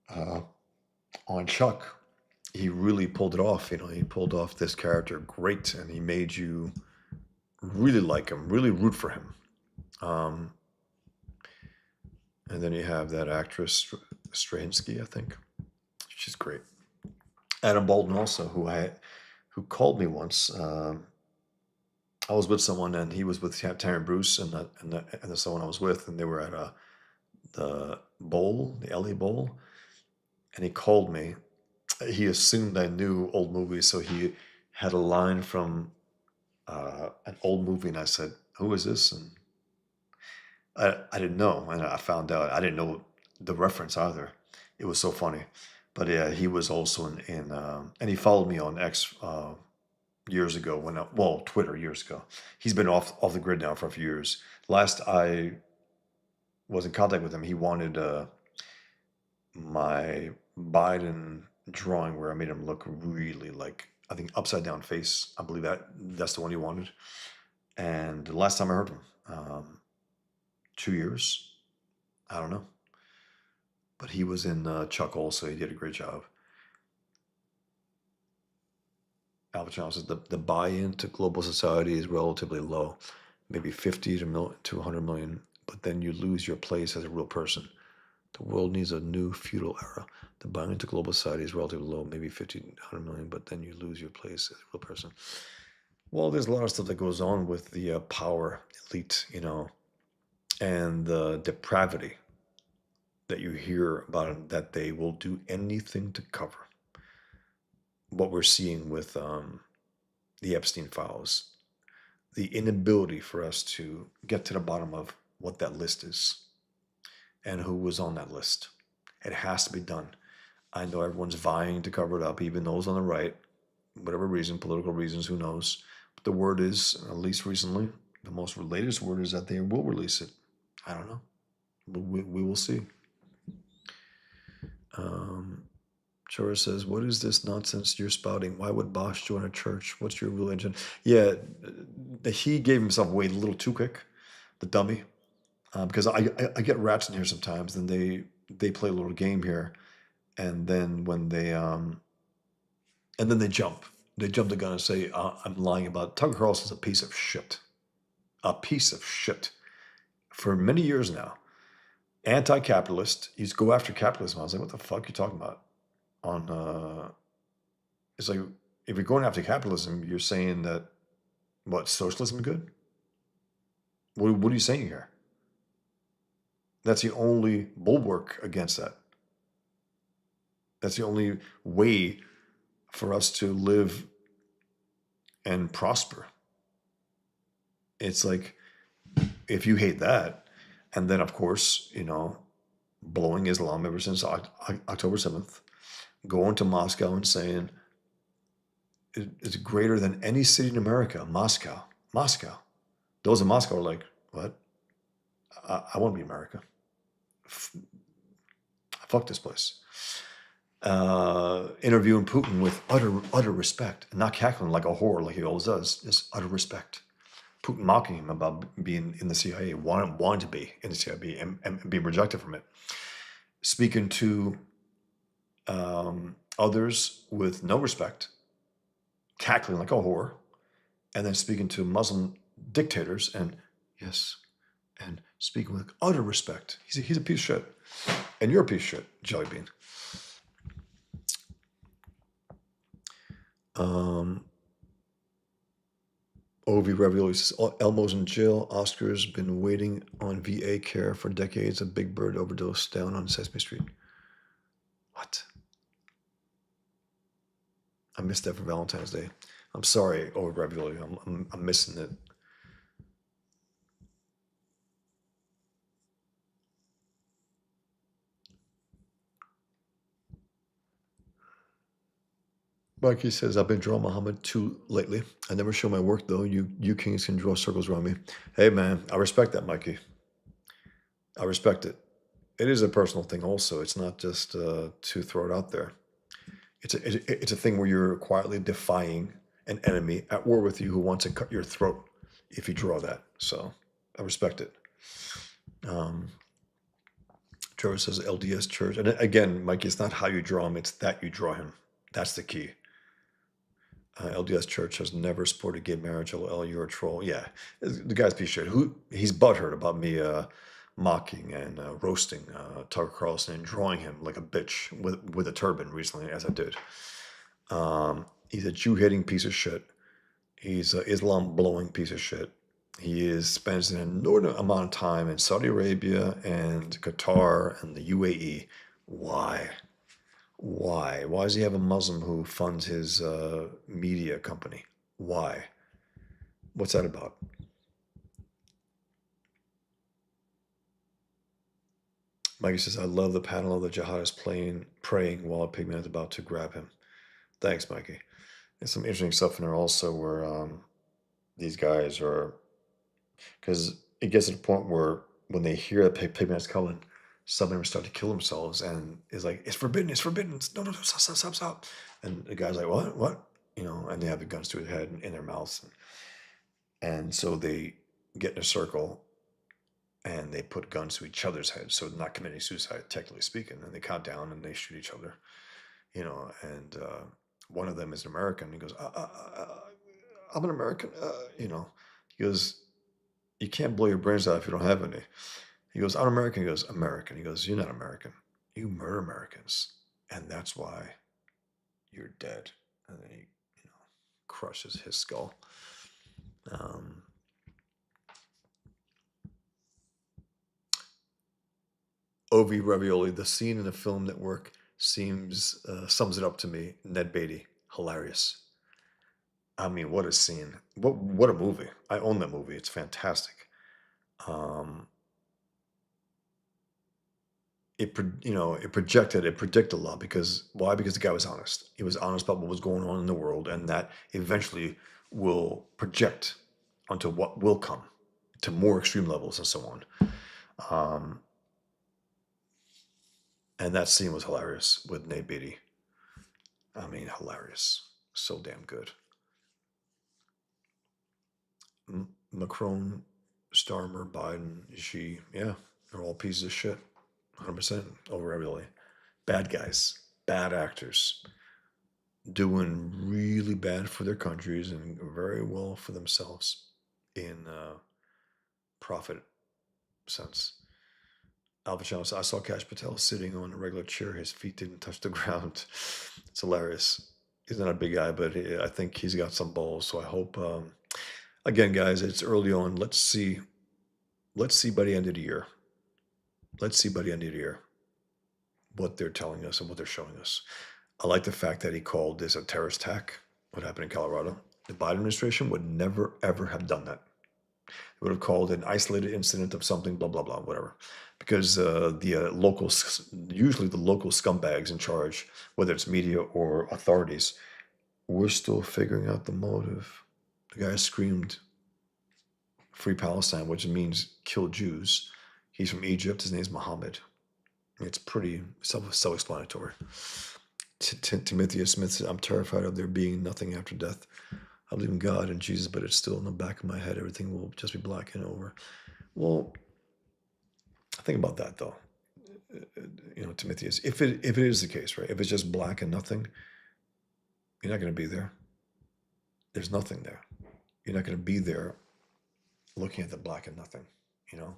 Speaker 1: uh, on Chuck. He really pulled it off. You know, he pulled off this character great, and he made you really like him, really root for him. Um, and then you have that actress Straczynski, I think. She's great. Adam Bolton also, who called me once. I was with someone, and he was with Taryn Bruce, and someone I was with, and they were at the bowl, the LA Bowl, and he called me. He assumed I knew old movies, so he had a line from an old movie, and I said, "Who is this?" And I didn't know, and I found out I didn't know the reference either. It was so funny, but yeah, he was also and he followed me on X years ago well, Twitter years ago. He's been off the grid now for a few years. Last I was in contact with him, he wanted my Biden drawing where I made him look really like, I think, upside down face. I believe that's the one he wanted. And the last time I heard him, 2 years, I don't know. But he was in Chuck also. He did a great job. Albert Johnson says the buy-in to global society is relatively low, maybe 50 to 100 million, but then you lose your place as a real person. The world needs a new feudal era. The buy-in to global society is relatively low, maybe 50 to 100 million, but then you lose your place as a real person. Well, there's a lot of stuff that goes on with the power elite, and the depravity that you hear about them, that they will do anything to cover. What we're seeing with the Epstein files, the inability for us to get to the bottom of what that list is and who was on that list. It has to be done. I know everyone's vying to cover it up, even those on the right, whatever reason, political reasons, who knows. But the word is, at least recently, the most latest word is that they will release it. I don't know. We will see. Chora says, "What is this nonsense you're spouting? Why would Bosch join a church? What's your religion?" Yeah, he gave himself away a little too quick, the dummy. Because I get rats in here sometimes, and they play a little game here, and then when they jump the gun and say, "I'm lying about Tucker Carlson's a piece of shit, a piece of shit," for many years now. Anti-capitalist. He's go after capitalism. I was like, "What the fuck are you talking about?" It's like, if you're going after capitalism, you're saying that what, socialism is good? What are you saying here? That's the only bulwark against that. That's the only way for us to live and prosper. It's like, if you hate that, and then of course, blowing Islam ever since October 7th, going to Moscow and saying it's greater than any city in America, Moscow. Those in Moscow are like, what? I want to be America. Fuck this place. Interviewing Putin with utter respect, and not cackling like a whore like he always does. Just utter respect. Putin mocking him about being in the CIA, wanting to be in the CIA, and being rejected from it. Speaking to others with no respect, cackling like a whore, and then speaking to Muslim dictators and speaking with utter respect. He's a piece of shit, and you're a piece of shit, Jelly Bean. OV Ravioli says, Elmo's in jail. Oscar's been waiting on VA care for decades. A Big Bird overdose down on Sesame Street. What? I missed that for Valentine's Day. I'm sorry, OV Ravioli. I'm missing it. Mikey says, I've been drawing Muhammad too lately. I never show my work though. You kings can draw circles around me. Hey man, I respect that, Mikey. I respect it. It is a personal thing also. It's not just to throw it out there. It's a thing where you're quietly defying an enemy at war with you who wants to cut your throat if you draw that. So I respect it. Um, Trevor says LDS Church. And again, Mikey, it's not how you draw him, it's that you draw him. That's the key. LDS Church has never supported gay marriage. LL, you're a troll. Yeah, the guy's piece of shit. He's butthurt about me mocking and roasting Tucker Carlson and drawing him like a bitch with a turban recently, as I did. He's a Jew hating piece of shit. He's an Islam blowing piece of shit. Spends an inordinate amount of time in Saudi Arabia and Qatar and the UAE. Why? Why? Why does he have a Muslim who funds his media company? Why? What's that about? Mikey says, I love the panel of the jihadist praying while a pigman is about to grab him. Thanks, Mikey. There's some interesting stuff in there also where these guys are, because it gets to the point where when they hear that pigman's coming, some of them start to kill themselves and is like, it's forbidden, it's forbidden. No, no, no, stop, stop, stop, stop. And the guy's like, what? You know, and they have the guns to his head and in their mouths. And so they get in a circle and they put guns to each other's heads. So not committing suicide, technically speaking. And they count down and they shoot each other, you know. And one of them is an American. He goes, I'm an American, you know. He goes, you can't blow your brains out if you don't have any. He goes, I'm American. He goes, American. He goes, you're not American. You murder Americans. And that's why you're dead. And then he, you know, crushes his skull. Ovi Ravioli, the scene in the Film Network sums it up to me. Ned Beatty, hilarious. I mean, what a scene! What a movie! I own that movie. It's fantastic. Um, it predicted a lot because why? Because the guy was honest. He was honest about what was going on in the world, and that eventually will project onto what will come to more extreme levels and so on. Um, and that scene was hilarious with Nate Beatty. I mean, hilarious. So damn good. Macron, Starmer, Biden, Xi, yeah, they're all pieces of shit. 100% over everybody. Bad guys, bad actors, doing really bad for their countries and very well for themselves in profit sense. Alpha Channel says, I saw Cash Patel sitting on a regular chair. His feet didn't touch the ground. It's hilarious. He's not a big guy, but I think he's got some balls. So I hope, again, guys, it's early on. Let's see. Let's see by the end of the year. Let's see by the end of the year what they're telling us and what they're showing us. I like the fact that he called this a terrorist attack, what happened in Colorado. The Biden administration would never, ever have done that. They would have called it an isolated incident of something, blah, blah, blah, whatever. Because usually the local scumbags in charge, whether it's media or authorities, we're still figuring out the motive. The guy screamed, Free Palestine, which means kill Jews. He's from Egypt. His name's Muhammad. It's pretty self-explanatory. Timothy Smith said, I'm terrified of there being nothing after death. I believe in God and Jesus, but it's still in the back of my head. Everything will just be black and over. Well, think about that though. You know, Timotheus, if it is the case, right? If it's just black and nothing, you're not going to be there. There's nothing there. You're not going to be there looking at the black and nothing. You know,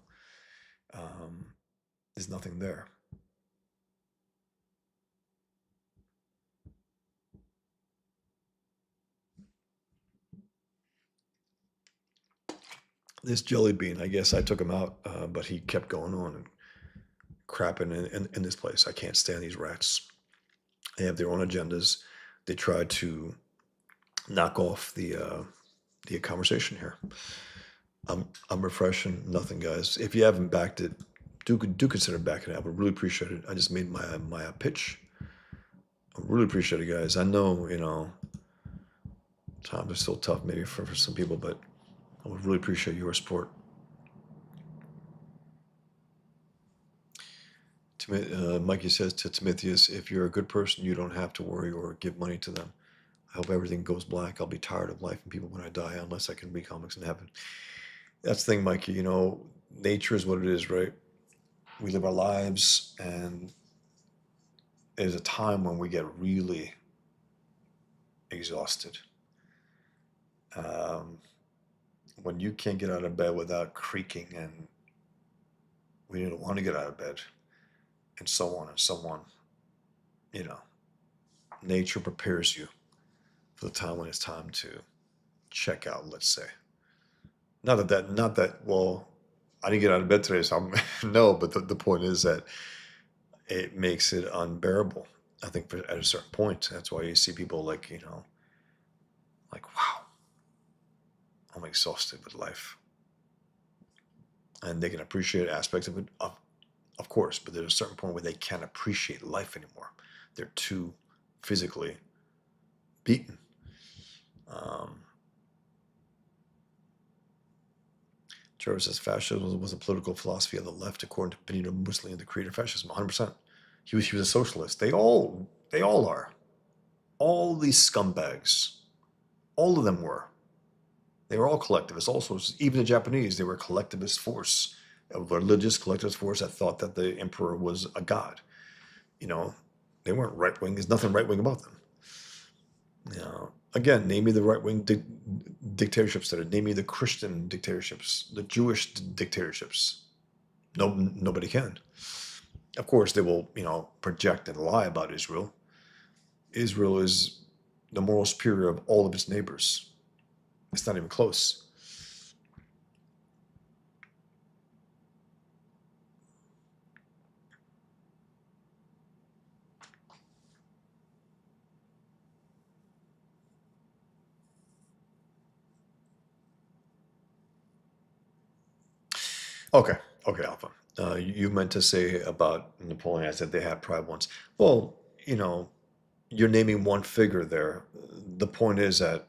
Speaker 1: there's nothing there. This Jelly Bean, I guess I took him out, but he kept going on and crapping in this place. I can't stand these rats. They have their own agendas. They try to knock off the conversation here. I'm refreshing nothing, guys. If you haven't backed it, do consider backing it. I would really appreciate it. I just made my pitch. I really appreciate it, guys. I know, times are still tough maybe for some people, but I would really appreciate your support. Mikey says to Timotheus, if you're a good person, you don't have to worry or give money to them. I hope everything goes black. I'll be tired of life and people when I die, unless I can read comics in heaven. That's the thing, Mikey. Nature is what it is, right? We live our lives, and there's a time when we get really exhausted. When you can't get out of bed without creaking, and we don't want to get out of bed, and so on and so on. Nature prepares you for the time when it's time to check out, let's say. Not that, well, I didn't get out of bed today, so I'm, no, but the point is that it makes it unbearable. I think at a certain point, that's why you see people like, wow, I'm exhausted with life. And they can appreciate aspects of it, of course, but there's a certain point where they can't appreciate life anymore. They're too physically beaten. Trevor says fascism was a political philosophy of the left, according to Benito Mussolini, the creator of fascism. 100%. He was a socialist. They all are. All these scumbags, all of them were. They were all collectivists. Also, even the Japanese, they were a collectivist force, a religious collectivist force that thought that the emperor was a god. They weren't right wing. There's nothing right wing about them. Again, name me the right wing dictatorships that are. Name me the Christian dictatorships, the Jewish dictatorships. Nobody can. Of course, they will, project and lie about Israel. Israel is the moral superior of all of its neighbors. It's not even close. Okay, Alpha. You meant to say about Napoleon. I said they had pride once. Well, you're naming one figure there. The point is that,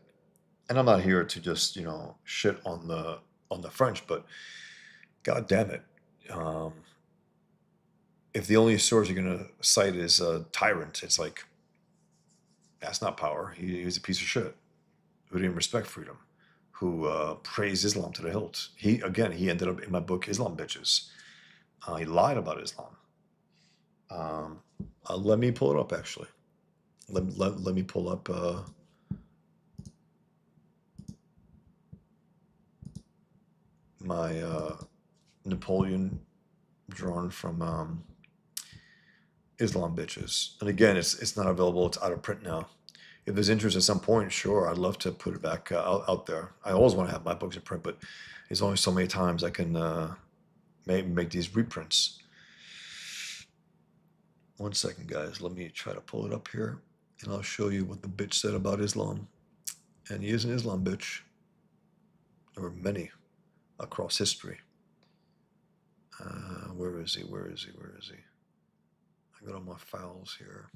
Speaker 1: and I'm not here to just shit on the French, but God damn it, if the only source you're gonna cite is a tyrant, it's like that's not power. He was a piece of shit who didn't respect freedom, who praised Islam to the hilt. He ended up in my book, Islam Bitches. He lied about Islam. Let me pull it up, actually. Let me pull up my Napoleon drawn from Islam Bitches. And again, it's not available. It's out of print now. If there's interest at some point, sure, I'd love to put it back out there. I always want to have my books in print, but there's only so many times I can make these reprints. One second, guys. Let me try to pull it up here, and I'll show you what the bitch said about Islam. And he is an Islam bitch. There were many across history. Where is he? I got all my files here.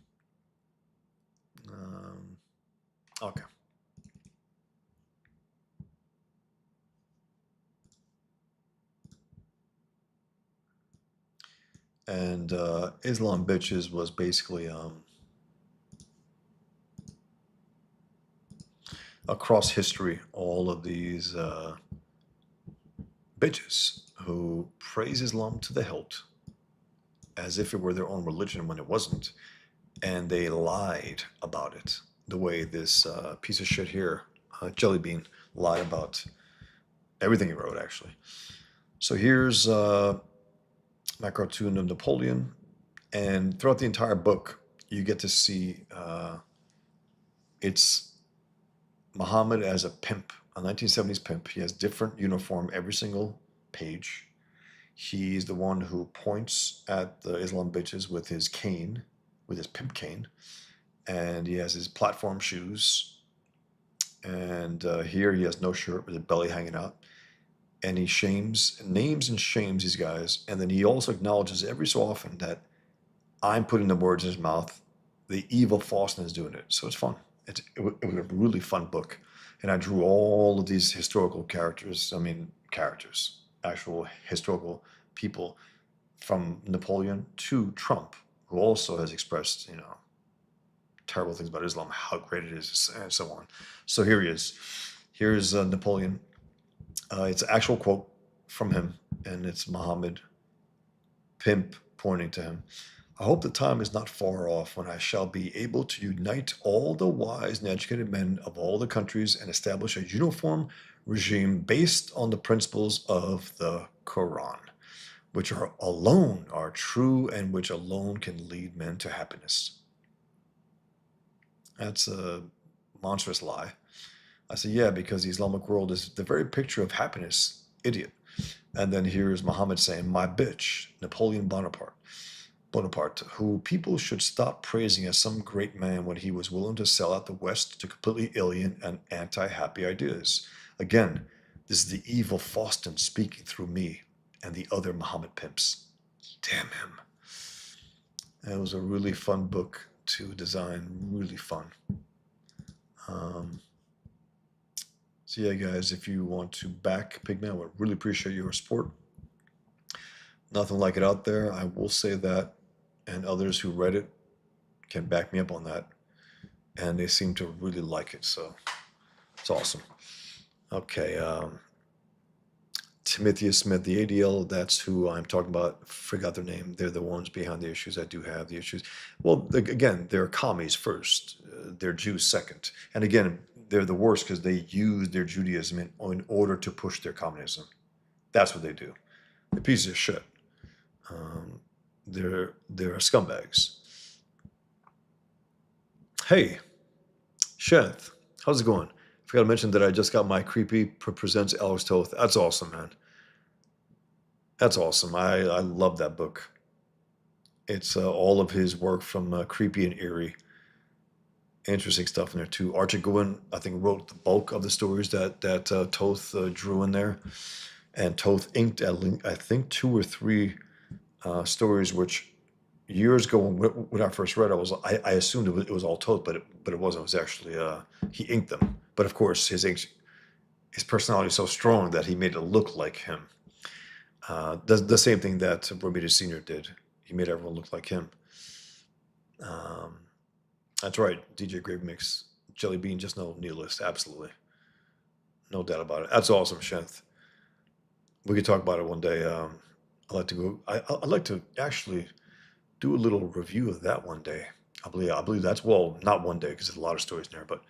Speaker 1: Okay. And Islam Bitches was basically across history, all of these bitches who praise Islam to the hilt as if it were their own religion when it wasn't, and they lied about it the way this piece of shit here, Jelly Bean, lied about everything he wrote, actually. So here's my cartoon of Napoleon, and throughout the entire book, you get to see it's Muhammad as a pimp a 1970s pimp. He has different uniform every single page. He's the one who points at the Islam bitches with his cane, with his pimp cane, and he has his platform shoes. And here he has no shirt with his belly hanging out. And he names and shames these guys. And then he also acknowledges every so often that I'm putting the words in his mouth. The evil Faustin is doing it. So it's fun. It was a really fun book. And I drew all of these historical characters. I mean, characters, actual historical people from Napoleon to Trump, who also has expressed, terrible things about Islam, how great it is, and so on. So here he is. Here's Napoleon. It's an actual quote from him, and it's Muhammad, pimp, pointing to him. I hope the time is not far off when I shall be able to unite all the wise and educated men of all the countries and establish a uniform regime based on the principles of the Quran, which alone are true and which alone can lead men to happiness. That's a monstrous lie. I said, yeah, because the Islamic world is the very picture of happiness, idiot. And then here's Muhammad saying, my bitch, Napoleon Bonaparte, who people should stop praising as some great man when he was willing to sell out the West to completely alien and anti-happy ideas. Again, this is the evil Faustin speaking through me and the other Muhammad pimps. Damn him. And it was a really fun book to design, really fun. So yeah, guys, if you want to back Pigman, I would really appreciate your support. Nothing like it out there, I will say that, and others who read it can back me up on that, and they seem to really like it, so it's awesome. Okay, Timotheus Smith, the ADL, that's who I'm talking about. Forgot their name. They're the ones behind the issues. I do have the issues. Well, again, they're commies first. They're Jews second. And again, they're the worst because they use their Judaism in order to push their communism. That's what they do. They're pieces of shit. They're scumbags. Hey, Sheth, how's it going? Forgot to mention that I just got my Creepy Presents Alex Toth. That's awesome, man. That's awesome. I love that book. It's all of his work from Creepy and Eerie. Interesting stuff in there too. Archie Goodwin, I think, wrote the bulk of the stories that Toth drew in there, and Toth inked, I think, 2 or 3 stories, which years ago when I first read it, I assumed it was all Toth, but it wasn't. It was actually he inked them. But of course, his personality is so strong that he made it look like him. The same thing that Romita Sr. did. He made everyone look like him. That's right, DJ Grave Mix. Jelly Bean, just no nihilist, absolutely. No doubt about it. That's awesome, Shenth. We could talk about it one day. I'd like to go. I'd like to actually do a little review of that one day. I believe that's, well, not one day because there's a lot of stories in there, but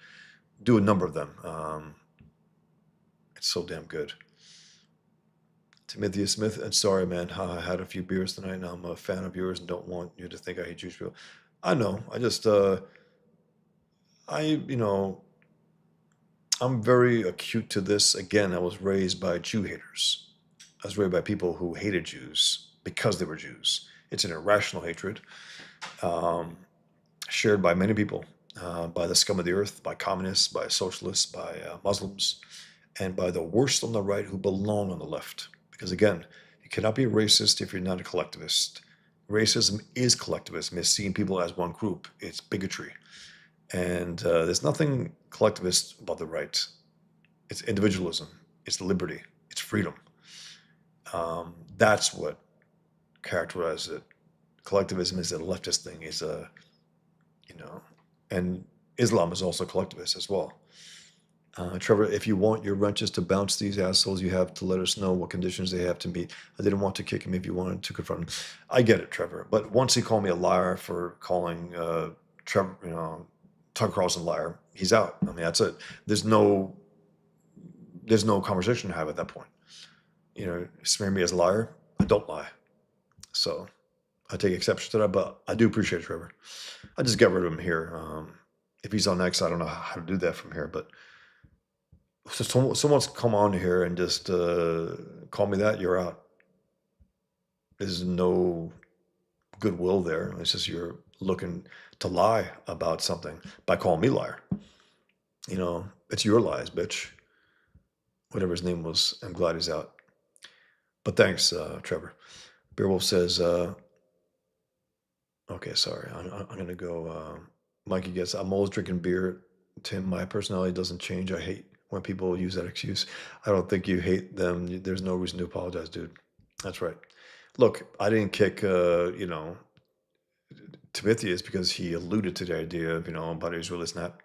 Speaker 1: do a number of them. It's so damn good. Timotheus Smith, and sorry, man, I had a few beers tonight, and I'm a fan of yours and don't want you to think I hate Jewish people. I know. I just, I'm very acute to this. Again, I was raised by Jew haters. I was raised by people who hated Jews because they were Jews. It's an irrational hatred, shared by many people, by the scum of the earth, by communists, by socialists, by Muslims, and by the worst on the right who belong on the left. Because again, you cannot be a racist if you're not a collectivist. Racism is collectivism. It's seeing people as one group. It's bigotry. And there's nothing collectivist about the right. It's individualism. It's liberty. It's freedom. That's what characterizes it. Collectivism is a leftist thing. Is and Islam is also collectivist as well. Trevor, if you want your wrenches to bounce these assholes, you have to let us know what conditions they have to meet. I didn't want to kick him if you wanted to confront him. I get it, Trevor. But once he called me a liar for calling Trevor, Tucker Carlson a liar, he's out. I mean, that's it. There's no conversation to have at that point. Smear me as a liar. I don't lie. So I take exception to that, but I do appreciate it, Trevor. I just got rid of him here. If he's on X, I don't know how to do that from here, but So someone's come on here and just call me that, you're out. There's no goodwill there. It's just you're looking to lie about something by calling me liar. It's your lies, bitch. Whatever his name was, I'm glad he's out. But thanks, Trevor. Beerwolf says, okay, sorry. I'm going to go. Mikey gets, I'm always drinking beer. Tim, my personality doesn't change. I hate when people use that excuse. I don't think you hate them. There's no reason to apologize, dude. That's right. Look, I didn't kick, Timotheus because he alluded to the idea of, about Israel, this and that.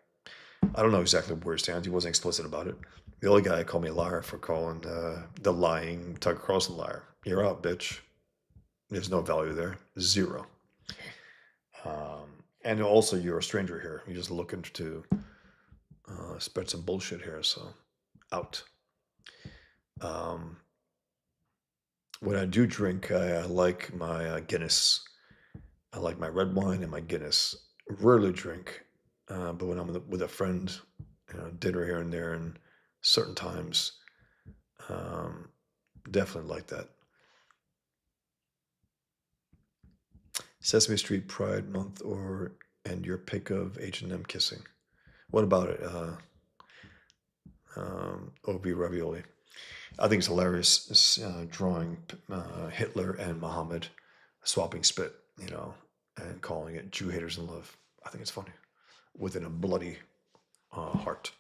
Speaker 1: I don't know exactly where he stands. He wasn't explicit about it. The other guy called me a liar for calling the lying Tucker Carlson liar. You're out, bitch. There's no value there. Zero. And also, you're a stranger here. You're just looking to spread some bullshit here. So, out. Um, when I do drink, I like my Guinness. I like my red wine and my Guinness. Rarely drink, but when I'm with a friend, dinner here and there, and certain times, um, definitely like that. Sesame Street Pride Month and your pick of H&M kissing. What about it? OB Ravioli. I think it's hilarious drawing Hitler and Muhammad swapping spit, and calling it Jew haters in love. I think it's funny within a bloody heart.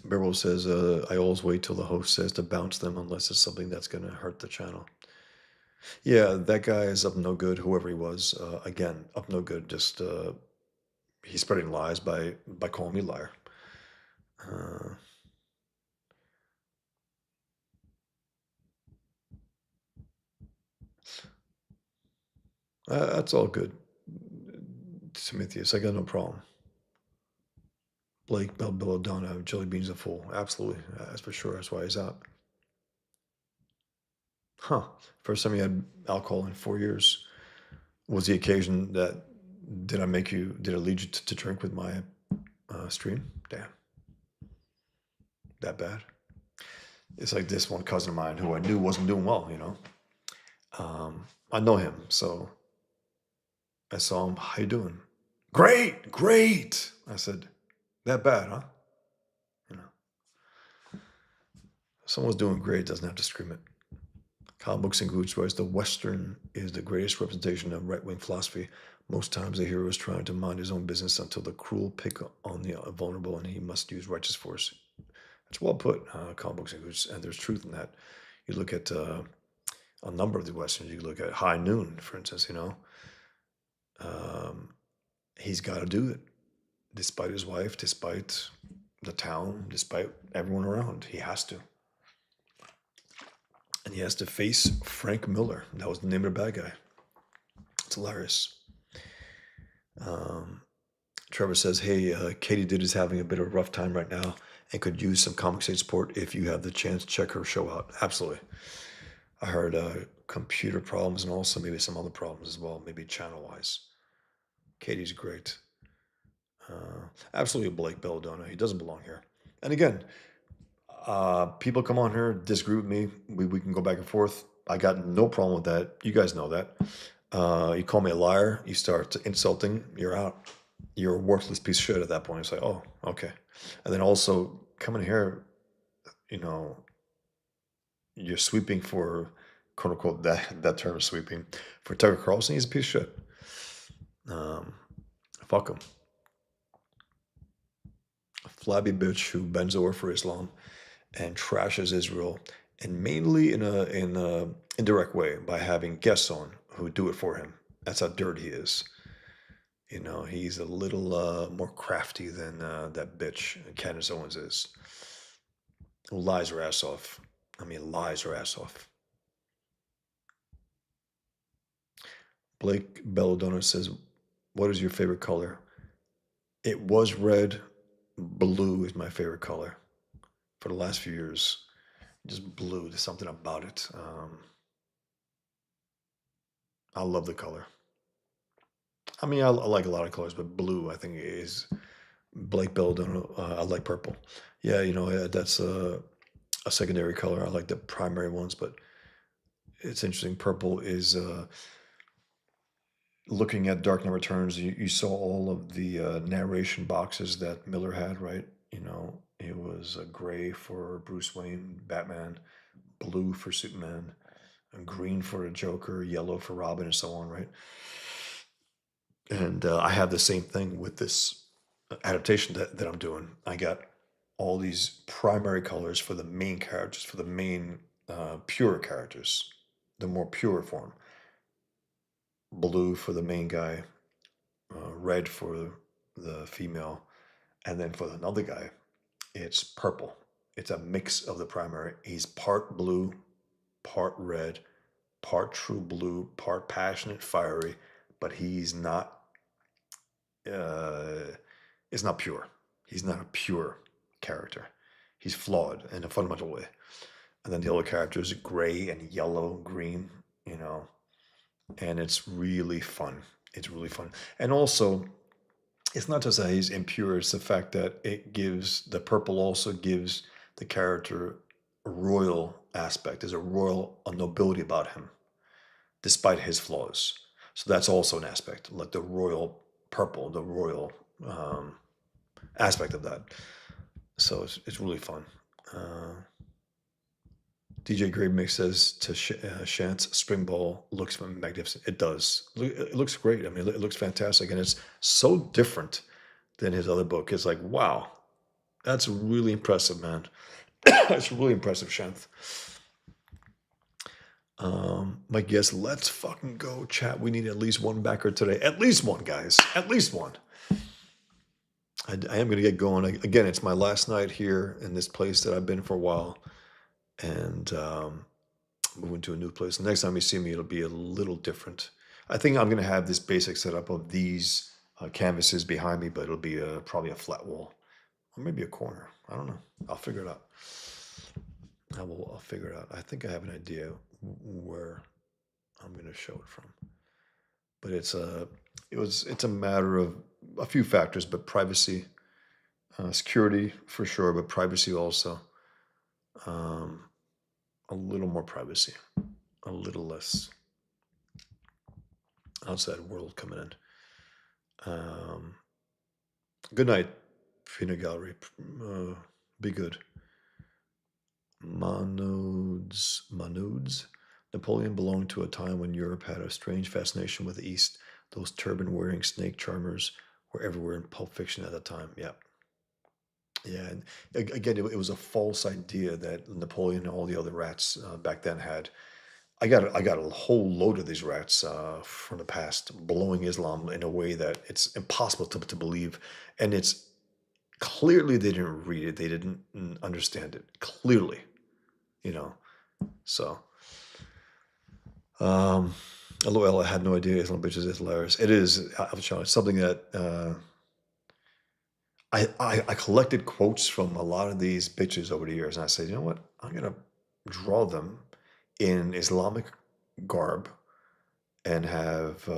Speaker 1: Beryl says, I always wait till the host says to bounce them unless it's something that's going to hurt the channel. Yeah, that guy is up no good, whoever he was. Again, up no good. Just he's spreading lies by calling me liar. Uh, that's all good. Timotheus, I got no problem. Blake Belladonna, Jelly Bean's a fool. Absolutely. That's for sure. That's why he's out. Huh. First time you had alcohol in 4 years. Was the occasion that did I lead you to drink with my stream? Damn. That bad? It's like this one cousin of mine who I knew wasn't doing well, I know him, so I saw him. How you doing? Great, great. I said, that bad, huh? You know, someone's doing great doesn't have to scream it. Comic books and Gooch writes, the Western is the greatest representation of right-wing philosophy. Most times the hero is trying to mind his own business until the cruel pick on the vulnerable and he must use righteous force. That's well put, comic books and Gooch, and there's truth in that. You look at a number of the Westerns, you look at High Noon, for instance, um, he's got to do it despite his wife, despite the town, despite everyone around. He has to. And he has to face Frank Miller. That was the name of the bad guy. It's hilarious. Trevor says, hey, Katie Did is having a bit of a rough time right now and could use some Comic State support if you have the chance. Check her show out. Absolutely. I heard computer problems and also maybe some other problems as well, maybe channel-wise. Katie's great. Absolutely Blake Belladonna. He doesn't belong here. And again, people come on here, disagree with me. We can go back and forth. I got no problem with that. You guys know that. You call me a liar, you start insulting, you're out. You're a worthless piece of shit at that point. It's like, oh, okay. And then also coming here, you're sweeping for quote unquote that term is sweeping for Tucker Carlson. He's a piece of shit. Fuck him. A flabby bitch who bends over for Islam and trashes Israel, and mainly in a indirect way by having guests on who do it for him. That's how dirty he is. He's a little more crafty than that bitch Candace Owens is, who lies her ass off. I mean, lies her ass off. Blake Belladonna says, what is your favorite color? It was red. Blue is my favorite color for the last few years. Just blue. There's something about it. I love the color. I mean, I like a lot of colors, but blue I think is Blake Belladonna. I like purple. Yeah, that's a secondary color. I like the primary ones, but it's interesting. Purple is looking at Dark Knight Returns. You saw all of the narration boxes that Miller had, right? It was gray for Bruce Wayne, Batman, blue for Superman, and green for the Joker, yellow for Robin, and so on, right? And I have the same thing with this adaptation that I'm doing. I got all these primary colors for the main characters, for the main pure characters, the more pure form. Blue for the main guy, red for the female, and then for another guy, it's purple. It's a mix of the primary. He's part blue, part red, part true blue, part passionate, fiery, but he's not. Uh, it's not pure. He's not a pure character. He's flawed in a fundamental way. And then the other characters are gray and yellow, green, you know, and it's really fun. It's really fun. And also, it's not just that he's impure, it's the fact that the purple also gives the character a royal aspect. There's a nobility about him, despite his flaws. So that's also an aspect, like the royal purple, the royal um, aspect of that. So it's really fun. Uh, DJ Grave Mix says to Shant's Spring Ball looks magnificent. It does. It looks great. I mean, it looks fantastic, and it's so different than his other book. It's like, wow, that's really impressive, man. It's really impressive, Shanth. My guess, let's fucking go, chat. We need at least one backer today. At least one, guys. At least one. I am going to get going. Again, it's my last night here in this place that I've been for a while. And moving to a new place. The next time you see me, it'll be a little different. I think I'm going to have this basic setup of these canvases behind me, but it'll be probably a flat wall. Or maybe a corner. I don't know. I'll figure it out. I'll figure it out. I think I have an idea where I'm going to show it from. But it's a matter of a few factors, but privacy, security for sure, but privacy also. A little more privacy, a little less outside world coming in. Good night, Fina Gallery. Be good. Monodes. Napoleon belonged to a time when Europe had a strange fascination with the East. Those turban-wearing snake charmers were everywhere in Pulp Fiction at the time. Yeah. Yeah, and again, it was a false idea that Napoleon and all the other rats back then had. I got a whole load of these rats from the past, blowing Islam in a way that it's impossible to believe, and it's clearly they didn't read it, they didn't understand it clearly, you know. So, um, LOL, I had no idea Islam bitches is hilarious. It is. It's something that I collected quotes from a lot of these bitches over the years, and I said, you know what? I'm gonna draw them in Islamic garb and have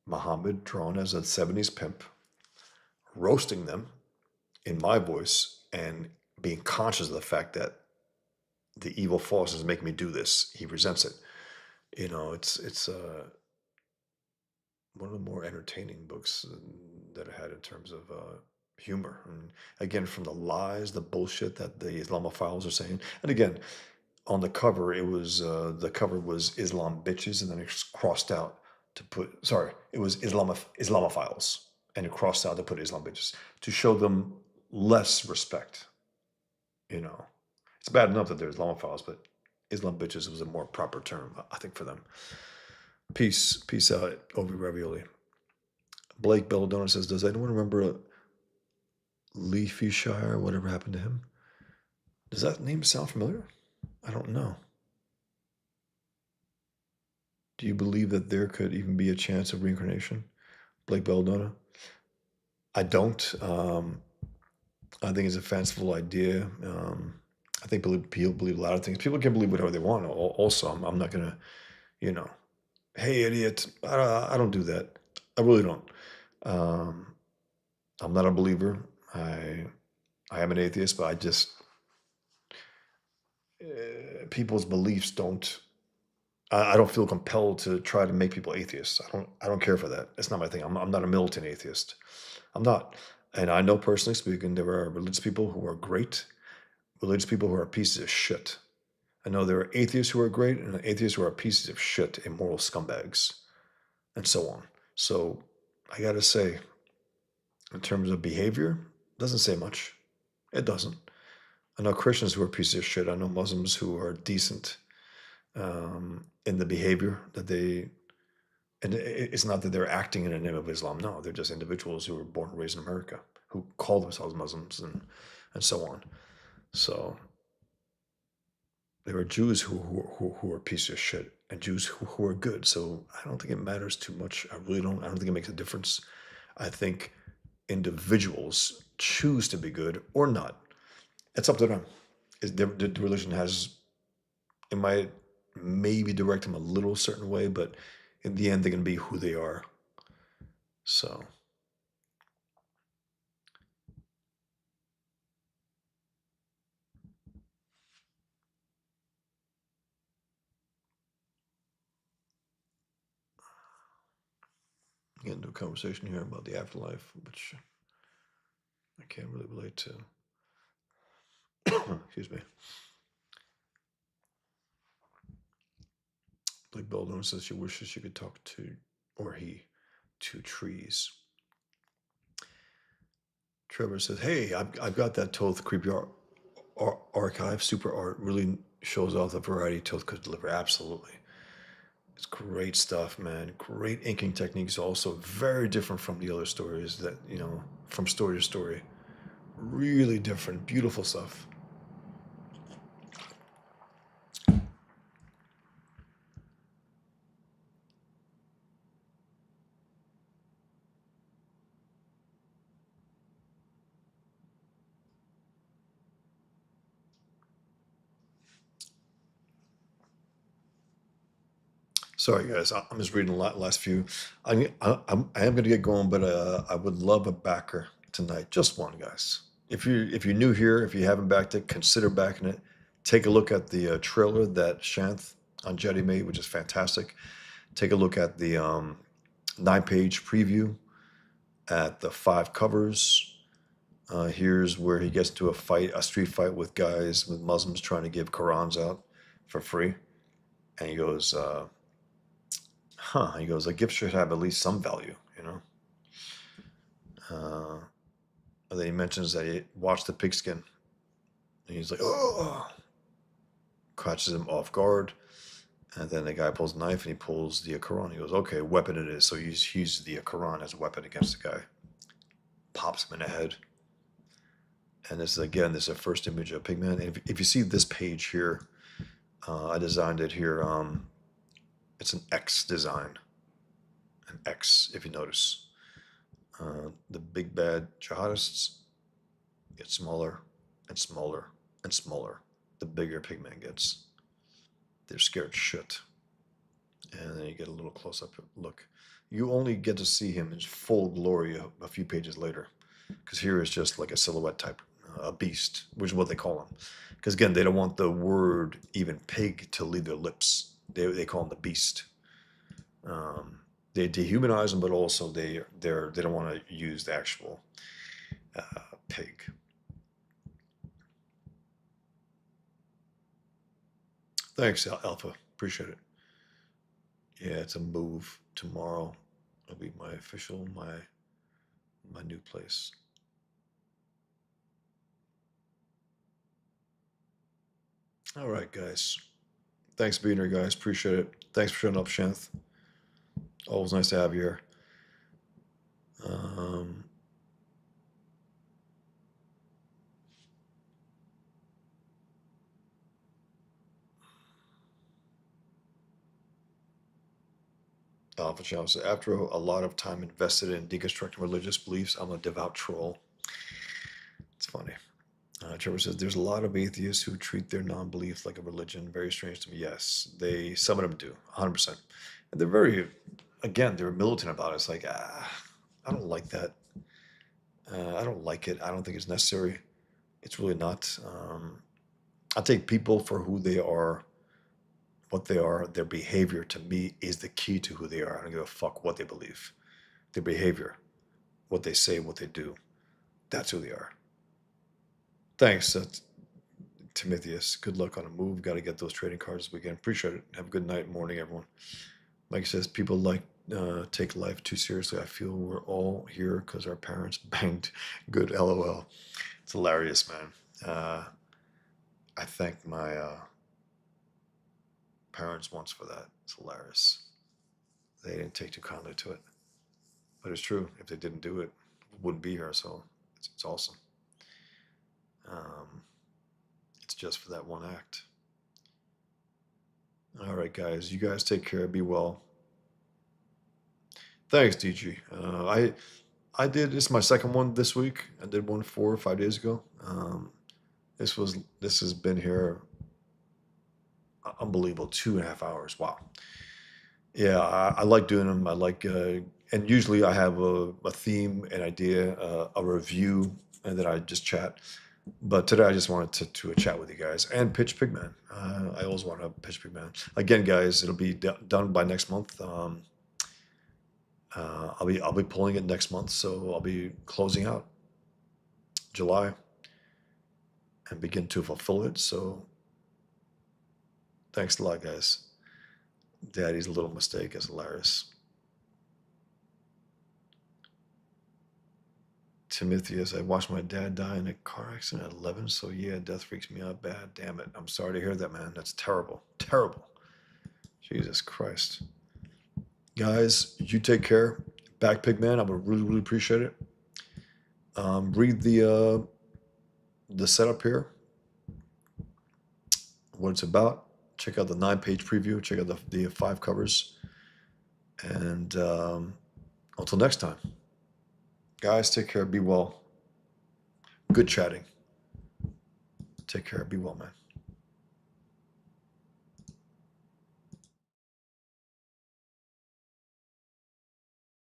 Speaker 1: Muhammad drawn as a 70s pimp, roasting them in my voice and being conscious of the fact that the evil force is making me do this. He resents it. It's one of the more entertaining books that I had in terms of humor. And again, from the lies, the bullshit that the Islamophiles are saying. And again, on the cover, the cover was Islam bitches, and then it's crossed out to put. Sorry, it was Islamophiles, and it crossed out to put Islam bitches to show them less respect. It's bad enough that they're Islamophiles, but Islam bitches was a more proper term, I think, for them. Peace out, Obi Ravioli. Blake Belladonna says, does anyone remember Leafyshire? Whatever happened to him? Does that name sound familiar? I don't know. Do you believe that there could even be a chance of reincarnation? Blake Belladonna? I don't. I think it's a fanciful idea. I think people believe a lot of things. People can believe whatever they want. Also, I'm not going to, hey, idiot. I don't do that. I really don't. Um, I'm not a believer. I I am an atheist, but I just people's beliefs don't. I don't feel compelled to try to make people atheists. I don't care for that. It's not my thing. I'm not a militant atheist. I'm not. And I know personally speaking, there are religious people who are great, religious people who are pieces of shit. I know there are atheists who are great and atheists who are pieces of shit, immoral scumbags, and so on. So I gotta say, in terms of behavior, doesn't say much. It doesn't. I know Christians who are pieces of shit. I know Muslims who are decent in the behavior that they. And it's not that they're acting in the name of Islam. No, they're just individuals who were born and raised in America who call themselves Muslims and so on. So there are Jews who are pieces of shit and Jews who are good. So I don't think it matters too much. I really don't. I don't think it makes a difference. I think individuals choose to be good or not. It's up to them. The religion has, it might maybe direct them a little certain way, but in the end, they're going to be who they are. So, get into a conversation here about the afterlife, which I can't really relate to. Excuse me. Blake Baldwin says she wishes she could talk to, or he, to trees. Trevor says, "Hey, I've got that Toth Creepy Archive. Super art really shows off the variety Toth could deliver. Absolutely, it's great stuff, man. Great inking techniques. Also very different from the other stories that from story to story. Really different, beautiful stuff." Sorry, guys. I'm just reading a lot last few. I am going to get going, but I would love a backer tonight. Just one, guys. If you're new here, if you haven't backed it, consider backing it. Take a look at the trailer that Shanth on Jetty made, which is fantastic. Take a look at the 9-page preview, at the 5 covers. Here's where he gets into a street fight with guys, with Muslims trying to give Qurans out for free, and he goes. He goes, a gift should have at least some value, you know? Uh, and then he mentions that he watched the pigskin. And he's like, oh, catches him off guard. And then the guy pulls a knife and he pulls the Quran. He goes, okay, weapon it is. So he's used the Quran as a weapon against the guy. Pops him in the head. And this is a first image of Pigman. And if you see this page here, I designed it here. It's an X design. An X, if you notice. The big bad jihadists get smaller and smaller and smaller the bigger Pigman gets. They're scared shit. And then you get a little close up look. You only get to see him in full glory a few pages later. Because here is just like a silhouette type, a beast, which is what they call him. Because again, they don't want the word even pig to leave their lips. They call him the beast. They dehumanize them, but also they don't want to use the actual pig. Thanks, Alpha. Appreciate it. Yeah, it's a move tomorrow. It'll be my new place. All right, guys. Thanks for being here, guys. Appreciate it. Thanks for showing up, Shanth. Always nice to have you here. Um, Alpha Chow says, after a lot of time invested in deconstructing religious beliefs, I'm a devout troll. It's funny. Trevor says, there's a lot of atheists who treat their non-belief like a religion. Very strange to me. Yes, some of them do, 100%. And they're very again, they were militant about it. It's like, I don't like that. I don't like it. I don't think it's necessary. It's really not. I take people for who they are, what they are. Their behavior to me is the key to who they are. I don't give a fuck what they believe. Their behavior, what they say, what they do. That's who they are. Thanks, Timotheus. Good luck on a move. Got to get those trading cards this weekend. Appreciate it. Have a good night, morning, everyone. Mike says people take life too seriously. I feel we're all here because our parents banged. Good, LOL. It's hilarious, man. I thanked my parents once for that. It's hilarious. They didn't take too kindly to it, but it's true. If they didn't do it, we wouldn't be here. So it's awesome. It's just for that one act. All right, guys. You guys take care. Be well. Thanks, DG. I did. This is my second one this week. I did one 4 or 5 days ago. This has been here. Unbelievable, 2.5 hours. Wow. Yeah, I like doing them. I like, and usually I have a theme, an idea, a review, and then I just chat. But today I just wanted to chat with you guys and pitch Pigman. I always want to pitch Pigman. Again, guys, it'll be done by next month. I'll be pulling it next month, so I'll be closing out July and begin to fulfill it. So thanks a lot, guys. Daddy's little mistake is hilarious. Timotheus, I watched my dad die in a car accident at 11, so yeah, death freaks me out bad. Damn it. I'm sorry to hear that, man. That's terrible. Terrible. Jesus Christ. Guys, you take care. Back Pigman, I would really, really appreciate it. Read the setup here, what it's about. Check out the 9-page preview. Check out the 5 covers. And until next time, guys, take care. Be well. Good chatting. Take care. Be well, man.